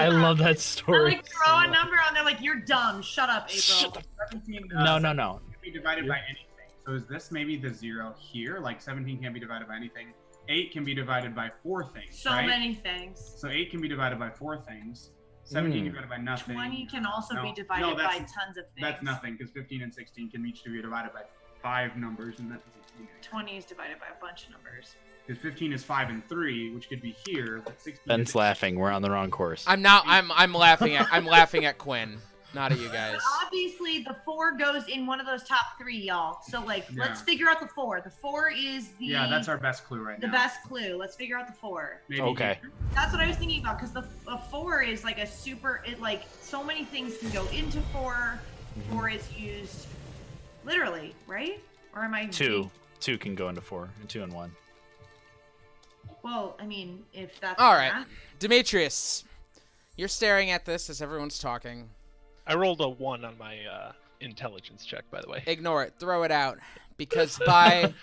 love that I story. like throw a number on there like you're dumb. Shut up, April. Shut up. 17, No. can be divided by anything. So is this maybe the 0 here? Like 17 can't be divided by anything. 8 can be divided by 4 things. So right? many things. So 8 can be divided by 4 things. 17 can be divided by nothing. 20 can also No, be divided no, by that's- tons of things. That's nothing because 15 and 16 can each be divided by 5 numbers, and that doesn't mean anything. 20 is divided by a bunch of numbers. Because 15 is 5 and 3, which could be here, but 16. Ben's laughing. We're on the wrong course. I'm laughing at Quinn, not at you guys. Obviously, the 4 goes in one of those top 3, y'all. So, like, let's figure out the 4. The 4 is the that's our best clue right now. the best clue. Let's figure out the 4. Maybe Okay. here. That's what I was thinking about because the 4 is like a super. It like so many things can go into 4. 4 is used literally, right? Or am I 2 can go into 4, and 2 and 1. Well, I mean, if that's All right, math. Demetrius, you're staring at this as everyone's talking. I rolled a 1 on my intelligence check, by the way. Ignore it. Throw it out. Because by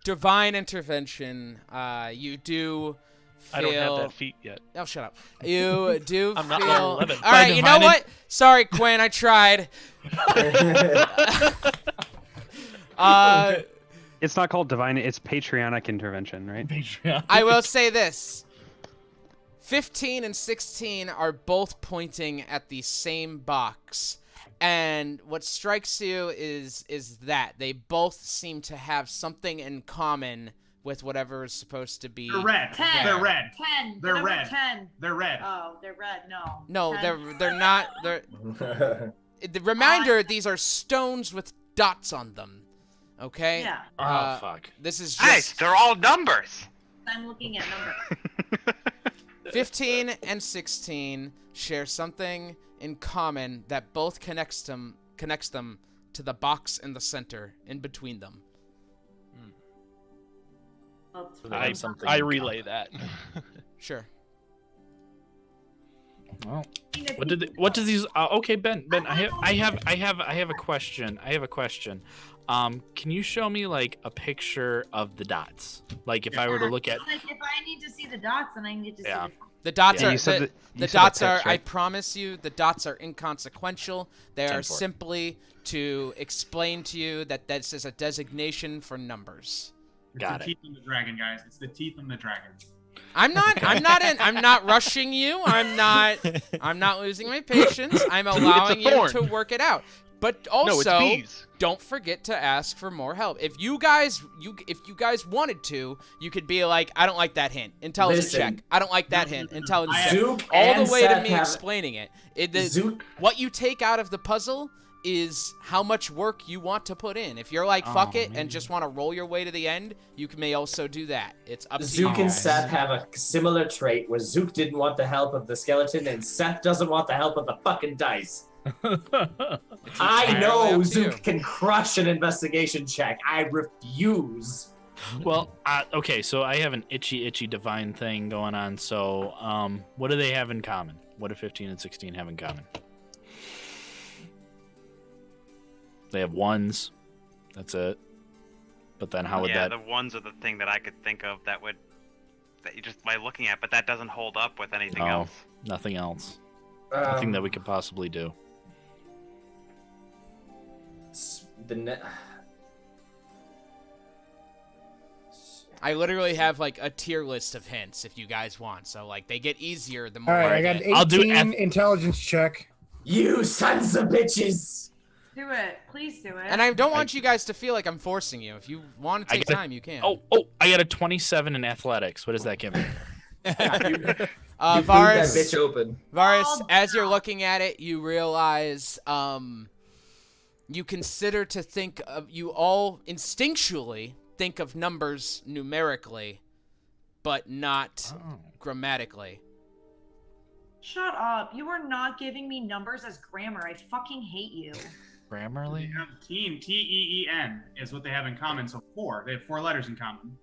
divine intervention, you do feel... I don't have that feat yet. Oh, shut up. You do I'm feel... not level 11. All right, you know what? Sorry, Quinn, I tried. It's not called divine. It's patriotic intervention, right? I will say this. 15 and 16 are both pointing at the same box. And what strikes you is that they both seem to have something in common with whatever is supposed to be. They're red. 10. They're red. 10. They're Number red. 10. They're red. Oh, they're red. No. No, 10. they're not. They're. The reminder: these are stones with dots on them. Okay. Yeah. Oh, fuck. This is Nice, just they're all numbers. I'm looking at number. 15 and 16 share something in common that both connects them to the box in the center, in between them. So they have something I in relay that. Sure. Well, what does these? Okay, Ben, I have a question. Can you show me like a picture of the dots? Like if I were to look at. Like if I need to see the dots, then I need to see Yeah. the The dots Yeah, are you said the, that- you the said dots the are. text, I right? promise you, the dots are inconsequential. They are 10-4. simply to explain to you that this is a designation for numbers. It's Got the it. teeth on the dragon, guys. It's the teeth on the dragon. I'm not rushing you. I'm not losing my patience. I'm allowing you thorn. to work it out. But No, it's also, bees. don't forget to ask for more help. If you guys wanted to, you could be like, I don't like that hint. Intelligence Listen. check. I don't like that hint. Intelligence check. Zook All and the way to Seth me have- explaining it. Zook. What you take out of the puzzle is how much work you want to put in. If you're like, fuck it, and just want to roll your way to the end, you may also do that. It's up to you Zook and guys. Seth have a similar trait where Zook didn't want the help of the skeleton and Seth doesn't want the help of the fucking dice. I entirely know up to you. Zook can crush an investigation check. I refuse. Well, okay, so I have an itchy divine thing going on. So, what do they have in common? What do 15 and 16 have in common? They have ones. That's it. But then how would Yeah, that? the ones are the thing that I could think of that you just by looking at, but that doesn't hold up with anything No, else. nothing else. Nothing that we could possibly do. I literally have like a tier list of hints if you guys want. So like they get easier the more. All right, I I got get. 18 I'll do intelligence check. You sons of bitches! Do it. Please do it. And I don't want you guys to feel like I'm forcing you. If you want to I take get a- time, you can. Oh, I got a 27 in athletics. What does that give me? You blew that Varus, bitch open. Varus, Oh, as you're looking at it, you realize you consider to think of, you all instinctually think of numbers numerically, but not grammatically. Shut up. You are not giving me numbers as grammar. I fucking hate you. Grammarly? They have teen, T-E-E-N is what they have in common. So 4. They have 4 letters in common.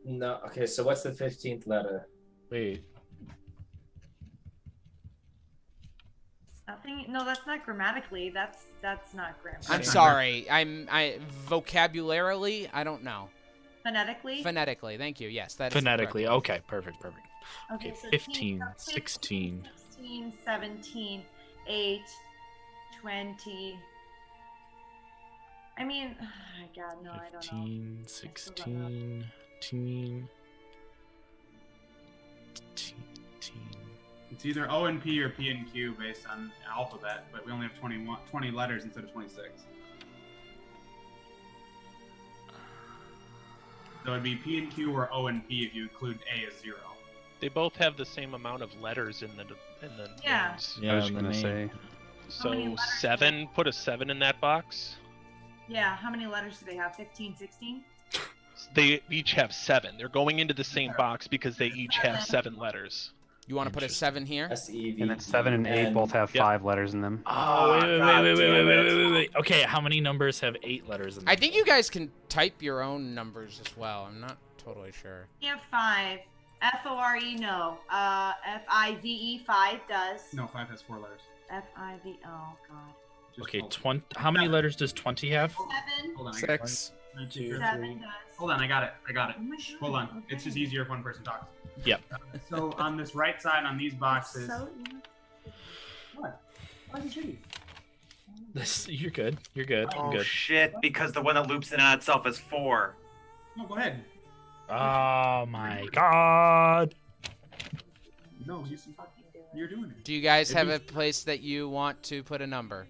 No. Okay, so what's the 15th letter? Wait. Nothing. No, that's not grammatically. That's not grammar. I'm sorry. I vocabularily, I don't know. Phonetically. Phonetically, thank you. Yes, that is Phonetically. correct. Okay, perfect. Okay, so 15, 16. 16, 17, 8, 20. I mean, oh my God, no, I don't know. 15, 16, teen. It's either O and P or P and Q based on alphabet, but we only have 20 letters instead of 26. So it'd be P and Q or O and P if you include A as 0. They both have the same amount of letters in the Yeah. names. I was gonna say. How many So letters? 7. Put a 7 in that box. Yeah, how many letters do they have? 15, 16? They each have 7. They're going into the same box because they each have 7 letters. You want to put a 7 here? S-E-V-E-N. And then 7 and 8 both have 5 letters in them. Oh, wait. Okay, how many numbers have 8 letters in them? I think you guys can type your own numbers as well. I'm not totally sure. We have 5. F-O-R-E, no. F-I-V-E, 5 does. No, 5 has 4 letters. F-I-V, oh, God. Just Okay, hold- 20. How many letters does 20 have? 7. Hold on, I got it. 6. 19, 7 does. Hold on, I got it. Oh my God. Hold on. It's just easier if one person talks. Yep. So on this right side on these boxes. So, What? Why did you? You're good. You're good. Oh Good. shit! Because the one that loops in on itself is 4. No, go ahead. Oh my God. No, you're doing it. Do you guys If have you- a place that you want to put a number?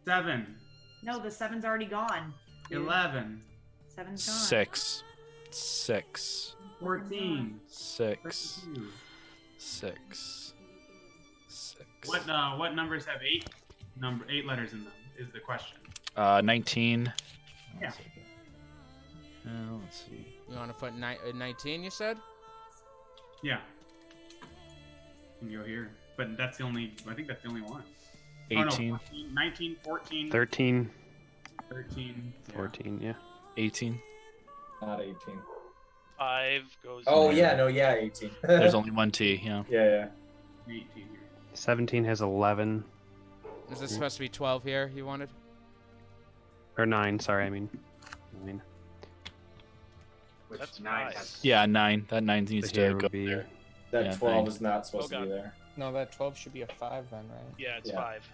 7, no, the 7's already gone. 11, 7's gone. 6. 6. 14. 6. 32. 6. 6. What numbers have 8 letters in them is the question. 19. Yeah. Let's see. You want to put 19, you said? Yeah. You can go here. But that's the only, I think that's the only one. 18. Oh, no, 14, 19, 14, 13, 13. Yeah. 14, yeah. 18. Not 18. 5 goes. Oh, in yeah, there. no, yeah, 18. There's only one T, yeah. Yeah. 18 here. 17 has 11. Is this supposed to be 12 here you wanted? Or 9, sorry, I mean. 9. That's Nice. nice. Yeah, 9. That 9 needs So to here go would be there. That Yeah, 12 9. is not supposed Oh, to be God. there. No, that 12 should be a 5 then, right? Yeah, it's Yeah. 5.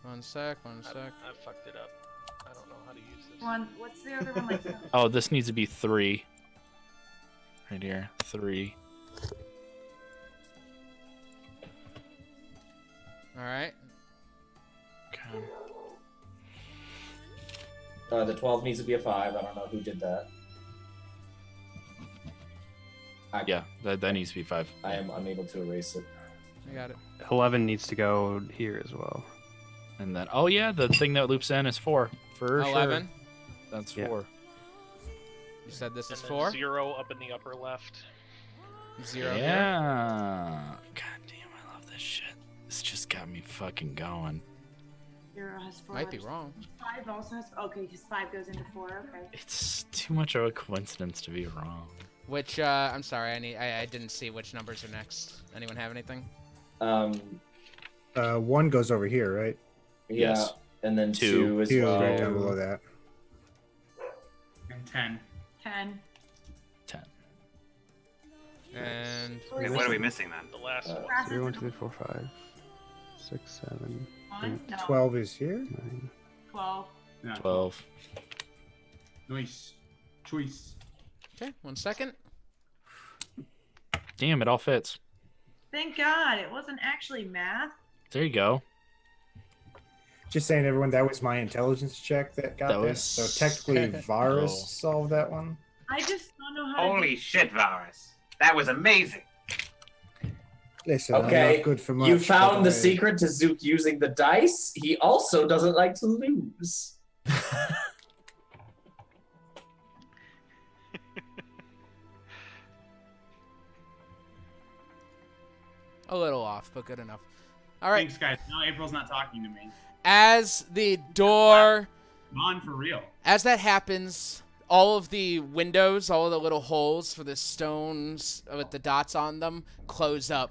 One sec. I fucked it up. I don't know how to use this. One. What's the other one like? Oh, this needs to be 3. Right here. 3. All right. Okay. The 12 needs to be a 5. I don't know who did that. Yeah, that needs to be 5. I am unable to erase it. I got it. 11 needs to go here as well. And then, oh yeah, the thing that loops in is 4. For 11. sure. That's Yeah. 4. You said this is And then 4? 0 up in the upper left. 0 here. Yeah. God damn, I love this shit. This just got me fucking going. 0 has 4. Might be letters. wrong. 5 also has. Okay, because 5 goes into 4. Okay. It's too much of a coincidence to be wrong. Which, I'm sorry, I didn't see which numbers are next. Anyone have anything? 1 goes over here, right? Yeah, Yes. and then 2. 2 as 2 well. right down below that. And 10. 10. 10. And Okay, what are we missing then? The last one. 0, 1, 2, 3, 4, 5, 6, 7, 1? No. 12 is here. 9. 12. Yeah. 12. Nice. Choice. okay, 1 second. Damn, it all fits. Thank God it wasn't actually math. There you go. Just saying, everyone, that was my intelligence check that got That that. was- So technically, Varus Oh. solved that one. I just don't know how to Holy do shit, Varus! That was amazing. Listen, I'm Okay, not good for much. You but found the I- secret to Zook using the dice. He also doesn't like to lose. A little off, but good enough. All right. Thanks, guys. Now April's not talking to me. as the door, Gone for real. as that happens, all of the windows, all of the little holes for the stones with the dots on them close up.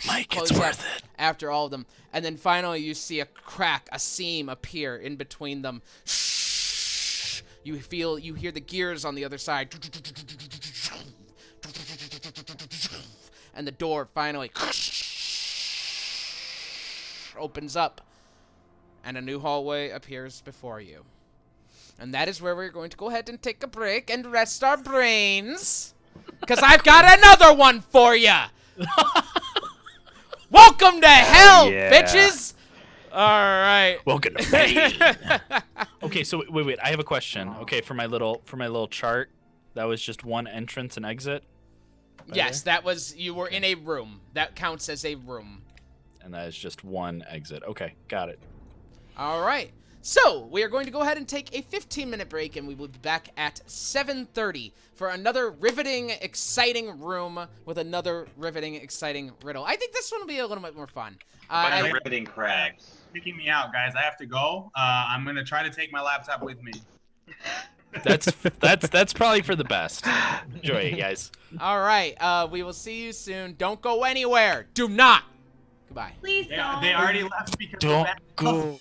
Mike, Close it's up worth it. after all of them. And then finally you see a crack, a seam appear in between them. You hear the gears on the other side. And the door finally opens up. And a new hallway appears before you. And that is where we're going to go ahead and take a break and rest our brains. Because I've got another one for you. Welcome to hell, yeah. bitches. All right. Welcome to pain. Okay, so wait. I have a question. Okay, for my little chart, that was just one entrance and exit. Yes, that was, you were in a room. That counts as a room. And that is just one exit. Okay, got it. All right. So, we are going to go ahead and take a 15-minute break, and we will be back at 7:30 for another riveting, exciting room with another riveting, exciting riddle. I think this one will be a little bit more fun. Bunch of riveting crabs. Kicking me out, guys. I have to go. I'm gonna try to take my laptop with me. That's probably for the best. Enjoy it, guys. All right. We will see you soon. Don't go anywhere. Do not. Goodbye. Please don't. They already left because Don't of that. go.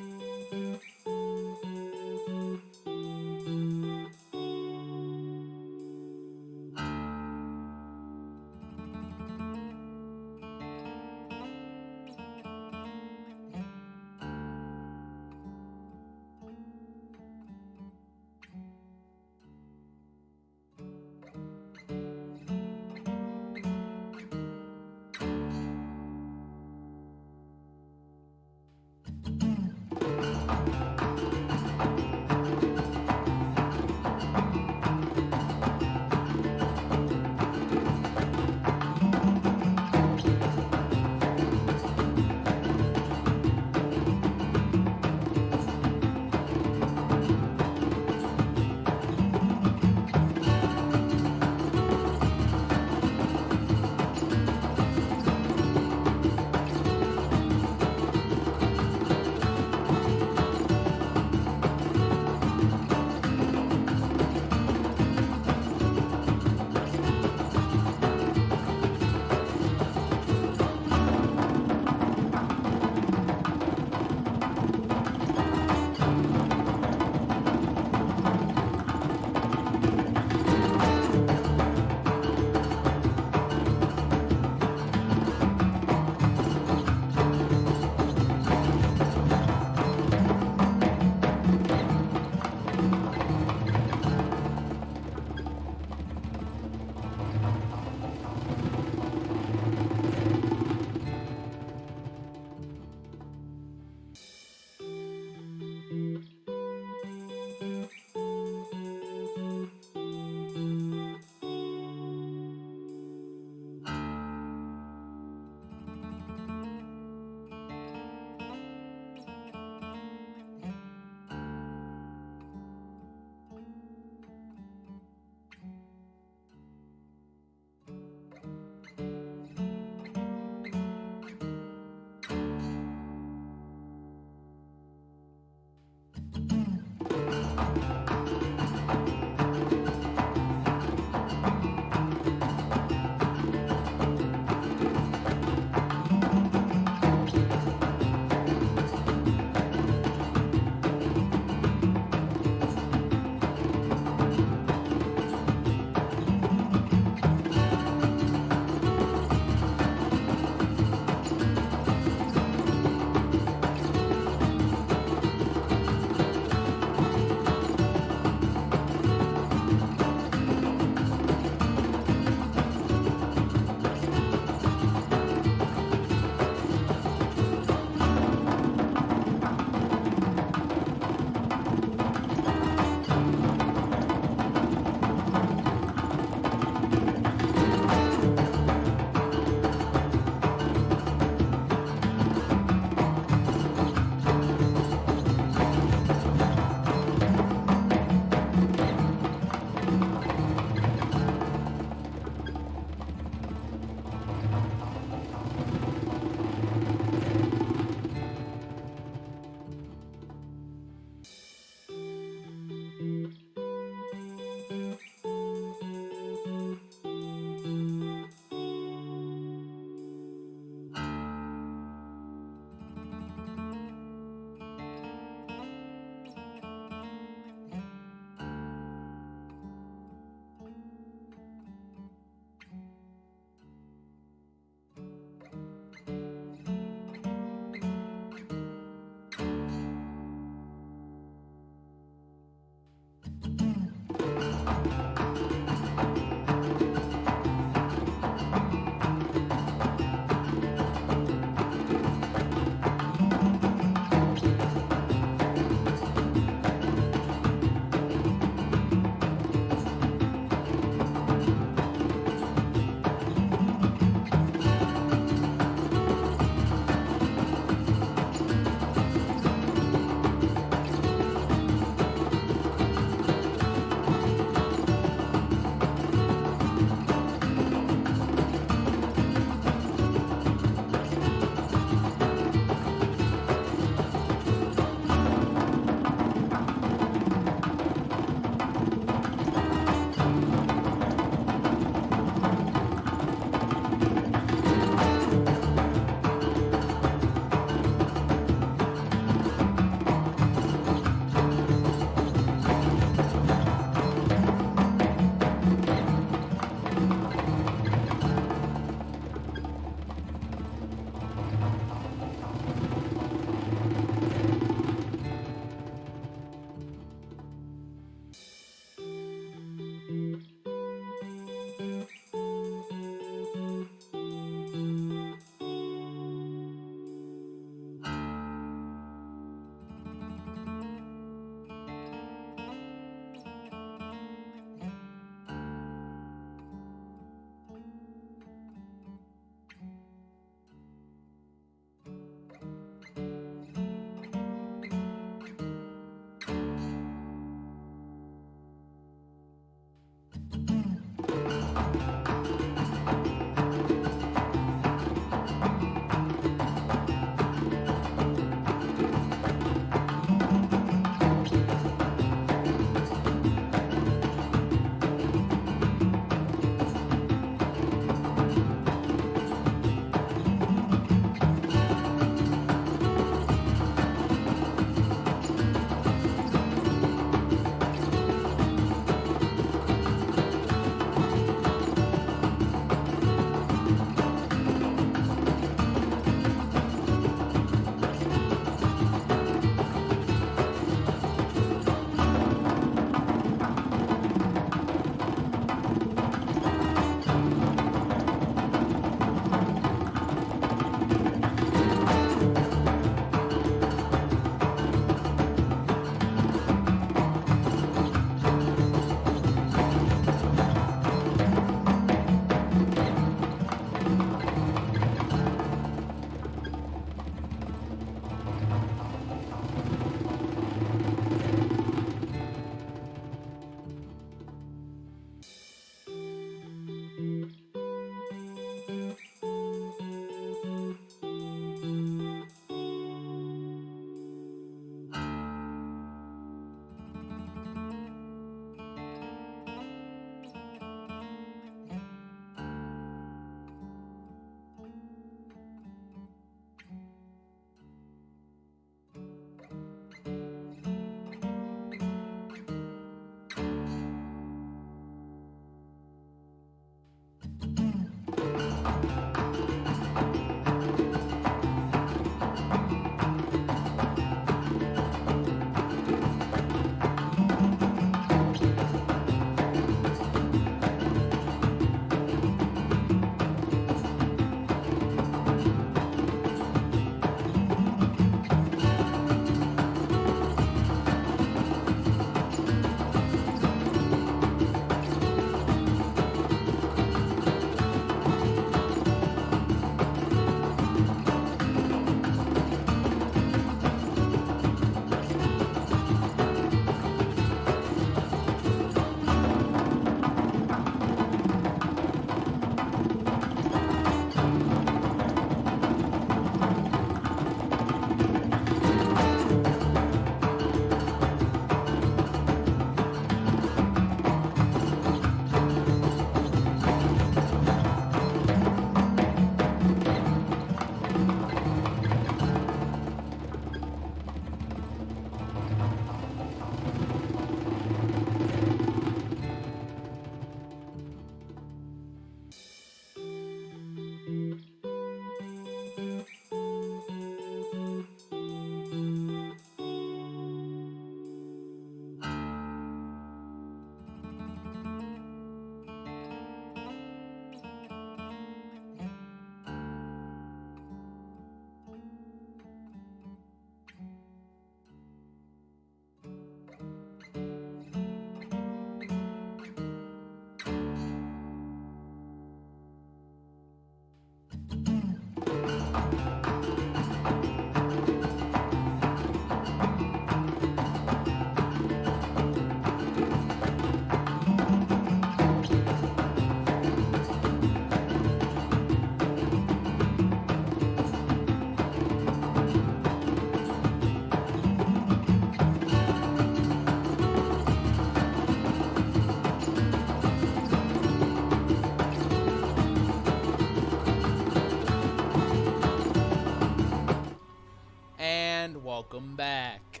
Welcome back.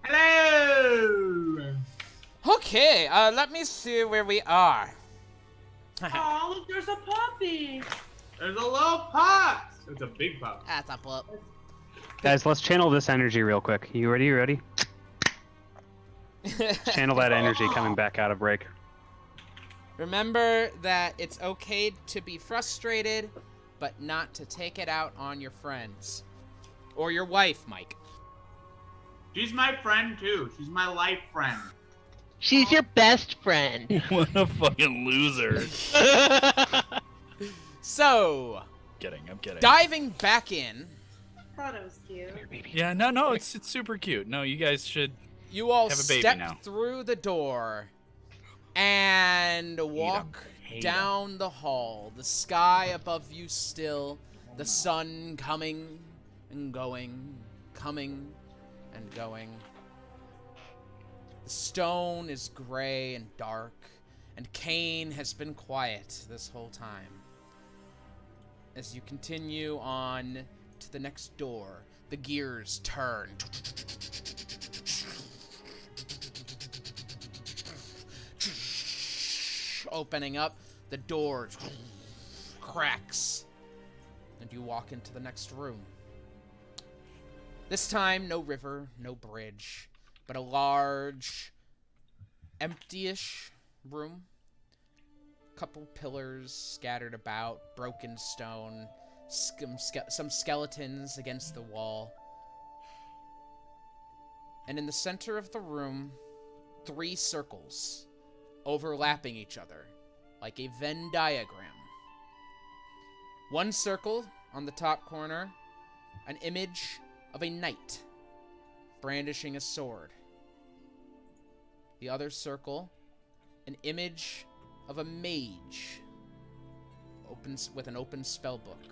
Hello! Okay, let me see where we are. Oh, look, there's a puppy. There's a little pup! It's a big pup. That's a pup. Guys, let's channel this energy real quick. You ready? You ready? Channel that energy coming back out of break. Remember that it's okay to be frustrated, but not to take it out on your friends. Or your wife, Mike. She's my friend, too. She's my life friend. She's your best friend. What a fucking loser. So, I'm kidding. diving back in, Thought it was cute. Yeah, no, it's super cute. No, you guys should. you all Have a baby step now. through the door and walk Hate 'em. down the hall. The sky above you still, the sun coming and going, coming and going. The stone is gray and dark, and Kane has been quiet this whole time. As you continue on to the next door, the gears turn. Opening up, the door cracks, and you walk into the next room. This time, no river, no bridge, but a large, empty-ish room. Couple pillars scattered about, broken stone, some skeletons against the wall. And in the center of the room, 3 circles overlapping each other like a Venn diagram. One circle on the top corner, an image of a knight brandishing a sword. The other circle, an image of a mage with an open spell book.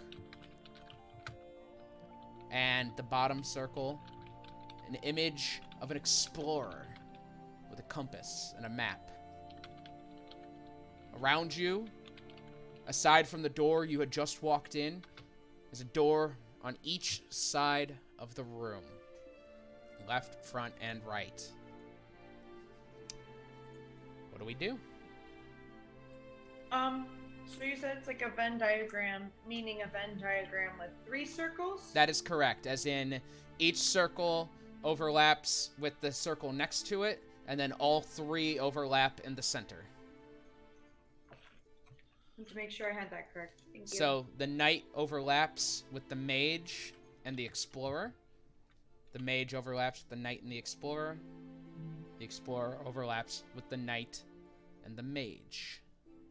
And the bottom circle, an image of an explorer with a compass and a map. Around you, aside from the door you had just walked in, is a door on each side of the room. Left, front, and right. What do we do? So you said it's like a Venn diagram, meaning a Venn diagram with 3 circles? That is correct, as in each circle overlaps with the circle next to it, and then all 3 overlap in the center. To make sure I had that correct. Thank you. So the knight overlaps with the mage and the explorer. The mage overlaps with the knight and the explorer. The explorer overlaps with the knight and the mage.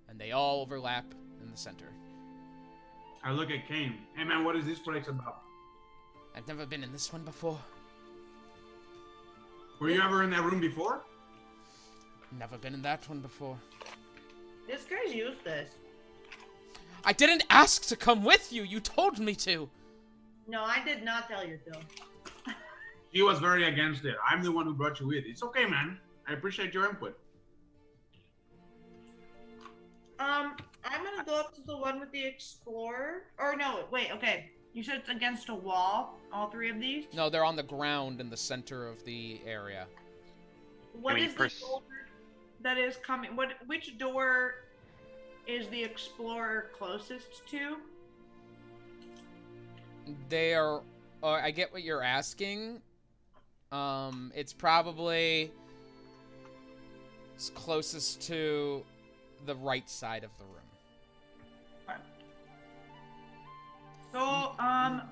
And they all overlap in the center. I look at Kane. Hey man, what is this place about? I've never been in this one before. Were you ever in that room before? Never been in that one before. This guy's used this. I didn't ask to come with you. You told me to. No, I did not tell you to. He was very against it. I'm the one who brought you with. It's okay, man. I appreciate your input. I'm gonna go up to the one with the explorer. Or no, wait, okay. You said it's against a wall, all 3 of these? No, they're on the ground in the center of the area. What is the door that is coming? Which door is the explorer closest to? They are. I get what you're asking. It's probably closest to the right side of the room. Okay. So,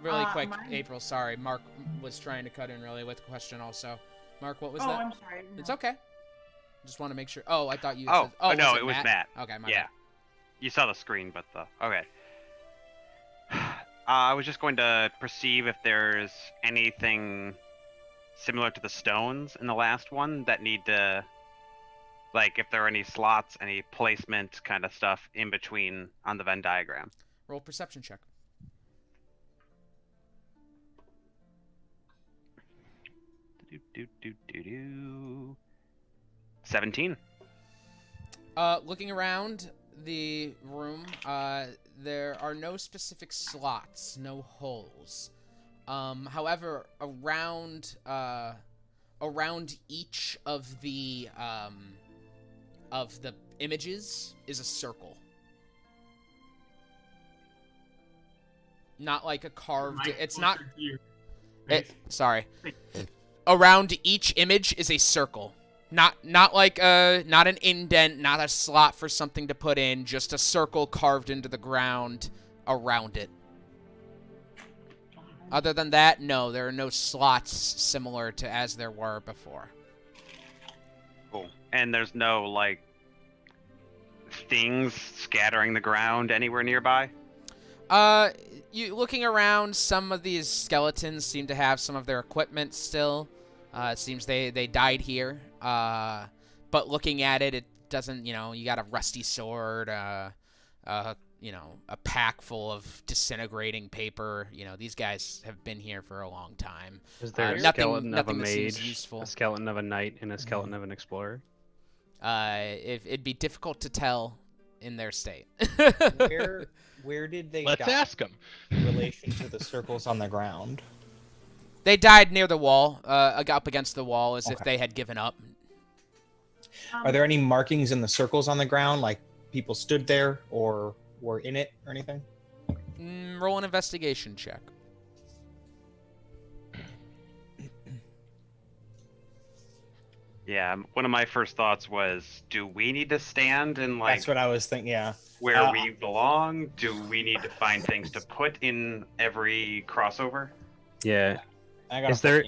Really quick, mine- April. Sorry, Mark was trying to cut in really with a question also. Mark, what was Oh, that? I'm sorry. No. It's okay. Just want to make sure. Oh, I thought you. Oh, said, no, was it was Matt. Okay, my Yeah. bad. You saw the screen, but the okay. I was just going to perceive if there's anything similar to the stones in the last one that need to, like, if there are any slots, any placement kind of stuff in between on the Venn diagram. Roll perception check. Do. 17. Looking around the room, there are no specific slots, no holes. However, around each of the images is a circle. Not like a carved. It's not. Sorry. Around each image is a circle. Not like not an indent, not a slot for something to put in, just a circle carved into the ground around it. Other than that, no, there are no slots similar to as there were before. Cool. And there's no, like, things scattering the ground anywhere nearby? You looking around, some of these skeletons seem to have some of their equipment still. It seems they died here. But looking at it, it doesn't, you got a rusty sword, a pack full of disintegrating paper. These guys have been here for a long time. Is there a skeleton of a mage, a skeleton of a knight, and a skeleton of an explorer? It'd be difficult to tell in their state. Where did they Let's die ask them. in relation to the circles on the ground? They died near the wall, up against the wall, as if they had given up. Are there any markings in the circles on the ground, like people stood there or were in it or anything? Roll an investigation check. Yeah, one of my first thoughts was, do we need to stand and, like... That's what I was thinking, yeah. Where we belong? Do we need to find things to put in every crossover? Yeah. Is there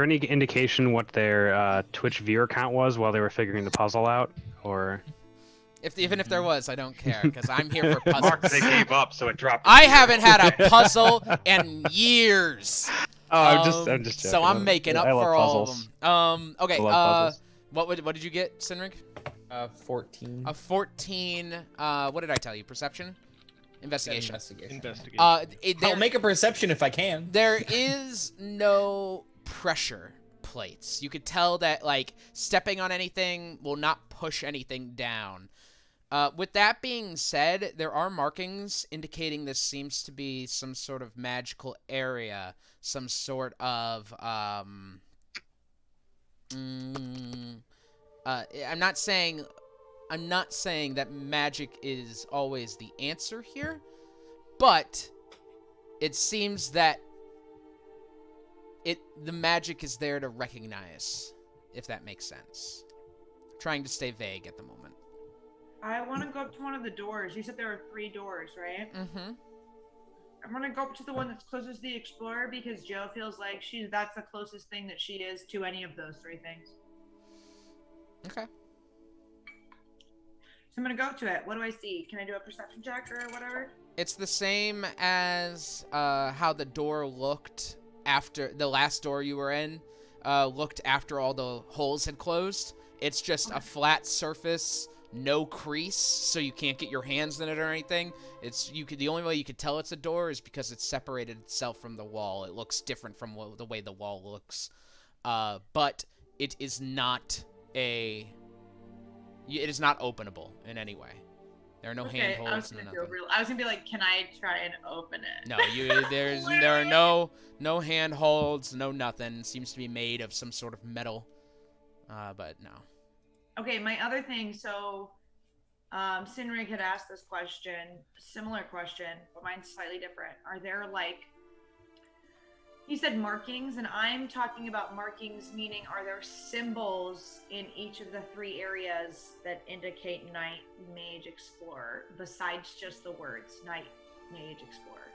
any indication what their Twitch viewer count was while they were figuring the puzzle out, or? Even if there was, I don't care, because I'm here for puzzles. Mark, they gave up, so it dropped. I haven't had a puzzle in years. Oh, I'm just joking. So I'm making up for all of them. Okay. What did you get, Sinrig? 14. A 14. What did I tell you? Perception? Investigation. Investigation. I'll make a perception if I can. There is no pressure plates. You could tell that, like, stepping on anything will not push anything down. With that being said, there are markings indicating this seems to be some sort of magical area, some sort of I'm not saying that magic is always the answer here, but it seems that the magic is there to recognize, if that makes sense. Trying to stay vague at the moment. I want to go up to one of the doors. You said there are 3 doors, right? Mm-hmm. I'm going to go up to the one that's closest to the Explorer because Joe feels like that's the closest thing that she is to any of those 3 things. Okay. So I'm going to go to it. What do I see? Can I do a perception check or whatever? It's the same as how the door looked after the last door you were in, looked after all the holes had closed. It's just a flat surface, no crease, so you can't get your hands in it or anything. The only way you could tell it's a door is because it's separated itself from the wall. It looks different from the way the wall looks, but it is not openable in any way. There are no handholds. I was gonna be like, can I try and open it? No, there are no handholds, no nothing. It seems to be made of some sort of metal, but no. Okay, my other thing. So, Sinrig had asked this question, similar question, but mine's slightly different. Are there he said markings, and I'm talking about markings, meaning are there symbols in each of the 3 areas that indicate Knight, Mage, Explorer, besides just the words Knight, Mage, Explorer?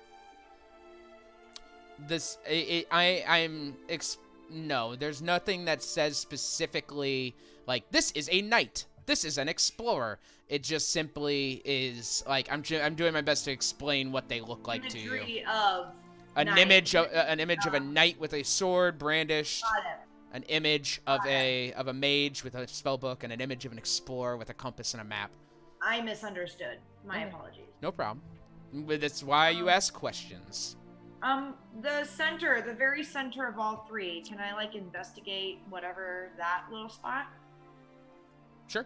No, there's nothing that says specifically, like, this is a knight, this is an explorer. It just simply is, like, I'm doing my best to explain what they look like to you. Imagery of an image of a knight with a sword brandished, an image of a mage with a spell book, and an image of an explorer with a compass and a map. I misunderstood. My apologies. No problem. That's why you ask questions. The very center of all 3, can I investigate whatever that little spot? Sure.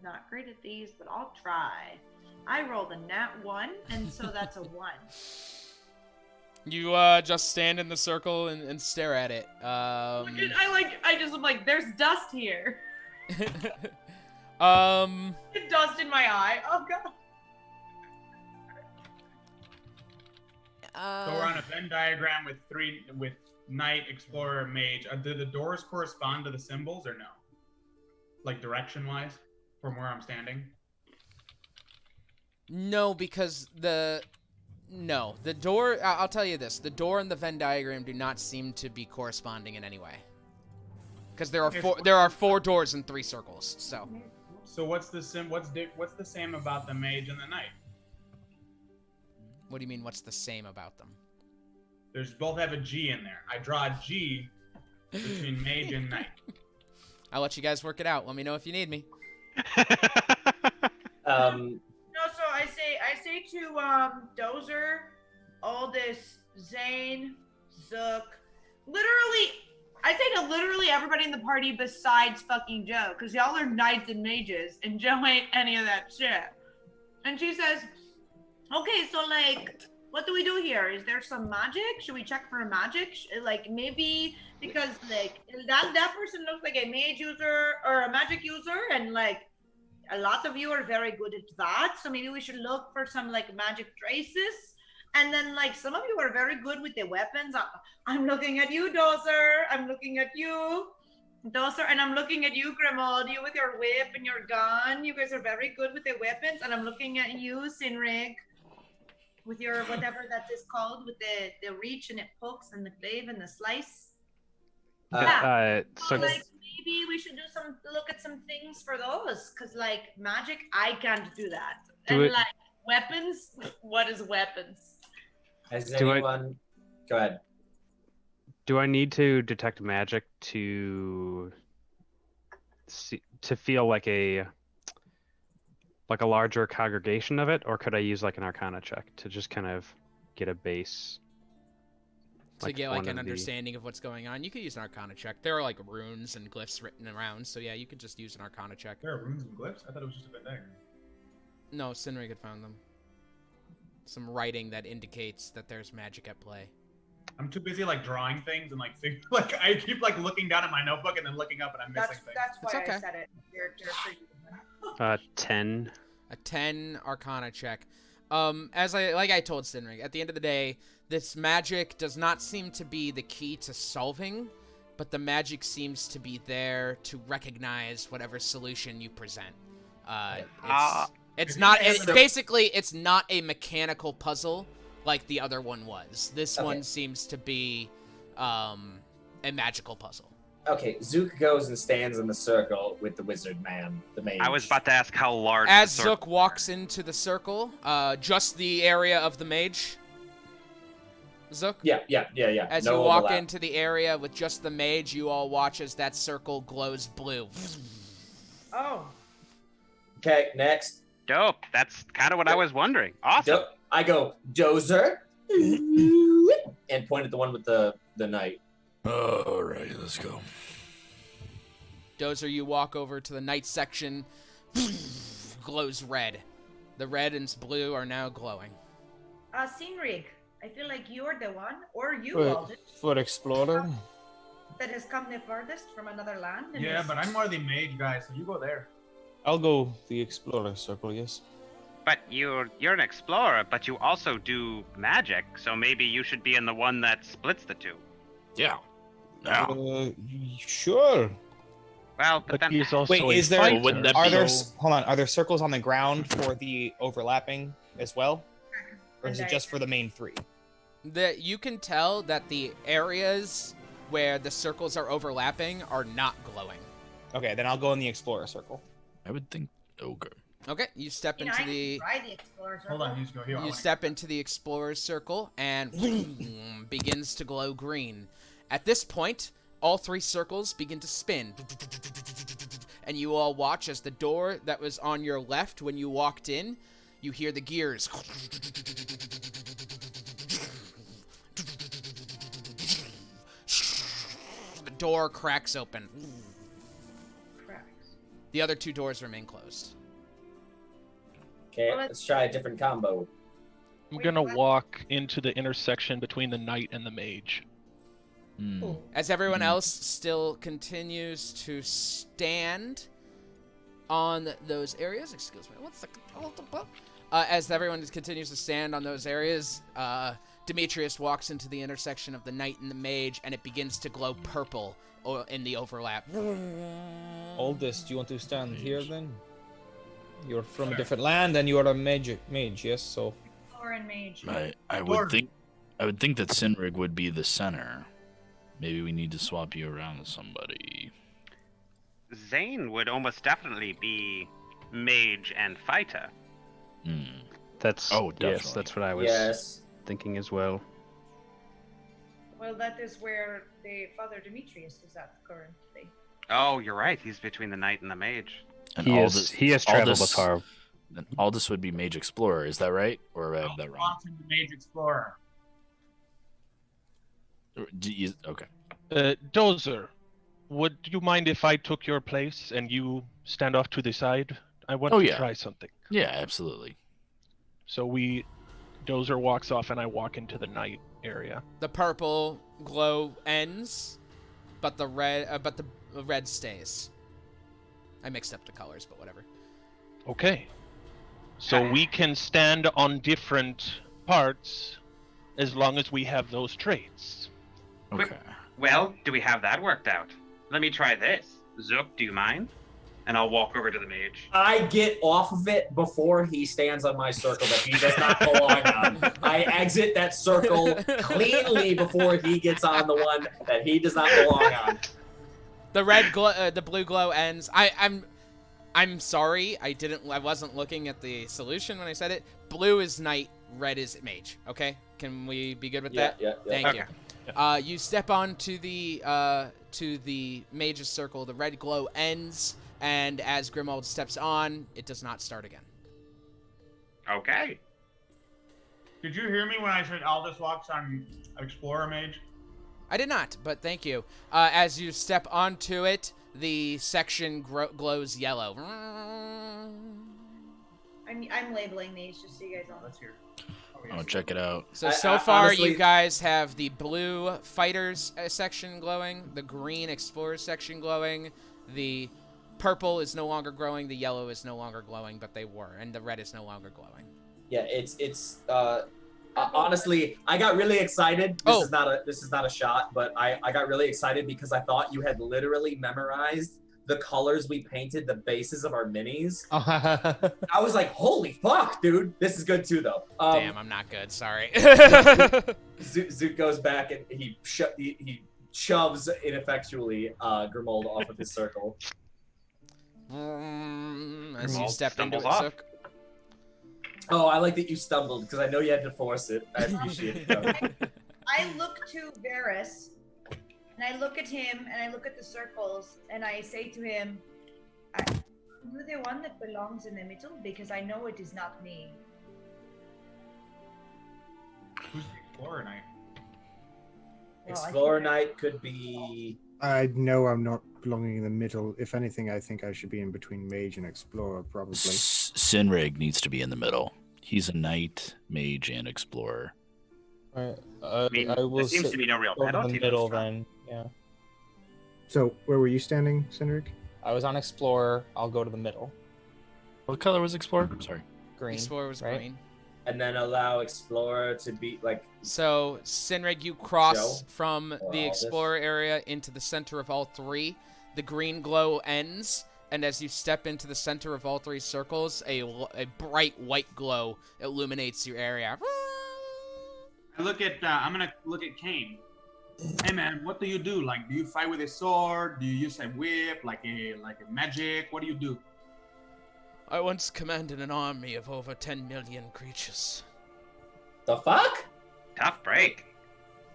not great at these, but I'll try. I rolled a nat 1, and so that's a 1. You just stand in the circle and stare at it. I just am like, there's dust here. Dust in my eye. Oh god. So we're on a Venn diagram with Knight, Explorer, Mage. Do the doors correspond to the symbols or no? Like direction-wise, from where I'm standing? No, because the door. I'll tell you this: the door and the Venn diagram do not seem to be corresponding in any way. Because there are four doors and 3 circles. So what's the same about the Mage and the Knight? What do you mean? What's the same about them? There's both have a G in there. I draw a G between Mage and Knight. I'll let you guys work it out. Let me know if you need me. No, so I say to Dozer, Aldous, Zane, Zook, I say to literally everybody in the party besides fucking Joe, because y'all are knights and mages, and Joe ain't any of that shit. And she says, okay, so like, what do we do here? Is there some magic? Should we check for a magic? Like maybe because like that person looks like a mage user or a magic user, and like a lot of you are very good at that. So maybe we should look for some like magic traces. And then like some of you are very good with the weapons. I'm looking at you, Dozer. I'm looking at you, Dozer, and I'm looking at you, Grimald. You with your whip and your gun. You guys are very good with the weapons. And I'm looking at you, Sinrig, with your whatever that is called, with the reach and it pokes and the glaive and the slice. So like maybe we should look at some things for those, because like magic, I can't do that. Like weapons, what is weapons? Go ahead. Do I need to detect magic to feel like a larger congregation of it, or could I use like an Arcana check to just kind of get a base? To get like an understanding of what's going on, you could use an Arcana check. There are like runes and glyphs written around, so yeah, you could just use an Arcana check. There are runes and glyphs? I thought it was just a Venn diagram. No, Sinrig had found them. Some writing that indicates that there's magic at play. I'm too busy like drawing things and like I keep like looking down at my notebook and then looking up and I'm missing things. That's why okay. I said it. 10. A 10 Arcana check. I told Sinrig, at the end of the day, this magic does not seem to be the key to solving, but the magic seems to be there to recognize whatever solution you present. It's not a mechanical puzzle like the other one was. This one seems to be a magical puzzle. Okay, Zook goes and stands in the circle with the wizard man, the mage. I was about to ask how large. As Zook walks into the circle, just the area of the mage. Zook? Yeah. As you walk into the area with just the mage, you all watch as that circle glows blue. Oh. Okay, next. Dope. That's kind of what I was wondering. Awesome. Dope. I go, Dozer, and point at the one with the knight. All right, let's go. Dozer, you walk over to the knight section. Glows red. The red and blue are now glowing. Sinrig, I feel like you're the one, or you, Aldous, For Explorer? that has come the furthest from another land. Yeah, but I'm more the mage guy, so you go there. I'll go the Explorer circle, yes. But you're an explorer, but you also do magic, so maybe you should be in the one that splits the two. Yeah. Sure. Well, but then he's also Wait, is there? fighter. Wouldn't that Are be- there? Hold on. Are there circles on the ground for the overlapping as well, or is it just for the main 3? You can tell that the areas where the circles are overlapping are not glowing. Okay, then I'll go in the Explorer circle. I would think. Okay. Okay, you step into the. Try the Explorer Hold on, he's go here. You step into the Explorer's Circle, and begins to glow green. At this point, all 3 circles begin to spin. And you all watch as the door that was on your left when you walked in, you hear the gears. The door cracks open. Cracks. The other 2 doors remain closed. Okay, let's try a different combo. I'm gonna walk into the intersection between the knight and the mage. As everyone else still continues to stand on those areas, excuse me, as everyone continues to stand on those areas, Demetrius walks into the intersection of the knight and the mage, and it begins to glow purple in the overlap. Oldest, do you want to stand here then? You're from a different land, and you are a mage, yes. So. Foreign mage. I would think that Sinrig would be the center. Maybe we need to swap you around with somebody. Zane would almost definitely be mage and fighter. That's definitely. Yes, that's what I was thinking as well. Well, that is where the Father Demetrius is at currently. Oh, you're right. He's between the knight and the mage. And He has traveled the far. Then Aldous would be Mage Explorer, is that right? Or I have that wrong? The Mage Explorer. Okay. Dozer, would you mind if I took your place and you stand off to the side? I want to try something. Yeah, absolutely. So Dozer walks off and I walk into the night area. The purple glow ends, but the red stays. I mixed up the colors, but whatever. Okay. So we can stand on different parts as long as we have those traits. Okay. Well, do we have that worked out? Let me try this. Zook, do you mind? And I'll walk over to the mage. I get off of it before he stands on my circle that he does not belong on. I exit that circle cleanly before he gets on the one that he does not belong on. The blue glow ends. I'm sorry. I wasn't looking at the solution when I said it. Blue is knight, red is mage. Okay? Can we be good with that? Yeah. Thank you. You step on to the mage's circle. The red glow ends, and as Grimald steps on, it does not start again. Okay. Did you hear me when I said Aldous walks on Explorer Mage? I did not, but thank you. As you step onto it, the section glows yellow. I'm labeling these just so you guys know. Let's hear. Oh, check it out. So far, honestly, you guys have the blue fighters section glowing, the green explorers section glowing, the purple is no longer glowing, the yellow is no longer glowing, but they were, and the red is no longer glowing. Yeah, it's honestly, I got really excited. This is not a shot, but I got really excited because I thought you had literally memorized the colors we painted the bases of our minis. I was like, holy fuck, dude. This is good too, though. Damn, I'm not good. Sorry. Zoot goes back and he shoves ineffectually Grimold off of his circle. As you step into it, Zook. Oh, I like that you stumbled because I know you had to force it. I appreciate it. I look to Varys, and I look at him, and I look at the circles, and I say to him, "Are you the one that belongs in the middle? Because I know it is not me." Who's the Explorer Knight? Explorer Knight could be... I know I'm not belonging in the middle. If anything, I think I should be in between Mage and Explorer, probably. Sinrig needs to be in the middle. He's a knight, mage, and explorer. I there will seems to be no real penalty. in the middle then. Yeah. So where were you standing, Sinrig? I was on Explorer. I'll go to the middle. What color was Explorer? Sorry. Green. Explorer was right? green. And then allow Explorer to be like... So, Sinrig, you cross from the Aldous. Explorer area into the center of all three. The green glow ends, and as you step into the center of all three circles, a bright white glow illuminates your area. I'm gonna look at Kane. Hey man, what do you do? Like, do you fight with a sword? Do you use a whip? Like a magic? What do you do? I once commanded an army of over 10 million creatures. The fuck? Tough break.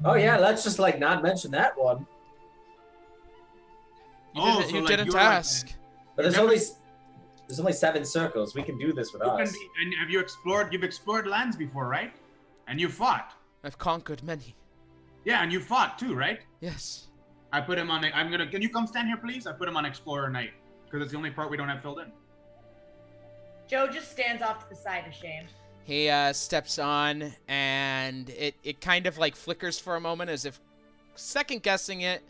Oh yeah, let's just like not mention that one. You didn't ask. But there's only 7 circles. We can do this with us. And have you explored? You've explored lands before, right? And you fought. I've conquered many. Yeah, and you fought too, right? Yes. I put him on. Can you come stand here, please? I put him on Explorer Knight. Because it's the only part we don't have filled in. Joe just stands off to the side, ashamed. He steps on, and it kind of like flickers for a moment, as if second guessing it,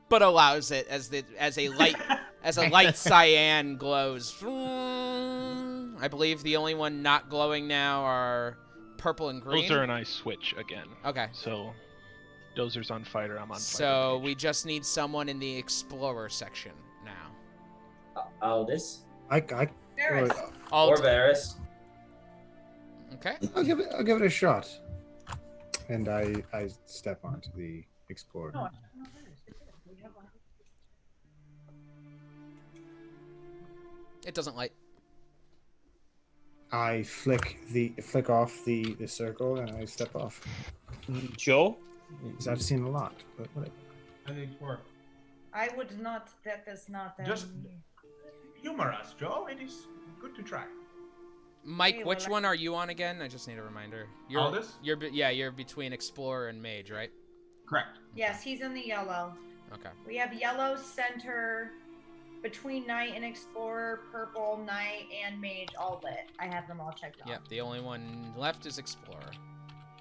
but allows it as a light cyan glows. I believe the only one not glowing now are purple and green. Dozer and I switch again. Okay. So Dozer's on fighter, I'm on fighter. So we just need someone in the explorer section now. Aldis. Varys. Or Varys. Okay. I'll give it a shot. And I step onto the explorer. Oh, It doesn't light. I flick off the circle and I step off. Joe? Because I've seen a lot, but whatever. I think it's work. I would not. That is not. Just humor us, Joe. It is good to try. Mike, Hey, which well, one are you on again? I just need a reminder. Aldous? You're between explorer and mage, right? Correct. Yes, he's in the yellow. Okay. We have yellow center between knight and explorer, purple, knight, and mage all lit. I have them all checked off. Yep. The only one left is explorer.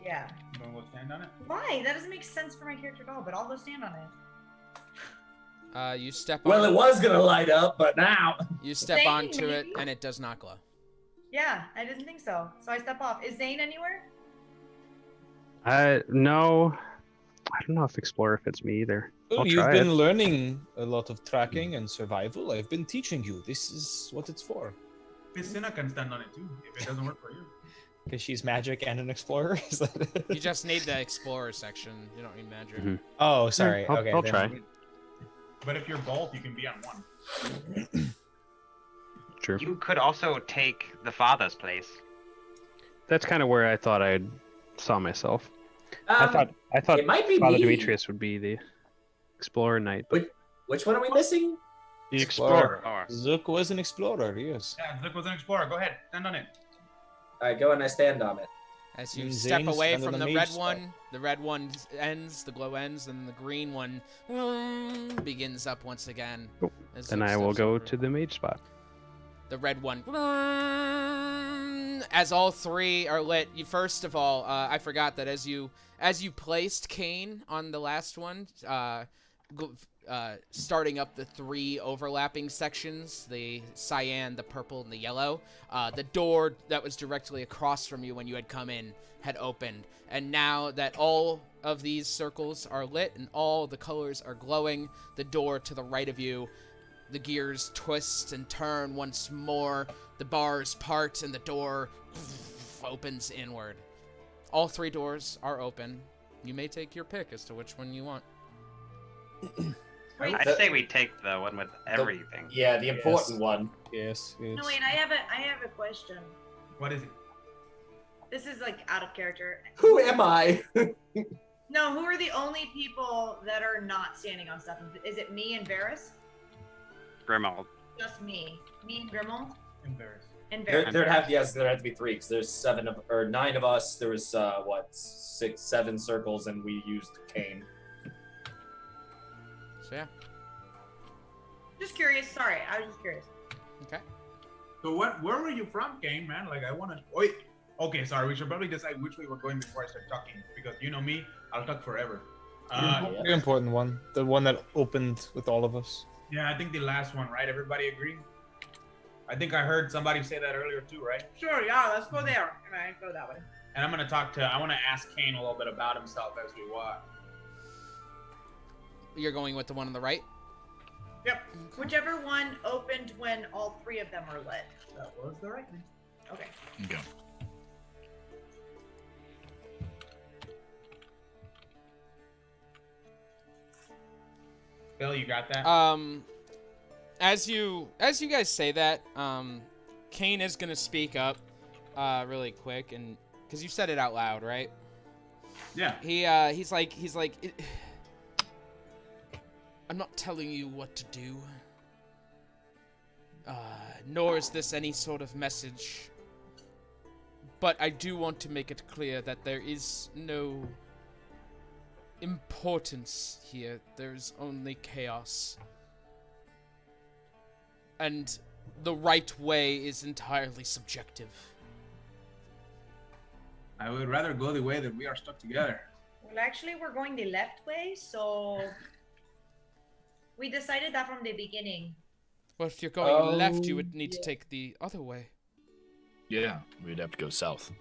Yeah. You want to go stand on it? Why? That doesn't make sense for my character at all, but I'll go stand on it. You step. Well, on, it was gonna light up, but now. You step Zane, onto it, maybe? and it does not glow. Yeah, I didn't think so. So I step off. Is Zane anywhere? No. I don't know if Explorer fits me either. Oh, I'll you've try been it. learning a lot of tracking and survival. I've been teaching you. This is what it's for. Piscina can stand on it too, if it doesn't work for you. Because she's magic and an explorer. Is that You just need the explorer section. You don't need magic. Mhm. Oh, sorry. I'll, Okay, I'll then- try. But if you're both, you can be on one. True. You could also take the father's place. That's kind of where I thought I saw myself. I thought it might be Father me. Demetrius would be the Explorer Knight. Which one are we missing? The Explorer. Or Zook was an explorer, yes. Yeah, Zook was an explorer. Go ahead, stand on it. All right, go and I stand on it. As you And step Zane's away under from the the mage red spot. one, the red one ends, the glow ends, and the green one begins up once again. Oh, as Then Zook I will steps go over. to the mage spot. The red one. As all three are lit, you first of all, I forgot that as you placed Kane on the last one, starting up the three overlapping sections, the cyan, the purple, and the yellow, the door that was directly across from you when you had come in had opened. And now that all of these circles are lit and all the colors are glowing, the door to the right of you, the gears twist and turn once more, the bars part, and the door opens inward. All three doors are open. You may take your pick as to which one you want. Wait, I'd say we take the one with everything. Yeah, the important one. Yes, yes. no, wait. I have a question. What is it? This is like out of character. Who am I? No, who are the only people that are not standing on stuff? Is it me and Varys? Grimald. Just me. Me and Grimald? Embarrassed. And There, Varys. there'd have to be three because there's 9 of us. There was 6, 7 circles, and we used Kane. So yeah. Just curious. Sorry, I was just curious. Okay. So where were you from, Kane, man? Like, I want to... Wait. Okay, sorry. We should probably decide which way we're going before I start talking. Because you know me, I'll talk forever. The important one. The one that opened with all of us. Yeah, I think the last one, right? Everybody agree? I think I heard somebody say that earlier too, right? Sure, yeah, let's go there. And I go that way. And I want to ask Kane a little bit about himself as we walk. You're going with the one on the right? Yep. Whichever one opened when all three of them are lit. That was the right thing. Okay. Okay. Bill, you got that? As you guys say that, Kane is gonna speak up, really quick, and because you said it out loud, right? Yeah. He's like, I'm not telling you what to do. Nor is this any sort of message. But I do want to make it clear that there is no importance here. There's only chaos. And the right way is entirely subjective. I would rather go the way that we are stuck together. Well, actually, we're going the left way, so we decided that from the beginning. Well, if you're going left, you would need to take the other way. Yeah, we'd have to go south.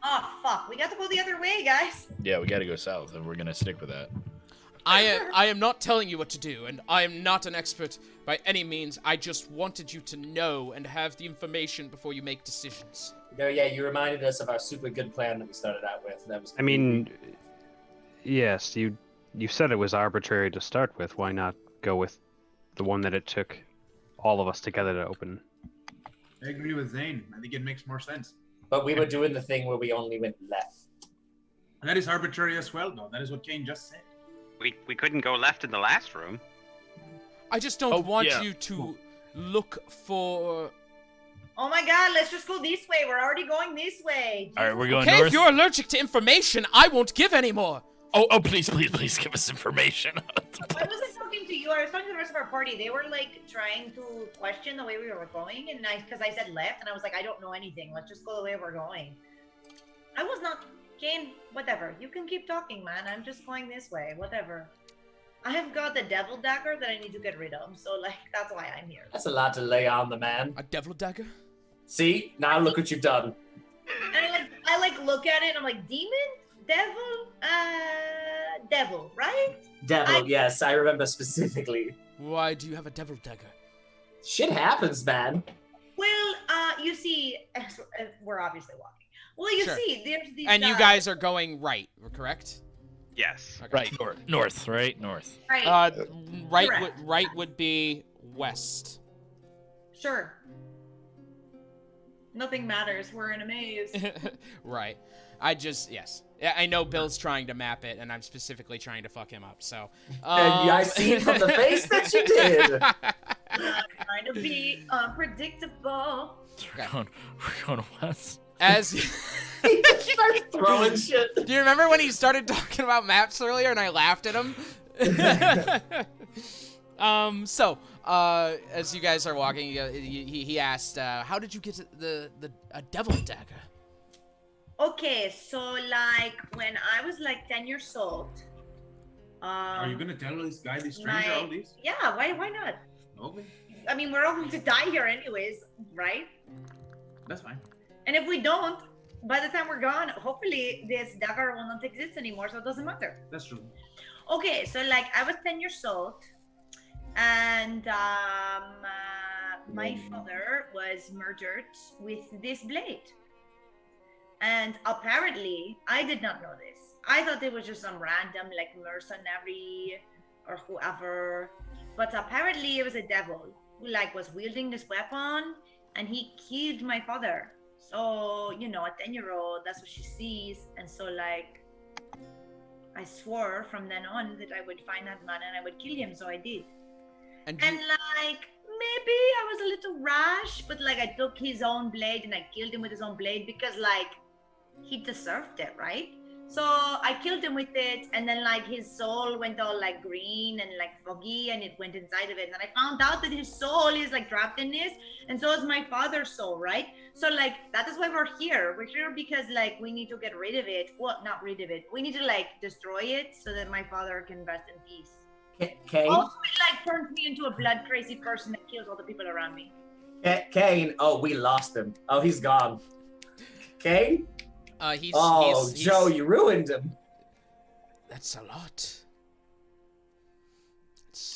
Oh, fuck. We got to go the other way, guys. Yeah, we gotta go south if we're gonna stick with that. I am not telling you what to do, and I am not an expert by any means. I just wanted you to know and have the information before you make decisions. No, yeah, you reminded us of our super good plan that we started out with. That was. I mean, yes, you said it was arbitrary to start with. Why not go with the one that it took all of us together to open? I agree with Zane. I think it makes more sense. But we were doing the thing where we only went left. That is arbitrary as well, though. That is what Kane just said. We couldn't go left in the last room. I just don't want you to look for... Oh my god, let's just go this way. We're already going this way. All right, we're going Okay, north. if you're allergic to information, I won't give any more. Oh, please give us information. I wasn't talking to you. I was talking to the rest of our party. They were like trying to question the way we were going, and because I said left, and I was like, I don't know anything. Let's just go the way we're going. I was not... Kane, whatever. You can keep talking, man. I'm just going this way. Whatever. I have got the devil dagger that I need to get rid of, so like that's why I'm here. That's a lot to lay on the man. A devil dagger? See, now look what you've done. And I look at it and I'm like, demon, devil, devil, right? Devil, yes, I remember specifically. Why do you have a devil dagger? Shit happens, man. Well, you see, we're obviously walking. Well, you see, there's these. And you guys are going right, correct? Yes. Okay. Right, north, right? North. Right. Right would be west. Sure. Nothing matters. We're in a maze. Right. Yes. Yeah, I know Bill's trying to map it, and I'm specifically trying to fuck him up, so... And I see from the face that you did. Trying to be unpredictable. We're going west. As... He just starts throwing shit. Do you remember when he started talking about maps earlier, and I laughed at him? As you guys are walking, he asked, how did you get a devil dagger? Okay, so like when I was like 10 years old. Are you gonna tell this stranger all this? Yeah, why not? Okay. I mean, we're all going to die here anyways, right? That's fine. And if we don't, by the time we're gone, hopefully this dagger will not exist anymore, so it doesn't matter. That's true. Okay, so like I was 10 years old, and my father was murdered with this blade. And apparently, I did not know this. I thought it was just some random like mercenary or whoever. But apparently it was a devil who like was wielding this weapon, and he killed my father. So, you know, a 10-year-old, that's what she sees. And so like, I swore from then on that I would find that man and I would kill him. So I did. And like, maybe I was a little rash, but like I took his own blade and I killed him with his own blade because like, he deserved it, right? So I killed him with it, and then like his soul went all like green and like foggy, and it went inside of it. And then I found out that his soul is like trapped in this, and so is my father's soul, right? So like that is why we're here. We're here because like we need to get rid of it. Well, not rid of it. We need to like destroy it so that my father can rest in peace. Kane? Also, it like turns me into a blood crazy person that kills all the people around me. Kane? Oh, we lost him. Oh, he's gone. Kane? He's Joe, you ruined him. That's a lot.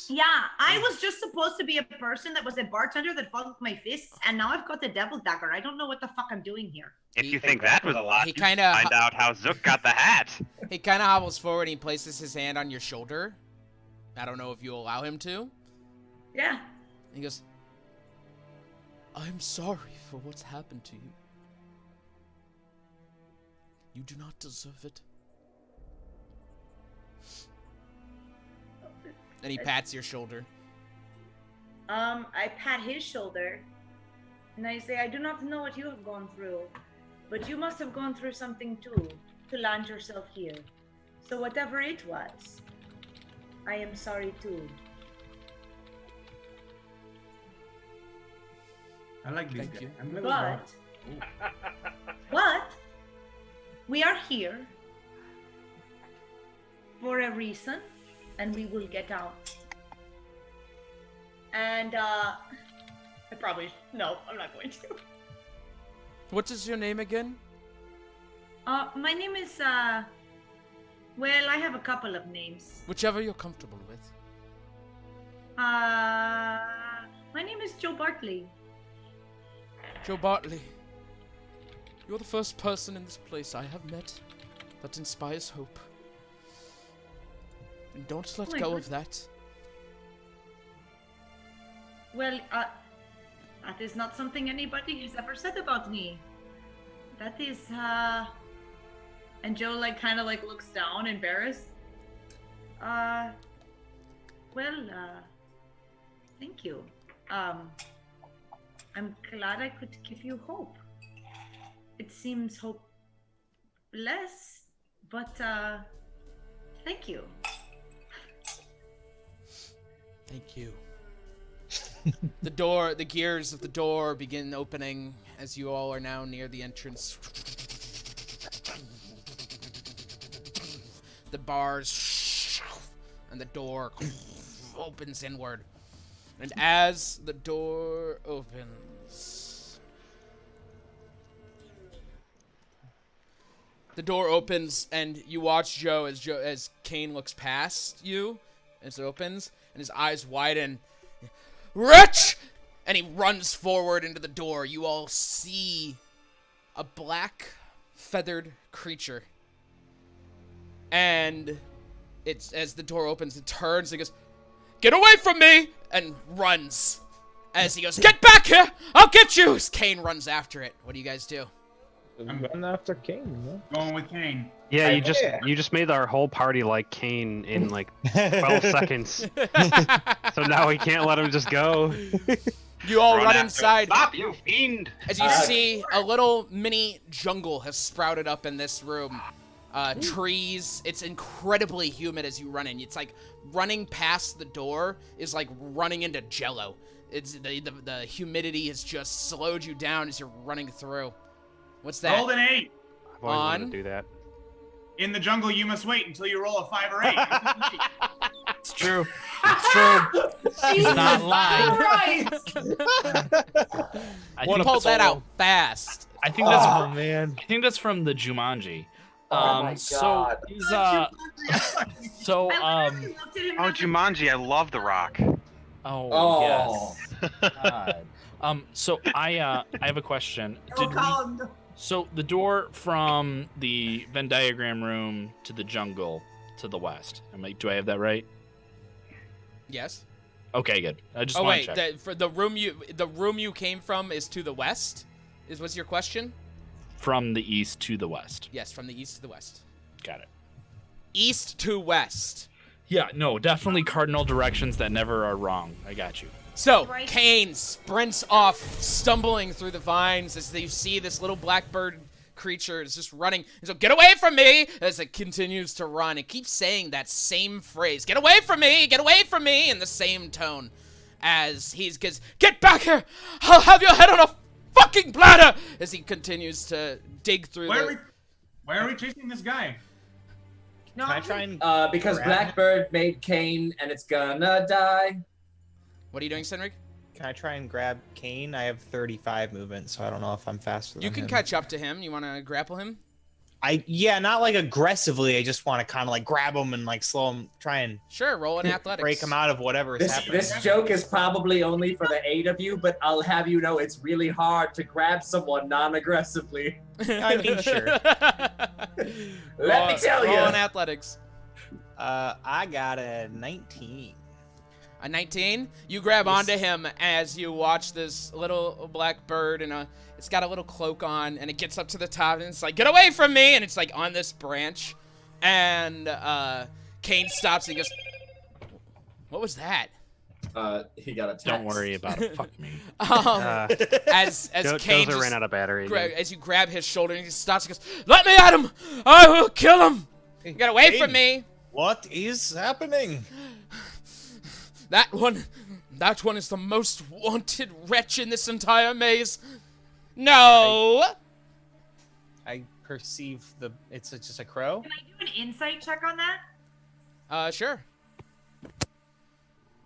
Yeah, I was just supposed to be a person that was a bartender that fought with my fists, and now I've got the devil dagger. I don't know what the fuck I'm doing here. If you think that was a lot, he you kinda find out how Zook got the hat. He kind of hobbles forward and he places his hand on your shoulder. I don't know if you allow him to. Yeah. He goes, I'm sorry for what's happened to you. You do not deserve it. And he pats your shoulder. I pat his shoulder, and I say, I do not know what you have gone through, but you must have gone through something too, to land yourself here. So whatever it was, I am sorry too. I like this Thank guy. you. I'm level one. But we are here for a reason, and we will get out. And I probably no, I'm not going to. What is your name again? My name is well, I have a couple of names. Whichever you're comfortable with. My name is Joe Bartley. Joe Bartley. You're the first person in this place I have met that inspires hope. And don't let my go God. of that. Well, that is not something anybody has ever said about me. That is, and Joe, like, kind of, like, looks down, embarrassed. Thank you. I'm glad I could give you hope. It seems hopeless, but, thank you. Thank you. The gears of the door begin opening as you all are now near the entrance. The bars and the door opens inward. And as the door opens, and you watch Joe as Kane looks past you as it opens, and his eyes widen. Wretch! And he runs forward into the door. You all see a black feathered creature. And it's as the door opens, it turns and goes, "Get away from me!" and runs. As he goes, "Get back here! I'll get you!" As Kane runs after it. What do you guys do? I'm going after Kane. Yeah. Going with Kane. Yeah, you just made our whole party like Kane in like 12 seconds. So now we can't let him just go. You all run inside. Stop, you fiend! As you see, a little mini jungle has sprouted up in this room. Trees. It's incredibly humid as you run in. It's like running past the door is like running into jello. It's the humidity has just slowed you down as you're running through. What's that? Golden 8. I've always wanted to do that. In the jungle, you must wait until you roll a 5 or 8. It's true. It's true. He's not lying. Right. I You think pulled that's that all- out fast. I think that's Oh from, man. I think that's from the Jumanji. Oh my So God. he's so Oh, Jumanji, I love The Rock. oh yes. God. So I have a question. So the door from the Venn diagram room to the jungle to the west. Do I have that right? Yes. Okay, good. I just Oh want to wait, check. for the room you came from is to the west. What's your question? From the east to the west. Yes, from the east to the west. Got it. East to west. Yeah, no, definitely cardinal directions that never are wrong. I got you. So, Right. Kane sprints off, stumbling through the vines as you see this little blackbird creature is just running. And so, "Get away from me!" As it continues to run. It keeps saying that same phrase. "Get away from me! Get away from me!" in the same tone. As goes, "Get back here! I'll have your head on a fucking platter!" As he continues to dig through Why are we chasing this guy? No, Can I try and Because grab- Blackbird made Kane, and it's gonna die. What are you doing, Cynric? Can I try and grab Kane? I have 35 movement, so I don't know if I'm faster You than can him. catch up to him. You want to grapple him? Yeah, not like aggressively. I just want to kind of like grab him and like slow him, try and Sure, roll an athletics. break him out of whatever is happening. This joke is probably only for the 8 of you, but I'll have you know it's really hard to grab someone non-aggressively. I mean, sure. Let me tell Roll an you. athletics. I got a 19. A 19? You grab onto him as you watch this little black bird, and it's got a little cloak on, and it gets up to the top, and it's like, "Get away from me!" And it's like on this branch, and Kane stops and he goes, "What was that?" He got a text. Don't worry about it. Fuck me. As Kane Dozer ran just, out of battery. as you grab his shoulder, and he stops and goes, "Let me at him! I will kill him! Get away from me!" What is happening? That one, That one is the most wanted wretch in this entire maze. No! I perceive it's just a crow. Can I do an insight check on that? Sure.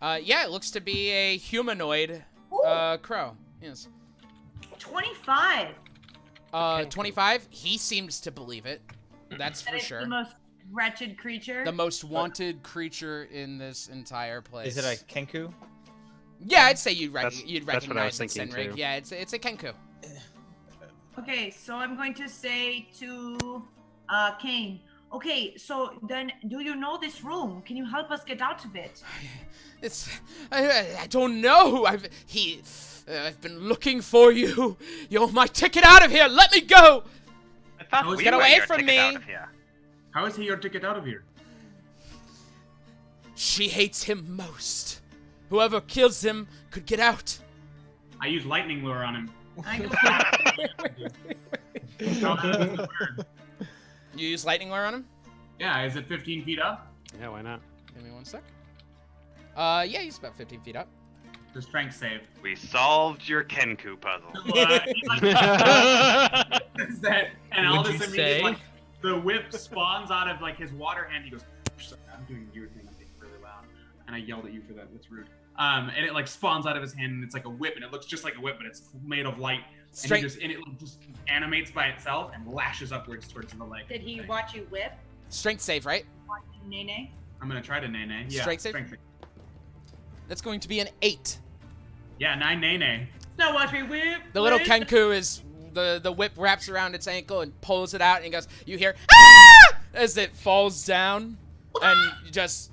Yeah, it looks to be a humanoid, crow. Yes. 25. 25? He seems to believe it. That's That for it's sure. the most wretched creature. The most wanted creature in this entire place. Is it a kenku? Yeah, I'd say you'd That's what I was recognize it, thinking, Senrig. too. Yeah, it's a kenku. Okay, so I'm going to say to Kane. Okay, so then do you know this room? Can you help us get out of it? I don't know. I've been looking for you. You're my ticket out of here. Let me go. I thought we Get were away your from ticket me. out of here. How is he your ticket out of here? She hates him most. Whoever kills him could get out. I use lightning lure on him. You use lightning lure on him? Yeah, is it 15 feet up? Yeah, why not? Give me one sec. Yeah, he's about 15 feet up. The strength save. We solved your Kenku puzzle. Is that, and all Would this you immediately, say? like, the whip spawns out of like his water hand. He goes, I'm doing your thing. I'm being really loud, and I yelled at you for that. That's rude. And it like spawns out of his hand, and it's like a whip, and it looks just like a whip, but it's made of light. And it just animates by itself and lashes upwards towards the leg. Did he watch you whip? Strength save, right? Watch you nay-nay? I'm gonna try to nay-nay. Yeah. Strength save? That's going to be an 8. Yeah, 9 nay-nay. Now watch me whip. The little whip. kenku is the whip wraps around its ankle and pulls it out, and he goes, you hear ah! As it falls down and just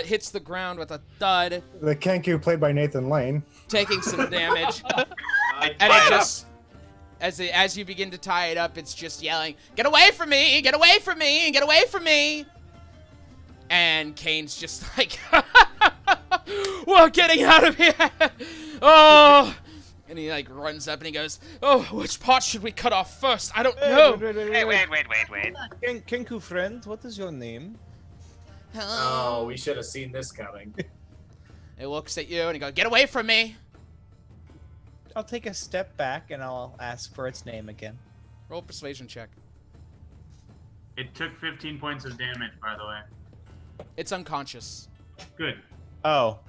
hits the ground with a thud, The Kenku played by Nathan Lane. taking some damage. I And tie it it up. just as you begin to tie it up, it's just yelling, "Get away from me! Get away from me! Get away from me!" And Kane's just like, "We're getting out of here!" Oh! And he like runs up and he goes, "Oh, which part should we cut off first? I don't know." Hey, wait. Kenku friend, what is your name? Oh, we should have seen this coming. It looks at you and he goes, "Get away from me!" I'll take a step back and I'll ask for its name again. Roll a persuasion check. It took 15 points of damage, by the way. It's unconscious. Good. Oh,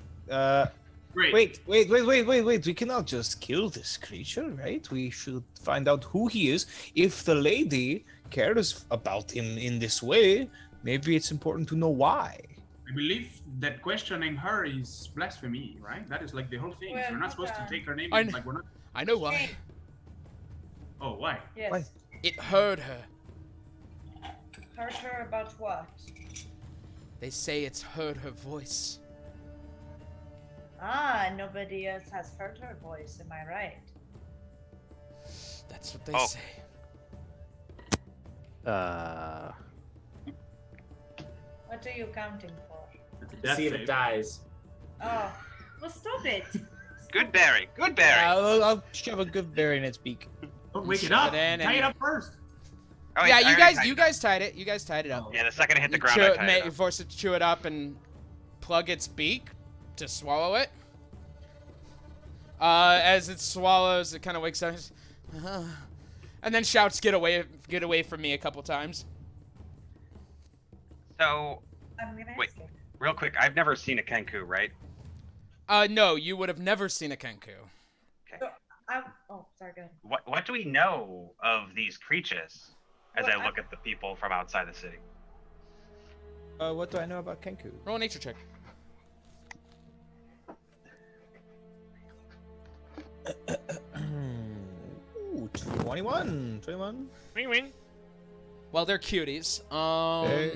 Great. wait. We cannot just kill this creature, right? We should find out who he is. If the lady cares about him in this way, maybe it's important to know why. I believe that questioning her is blasphemy, right? That is like the whole thing. Well, We're not supposed to take her name. I Like we're not. I know why. Oh, why? Yes. Why? It hurt her. Hurt her about what? They say it's hurt her voice. Ah, nobody else has heard her voice, am I right? That's what they Oh. say. What are you counting for? It's a death See if save. it dies. Oh, well, stop it. Good berry. Good berry. I'll shove a good berry in its beak. Don't wake it Shove up. it in Tie and- it up first. Oh, Yeah, I you already guys, tied you it. guys tied it. You guys tied it up. Yeah, the second it hit the You ground, chew- I tied it up. force it to chew it up and plug its beak to swallow it. As it swallows, it kind of wakes up, and then shouts, "Get away from me!" a couple times. So, I'm gonna Wait. ask it. real quick, I've never seen a Kenku, right? No, you would have never seen a kenku. Oh, sorry, go ahead. What do we know of these creatures as I look at the people from outside the city? What do I know about Kenku? Roll a nature check. Ooh, 21. Wing wing. Well, they're cuties. Eh,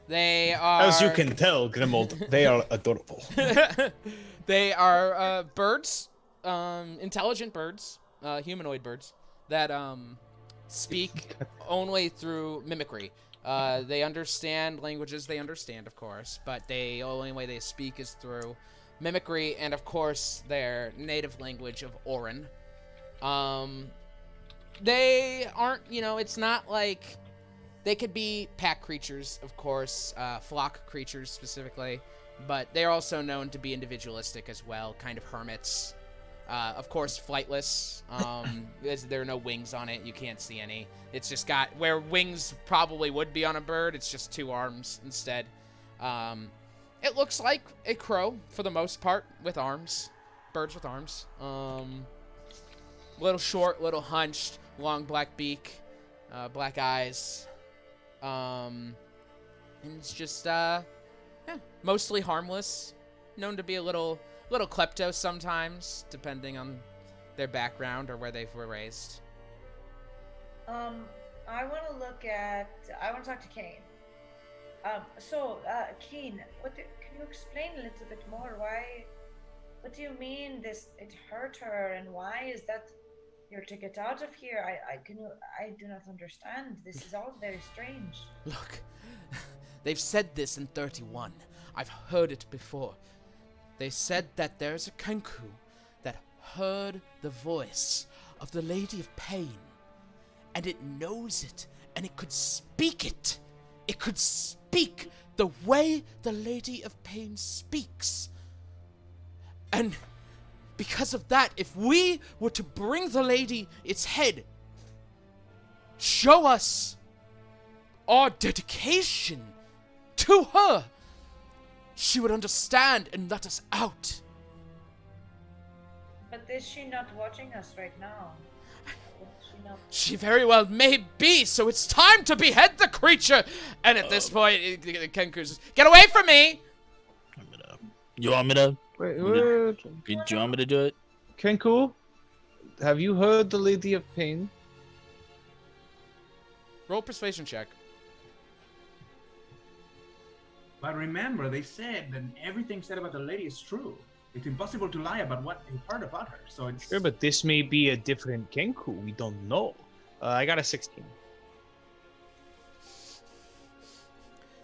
They are. As you can tell, Grimold, they are adorable. They are birds, intelligent birds, humanoid birds that speak only through mimicry. They understand languages they understand, of course, but the only way they speak is through mimicry and, of course, their native language of Orin. They aren't, it's not like They could be pack creatures, of course, flock creatures specifically, but they're also known to be individualistic as well, kind of hermits. Of course, flightless. There are no wings on it. You can't see any. It's just got where wings probably would be on a bird. It's just 2 arms instead. It looks like a crow for the most part with arms. Birds with arms. Little short, little hunched, long black beak, black eyes. And it's just mostly harmless. Known to be a little klepto sometimes, depending on their background or where they were raised. I want to talk to Kane. Kane, can you explain a little bit more? What do you mean it hurt her, and why is that you're to get out of here? I do not understand. This is all very strange. Look, they've said this in 31. I've heard it before. They said that there's a Kenku that heard the voice of the Lady of Pain, and it knows it, and it could speak it. It could speak the way the Lady of Pain speaks. And because of that, if we were to bring the lady its head, show us our dedication to her, she would understand and let us out. But is she not watching us right now? She very well may be, so it's time to behead the creature. And at this point, Kenku's get away from me. You want me to? Wait. Do you want me to do it? Kenku, have you heard the Lady of Pain? Roll persuasion check. But remember, they said that everything said about the lady is true. It's impossible to lie about what they've heard about her. So it's Sure, but this may be a different Kenku. We don't know. I got a 16.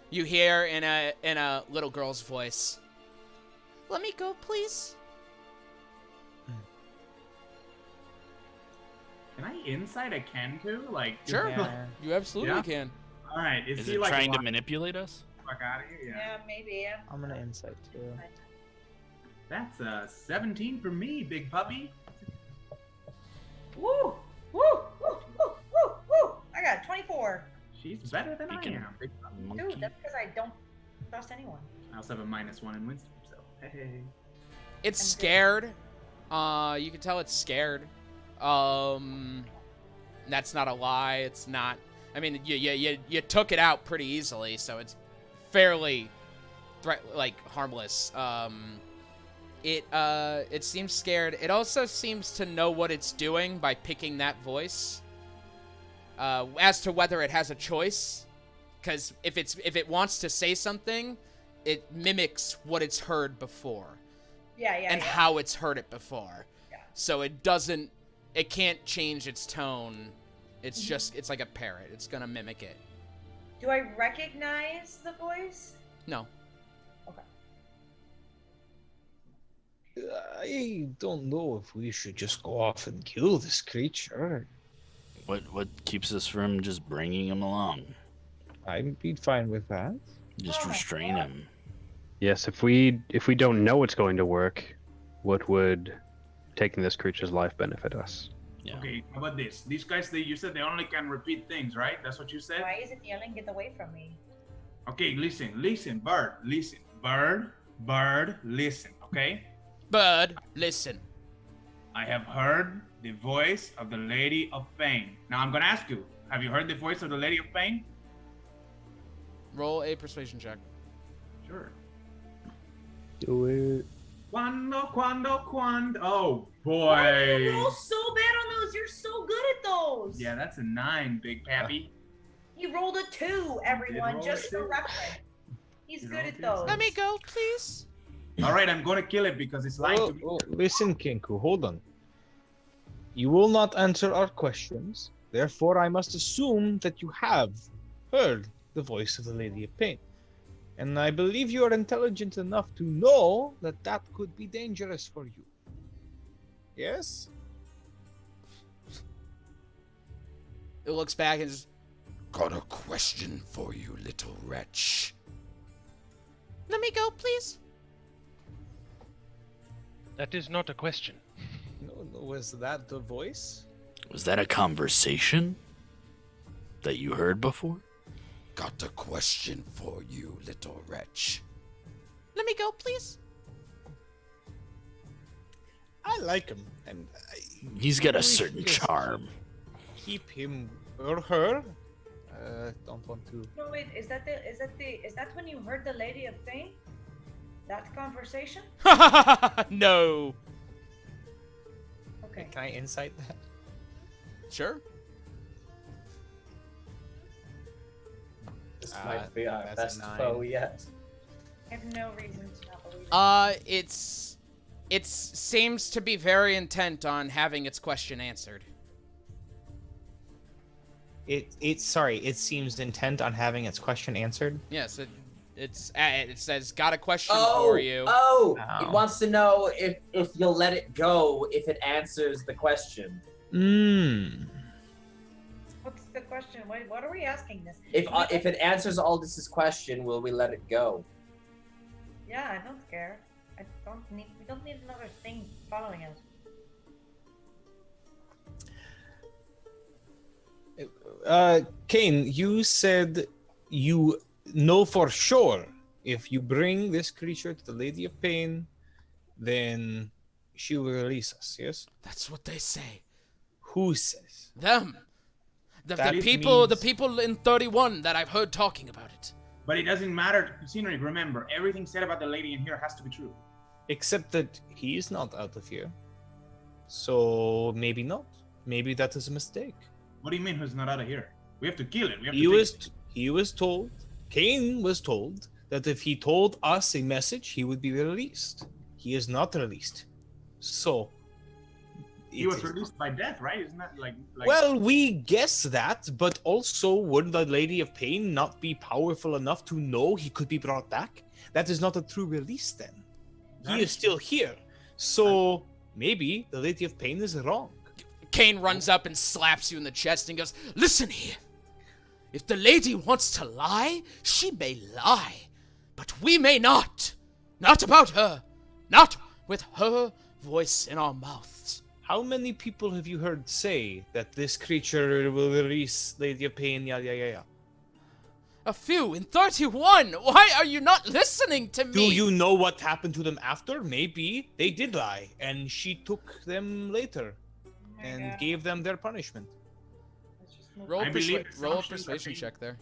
You hear in a little girl's voice, "Let me go, please." Can I inside a Kenku? Like Sure, Yeah. you absolutely Yeah? can. All right. Is Is he it like trying to locked manipulate us? the fuck out of here? Yeah. Yeah, maybe. I'm gonna insight too. That's a 17 for me, big puppy. Woo! Woo! Woo! Woo! Woo! Woo! I got 24. She's better than I Speaking am. Big puppy. Monkey. Dude, that's because I don't trust anyone. I also have a -1 in wisdom, so hey. It's I'm good. scared. You can tell it's scared. That's not a lie. It's not. I mean, you took it out pretty easily, so it's fairly harmless. It seems scared. It also seems to know what it's doing by picking that voice. As to whether it has a choice, because if it wants to say something, it mimics what it's heard before. Yeah. And how it's heard it before. Yeah. So it can't change its tone. It's just, it's like a parrot. It's gonna mimic it. Do I recognize the voice? No. I don't know if we should just go off and kill this creature. What keeps us from just bringing him along? I'd be fine with that. Just restrain him. Yes, if we don't know it's going to work, what would taking this creature's life benefit us? Yeah. Okay, how about this? These guys, you said they only can repeat things, right? That's what you said? Why is it yelling, "Get away from me"? Okay, listen, bird, listen. Bird, listen, okay? Bird, listen. I have heard the voice of the Lady of Pain. Now I'm gonna ask you, have you heard the voice of the Lady of Pain? Roll a persuasion check. Sure. Do it. Quando. Oh, Why boy. do you roll so bad on those? You're so good at those. Yeah, that's a 9, Big Pappy. He rolled a 2, everyone, roll just a for 2. reference. He's You good rolled at a 2. those. Let me go, please. All right, I'm gonna kill it because it's lying to me. Listen, Kenku, hold on. You will not answer our questions. Therefore, I must assume that you have heard the voice of the Lady of Pain. And I believe you are intelligent enough to know that that could be dangerous for you. Yes? It looks back and says, Got a question for you, little wretch. Let me go, please. That is not a question. No, was that the voice? Was that a conversation that you heard before? Got a question for you, little wretch. Let me go, please. I like him, and He's got a certain charm. keep him or her. Don't want to. No, wait. Is that when you heard the Lady of Pain? That conversation? No. Okay. Can I insight that? Sure. This might be our that's a best 9. foe yet. I have no reason to not believe it. It seems to be very intent on having its question answered. It seems intent on having its question answered. Yes, it says got a question for you. It wants to know if you'll let it go if it answers the question. What's the question? What are we asking this? If it answers Aldous' question, will we let it go? Yeah, I don't care. We don't need another thing following us. Kane, you said you know for sure if you bring this creature to the Lady of Pain, then she will release us, yes? That's what they say. Who says? Them. The That people in 31 that I've heard talking about it. But it doesn't matter. Scenery, remember, everything said about the lady in here has to be true. Except that he is not out of here. So maybe not. Maybe that is a mistake. What do you mean who's not out of here? We have to kill it. He was told, Cain was told, that if he told us a message, he would be released. He is not released. So... He was released by death, right? Isn't that like... Well, we guess that, but also would the Lady of Pain not be powerful enough to know he could be brought back? That is not a true release then. He is still here. So maybe the Lady of Pain is wrong. Kane runs up and slaps you in the chest and goes, "Listen here. If the lady wants to lie, she may lie. But we may not. Not about her. Not with her voice in our mouths." How many people have you heard say that this creature will release Lady of Pain, yeah? A few in 31. Why are you not listening to me? Do you know what happened to them after? Maybe they did lie, and she took them later and gave them their punishment. Roll a persuasion check there.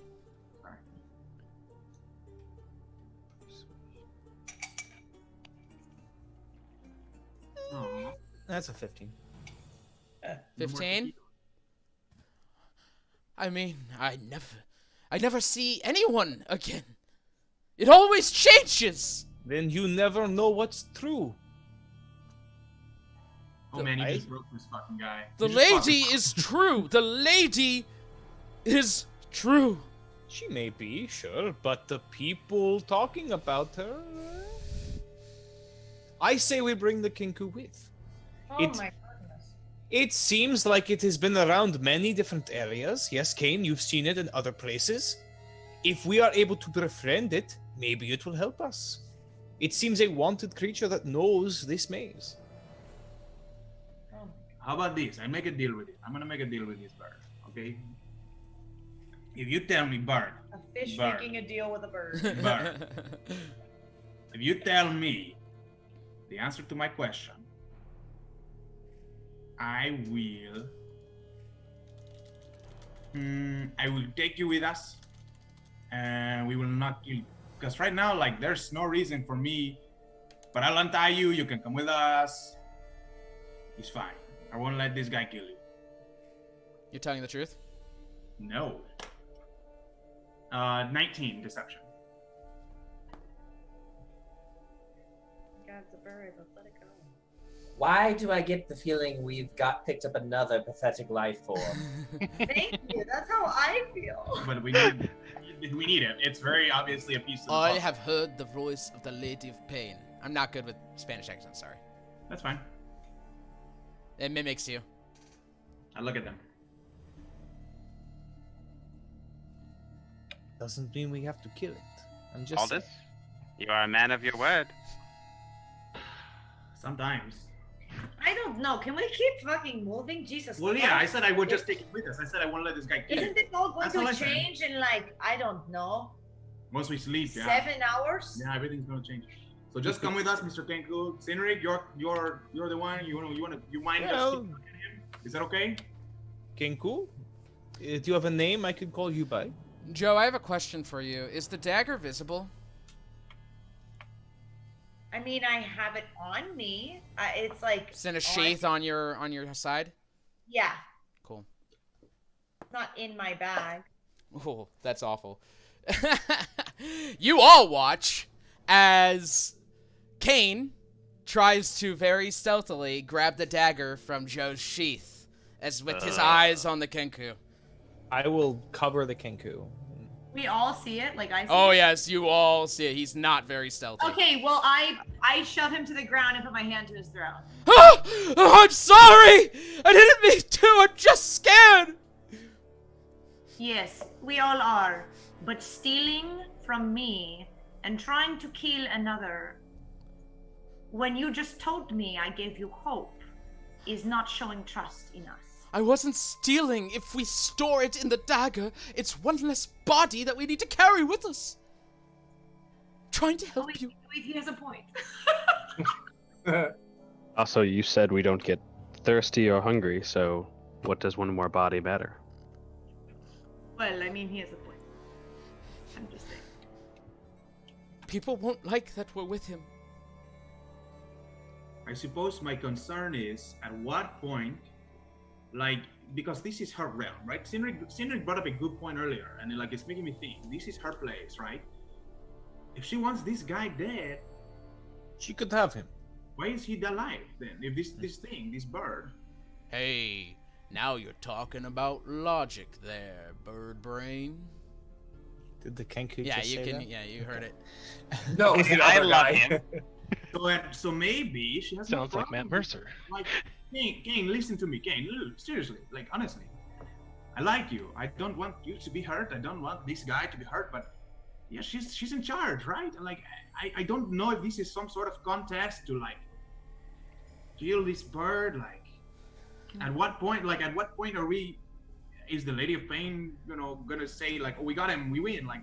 That's a 15. 15? I mean, I never see anyone again. It always changes. Then you never know what's true. Oh man, you just broke this fucking guy. The lady is true. The lady is true. She may be, sure, but the people talking about her... I say we bring the Kinku with. Oh my goodness. It seems like it has been around many different areas. Yes, Kane, you've seen it in other places. If we are able to befriend it, maybe it will help us. It seems a wanted creature that knows this maze. How about this? I make a deal with it. I'm gonna make a deal with this bird, okay? If you tell me, bird. A fish bird, making a deal with a bird. Bird. If you tell me the answer to my question, I will take you with us, and we will not kill you. Because right now, like, there's no reason for me, but I'll untie you. You can come with us. It's fine. I won't let this guy kill you. You're telling the truth? No. 19 deception. God, it's a bird. Let's let it go. Why do I get the feeling we've picked up another pathetic life form? Thank you. That's how I feel. But we need it. It's very obviously a piece of the I puzzle. have heard the voice of the Lady of Pain. I'm not good with Spanish accents, sorry. That's fine. It mimics you. I look at them. doesn't mean we have to kill it. I'm just Aldous, you are a man of your word. Sometimes. I don't know. Can we keep fucking moving? Jesus Well, Christ. yeah, I said I would just take it with us. I said I won't let this guy kill Isn't it. this all going That's all to I said. change in like, I don't know, Once we sleep, yeah. 7 hours? Yeah, everything's gonna change. So just come with us, Mr. Kenku. Sinrig, you're the one. You mind just Well- keep looking at him? Is that okay? Kenku? Do you have a name I could call you by? Joe, I have a question for you. Is the dagger visible? I mean, I have it on me. It's like It's in a sheath on your side? Yeah, Cool. not in my bag. Oh, that's awful. You all watch as Kane tries to very stealthily grab the dagger from Joe's sheath, as with his eyes on the Kenku. I will cover the Kenku. We all see it, like I see Oh it. yes, you all see it. He's not very stealthy. Okay, well I shove him to the ground and put my hand to his throat. Ah! Oh, I'm sorry! I didn't mean to! I'm just scared! Yes, we all are. But stealing from me and trying to kill another when you just told me I gave you hope is not showing trust in us. I wasn't stealing. If we store it in the dagger, it's one less body that we need to carry with us. Trying to help you. Wait, he has a point. Also, you said we don't get thirsty or hungry, so what does one more body matter? Well, I mean, he has a point. I'm just saying. People won't like that we're with him. I suppose my concern is at what point, like, because this is her realm, right? Sinrig brought up a good point earlier, and like it's making me think. This is her place, right? If she wants this guy dead, she could have him. Why is he alive then? If this bird. Hey, now you're talking about logic there, bird brain. Did the Kenku Yeah, just you say can. that? Yeah, you heard it. No, it was the I other love guy. him. So maybe she has. Sounds no like Matt problem. Mercer. Like, Kane, listen to me, Kane. Look, seriously, like honestly, I like you. I don't want you to be hurt. I don't want this guy to be hurt. But yeah, she's in charge, right? And like, I don't know if this is some sort of contest to like kill this bird. Like, at what point? Like, at what point are we? Is the Lady of Pain, gonna say like, oh, we got him, we win? Like,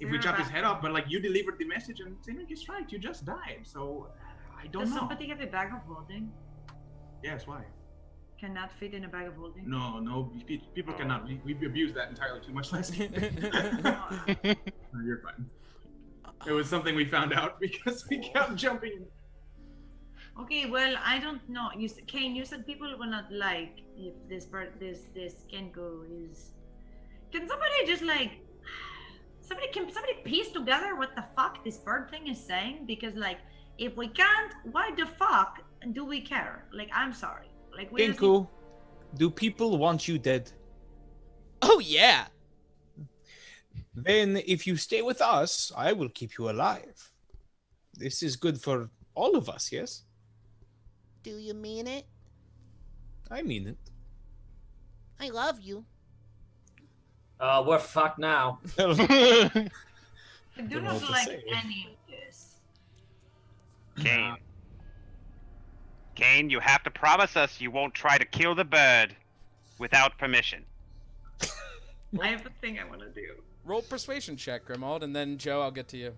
if we chop his head off, but like you delivered the message and Sinrig is right, you just died. So I don't Does know. somebody have a bag of holding? Yes, why? Cannot fit in a bag of holding? No, people cannot. We abuse that entirely too much last game. No, you're fine. It was something we found out because we kept jumping. Okay, well, I don't know. Kane, you said people will not like if this Kenku is. Can somebody just like somebody piece together what the fuck this bird thing is saying? Because like, if we can't, why the fuck do we care? Like, I'm sorry. Like, we Kenku, do people want you dead? Oh yeah. Then if you stay with us, I will keep you alive. This is good for all of us, yes? Do you mean it? I mean it. I love you. We're fucked now. I do Don't know not what to like say. any of this. Kane, you have to promise us you won't try to kill the bird without permission. I have a thing I want to do. Roll persuasion check, Grimald, and then Joe, I'll get to you.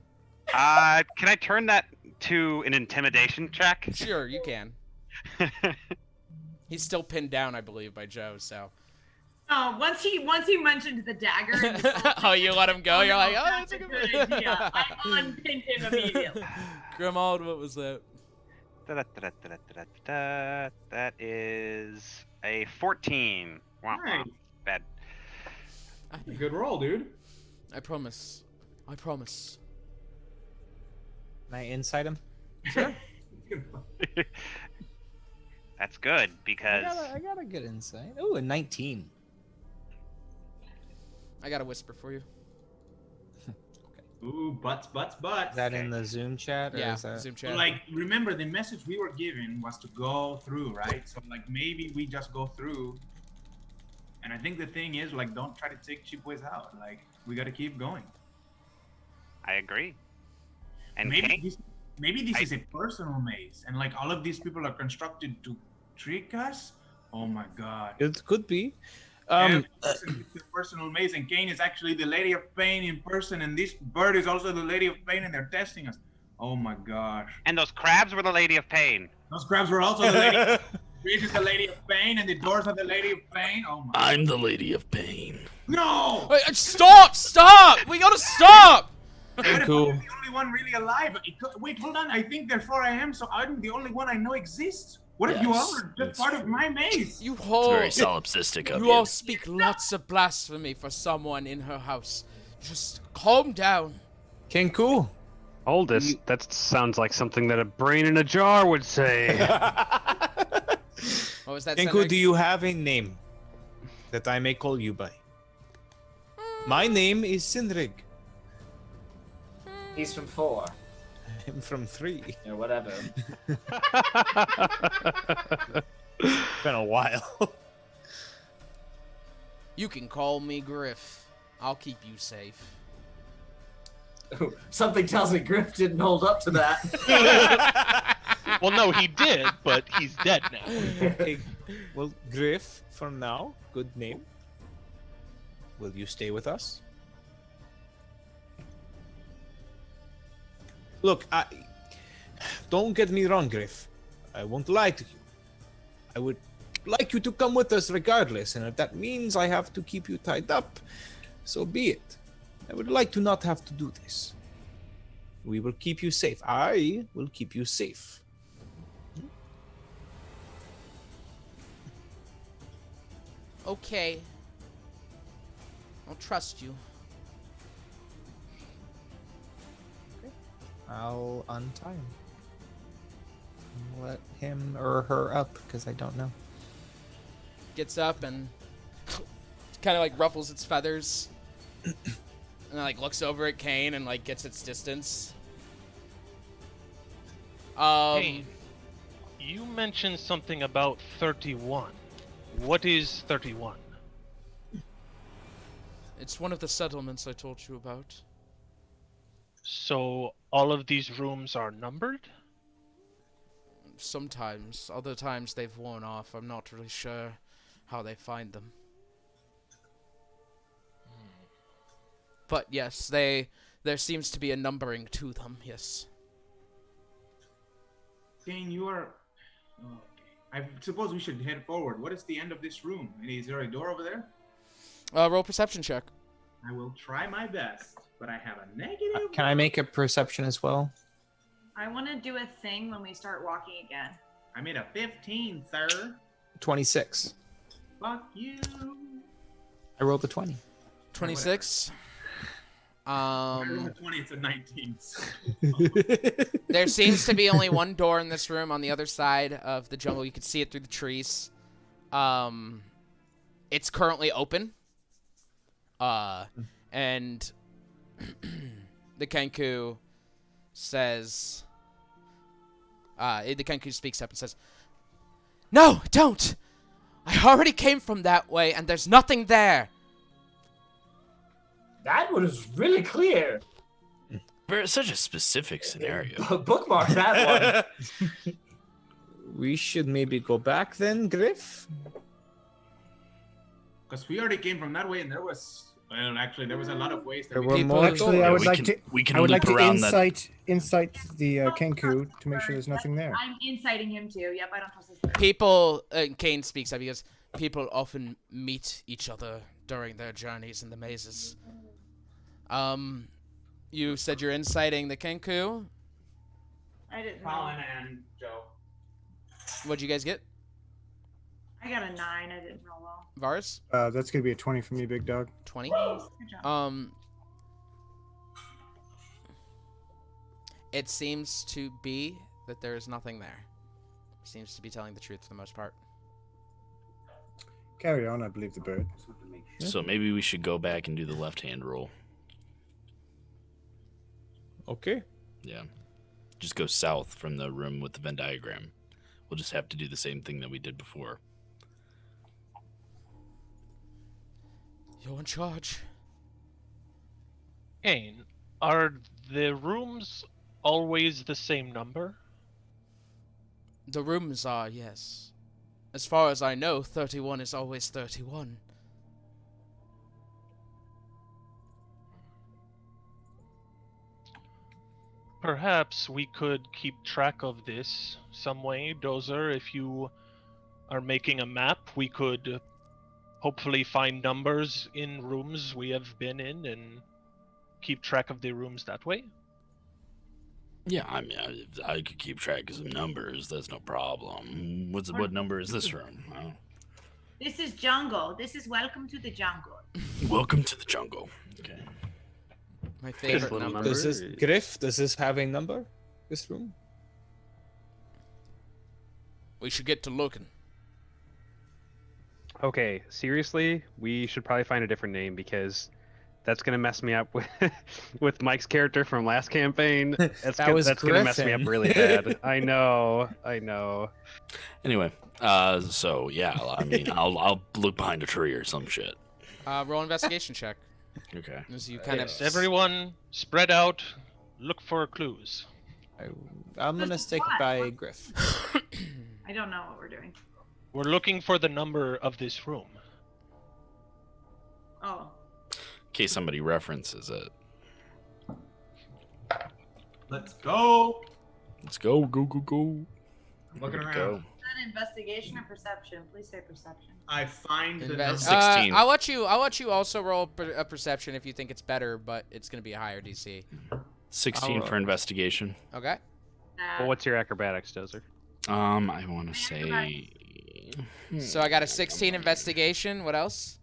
Can I turn that to an intimidation check? Sure, you can. He's still pinned down, I believe, by Joe. So. Oh, once he mentioned the dagger. And this whole Oh, thing, you let him go? You're like, oh, that's a good idea. I unpinned him immediately. Grimald, what was that? That is a 14. Wow, Nice. bad. Good roll, dude. I promise. I promise. Can I insight him? Sure. That's good because I got a good insight. Oh, a 19. I got a whisper for you. Ooh, butts. Is that in the Zoom chat? Or Yeah, is that... Zoom So, chat. like, remember the message we were given was to go through, right? So like maybe we just go through And I think the thing is, like, don't try to take cheap ways out. Like, we gotta keep going. I agree. And Maybe Kane, this is a personal maze, and like all of these people are constructed to trick us. Oh my god. It could be. Every person gets a personal maze, and Kane is actually the Lady of Pain in person, and this bird is also the Lady of Pain, and they're testing us. Oh my gosh. and those crabs were the Lady of Pain. Those crabs were also the Lady. This is the Lady of Pain, and the doors are the Lady of Pain. Oh my. I'm the Lady of Pain. No! Wait, stop! We gotta stop! Cool. I'm the only one really alive. Wait, hold on. I think therefore I am, so I'm the only one I know exists. What if you all are just part of my maze? You It's all, very solipsistic of you all speak lots of blasphemy for someone in her house. Just calm down. Kenku. Oldest, that sounds like something that a brain in a jar would say. What was that? Kenku, Cedric? do you have a name that I may call you by? My name is Sindrig. He's from 4. I'm from 3. Or whatever. It's been a while. You can call me Griff. I'll keep you safe. Something tells me Griff didn't hold up to that. Well, no, he did, but he's dead now. Hey, well, Griff, for now, good name. Will you stay with us? Look, don't get me wrong, Griff. I won't lie to you. I would like you to come with us regardless, and if that means I have to keep you tied up, so be it. I would like to not have to do this. We will keep you safe. I will keep you safe. Okay. I'll trust you. I'll untie him. Let him or her up, because I don't know. Gets up and kind of like ruffles its feathers. And then, like, looks over at Kane and, like, gets its distance. Hey, you mentioned something about 31. What is 31? It's one of the settlements I told you about. So all of these rooms are numbered? Sometimes. Other times they've worn off. I'm not really sure how they find them. But yes, there seems to be a numbering to them, yes. Kane, you are... Oh, okay. I suppose we should head forward. What is the end of this room? Is there a door over there? Roll perception check. I will try my best, but I have a negative. Can I make a perception as well? I want to do a thing when we start walking again. I made a 15, sir. 26. Fuck you. I rolled a 20. 26. I rolled a 20, it's a 19. So. There seems to be only one door in this room on the other side of the jungle. You can see it through the trees. It's currently open. And the Kenku says... the Kenku speaks up and says, "No, don't! I already came from that way, and there's nothing there." That was really clear. For such a specific scenario. Bookmark that one. We should maybe go back then, Griff? Because we already came from that way, and there was... Well, actually, there was a lot of ways that There we were came. more. Actually, I would like to. We can I would loop like to around that. insight the Kenku to make sure there's nothing there. I'm inciting him too. Yep, I don't trust this person. People, Kane speaks up because people often meet each other during their journeys in the mazes. You said you're inciting the Kenku. I didn't. Colin and Joe. What'd you guys get? I got a 9. I didn't roll well. Vars? That's gonna be a 20 for me, big dog. 20? Good job. It seems to be that there is nothing there. Seems to be telling the truth for the most part. Carry on, I believe the bird. So maybe we should go back and do the left-hand roll. Okay. Yeah. Just go south from the room with the Venn diagram. We'll just have to do the same thing that we did before. You're in charge. Kane, are the rooms always the same number? The rooms are, yes. As far as I know, 31 is always 31. Perhaps we could keep track of this some way, Dozer. If you are making a map, we could hopefully find numbers in rooms we have been in and keep track of the rooms that way. Yeah, I mean, I could keep track of some numbers. That's no problem. What number is this room? Oh. This is jungle. This is welcome to the jungle. Welcome to the jungle. Okay. My favorite number. Does this Griff? Does this have a number? This room? We should get to looking. Okay, seriously, we should probably find a different name because that's gonna mess me up with with Mike's character from last campaign. That's gonna mess me up really bad. I know. Anyway, so yeah, I mean, I'll look behind a tree or some shit. Roll investigation check. Okay. As you kind of Everyone, spread out, look for clues. I'm gonna stick by Griff. I don't know what we're doing. We're looking for the number of this room. Oh. In case somebody references it. Let's go. Let's go, go, go, go. I'm looking around. Go. Is that investigation or perception? Please say perception. I find the invest. number. 16. I'll let you also roll a perception if you think it's better, but it's gonna be a higher DC. 16 for investigation. Okay. Well, what's your acrobatics, Dozer? I want to say. So I got a 16 investigation. What else?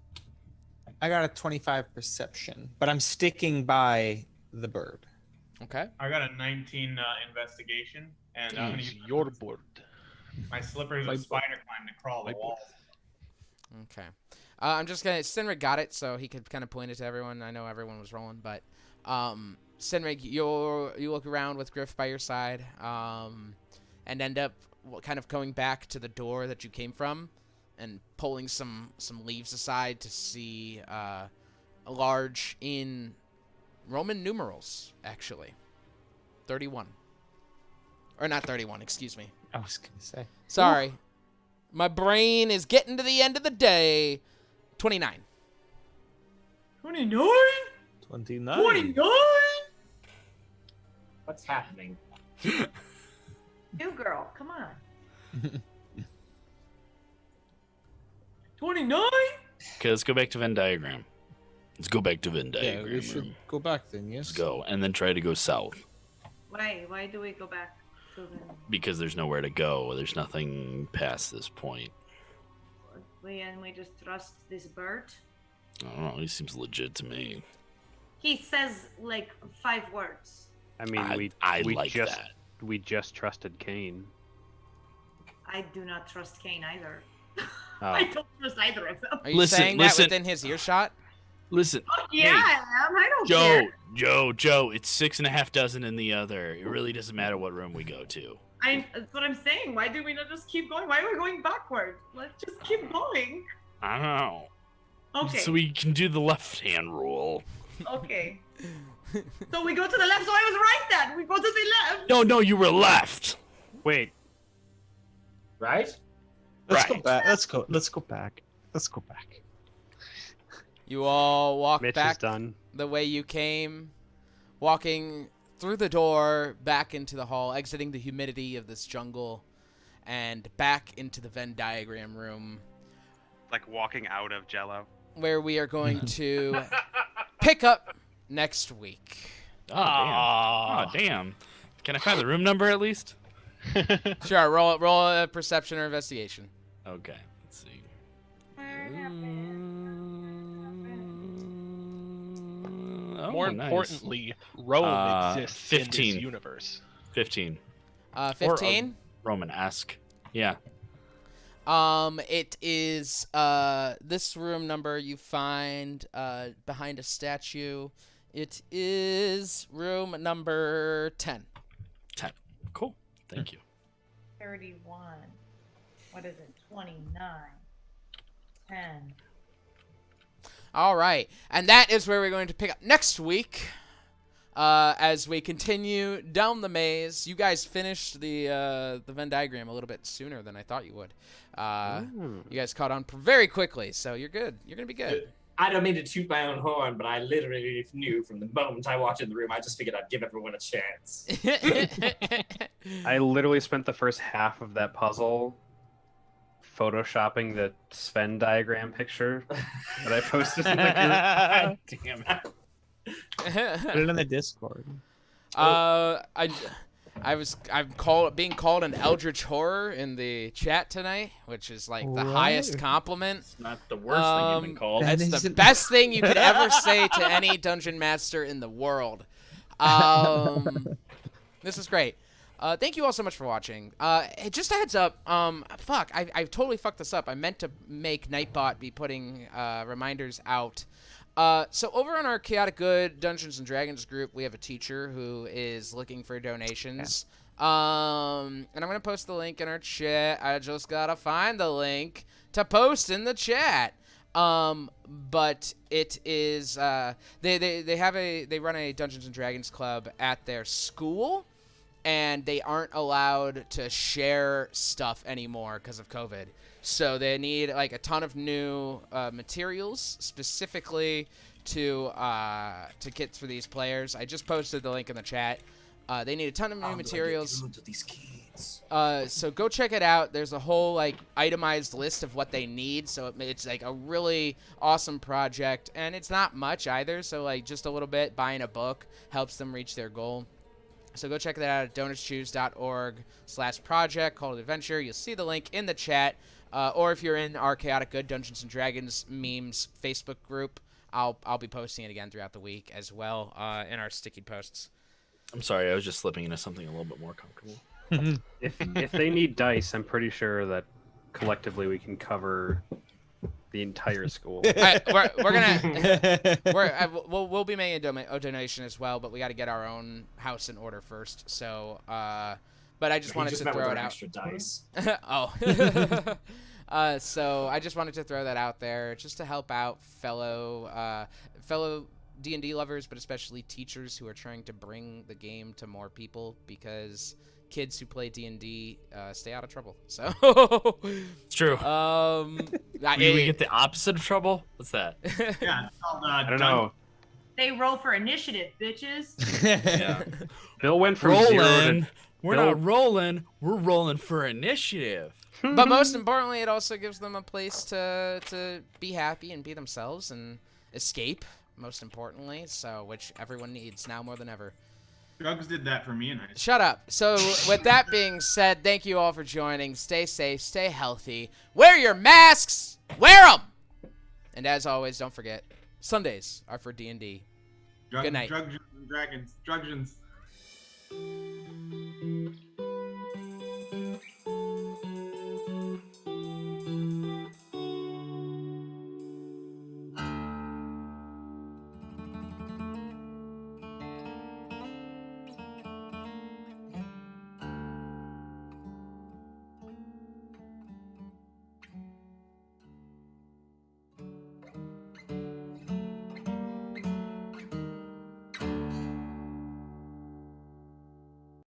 I got a 25 perception, but I'm sticking by the bird. Okay. I got a 19 investigation, and I'm gonna use your board. my slippers and spider climb to crawl the walls. Okay. I'm just gonna. Sinrig got it, so he could kind of point it to everyone. I know everyone was rolling, but Sinrig, you look around with Griff by your side, and end up kind of going back to the door that you came from, and pulling some leaves aside to see a large in Roman numerals, actually. 31. Or not 31, excuse me. I was gonna say. Sorry. My brain is getting to the end of the day. 29. 29? 29. 29? What's happening? New girl, come on. 29? Okay, let's go back to Venn diagram. Let's go back to Venn Yeah, diagram. we should go back then, yes? Let's go, and then try to go south. Why do we go back to the... Because there's nowhere to go. There's nothing past this point. We just trust this bird? I don't know. He seems legit to me. He says like 5 words. I mean, I we like just that. we just trusted Kane. I do not trust Kane either. Oh. I don't trust either of them. Are you saying that within his earshot? Listen. Oh, yeah, hey, I am. I don't care. Joe, it's 6.5 dozen in the other. It really doesn't matter what room we go to. That's what I'm saying. Why do we not just keep going? Why are we going backward? Let's just keep going. I don't know. Okay. So we can do the left-hand rule. Okay. So we go to the left. So I was right then. We go to the left. No, you were left. Wait. Right? Let's go back. Let's go back. You all walk Mitch back is done. the way you came, walking through the door, back into the hall, exiting the humidity of this jungle, and back into the Venn diagram room, Like walking out of Jello. where we are going to pick up next week. Oh, damn. Can I find the room number at least? Sure, roll a perception or investigation. Okay, let's see. More nice. importantly, Rome exists 15. in this universe. 15. 15? Roman-esque. Yeah. It is this room number you find behind a statue. It is room number 10. 10. Cool. Thank you. 31. What is it? 29. 10. All right, and that is where we're going to pick up next week. As we continue down the maze. You guys finished the Venn diagram a little bit sooner than I thought you would. You guys caught on very quickly, so you're good. You're gonna be good. I don't mean to toot my own horn, but I literally knew from the moment I walked in the room, I just figured I'd give everyone a chance. I literally spent the first half of that puzzle photoshopping the Sven diagram picture that I posted in the group. God damn it. Put it in the Discord. I'm being called an eldritch horror in the chat tonight, which is like the highest compliment. It's not the worst thing you've been called. It's the best thing you could ever say to any dungeon master in the world. This is great. Thank you all so much for watching. Just a heads up. Fuck, I totally fucked this up. I meant to make Nightbot be putting reminders out. So over on our Chaotic Good Dungeons and Dragons group, we have a teacher who is looking for donations. And I'm going to post the link in our chat. I just got to find the link to post in the chat. But it is, they run a Dungeons and Dragons club at their school, and they aren't allowed to share stuff anymore because of COVID. So they need like a ton of new materials specifically to get for these players. I just posted the link in the chat. They need a ton of new materials. So go check it out. There's a whole like itemized list of what they need. So it's like a really awesome project, and it's not much either. So like just a little bit, buying a book helps them reach their goal. So go check that out at donorschoose.org/project called adventure. You'll see the link in the chat. Or if you're in our Chaotic Good Dungeons and Dragons memes Facebook group, I'll be posting it again throughout the week as well in our sticky posts. I'm sorry, I was just slipping into something a little bit more comfortable. If they need dice, I'm pretty sure that collectively we can cover the entire school. We'll be making a donation as well, but we got to get our own house in order first. So, but I just wanted to throw it out. Extra dice. So I just wanted to throw that out there just to help out fellow D&D lovers, but especially teachers who are trying to bring the game to more people, because kids who play D&D stay out of trouble. So it's true. We get the opposite of trouble. What's that? Yeah, it's called, I don't know. They roll for initiative, bitches. Yeah. Bill went from zero to... We're not rolling. We're rolling for initiative. But most importantly, it also gives them a place to be happy and be themselves and escape, most importantly, so which everyone needs now more than ever. Drugs did that for me, and I... Shut up. So with that being said, thank you all for joining. Stay safe, stay healthy. Wear your masks. Wear them. And as always, don't forget, Sundays are for D&D. Good night. Drugs and Dragons. Drugs.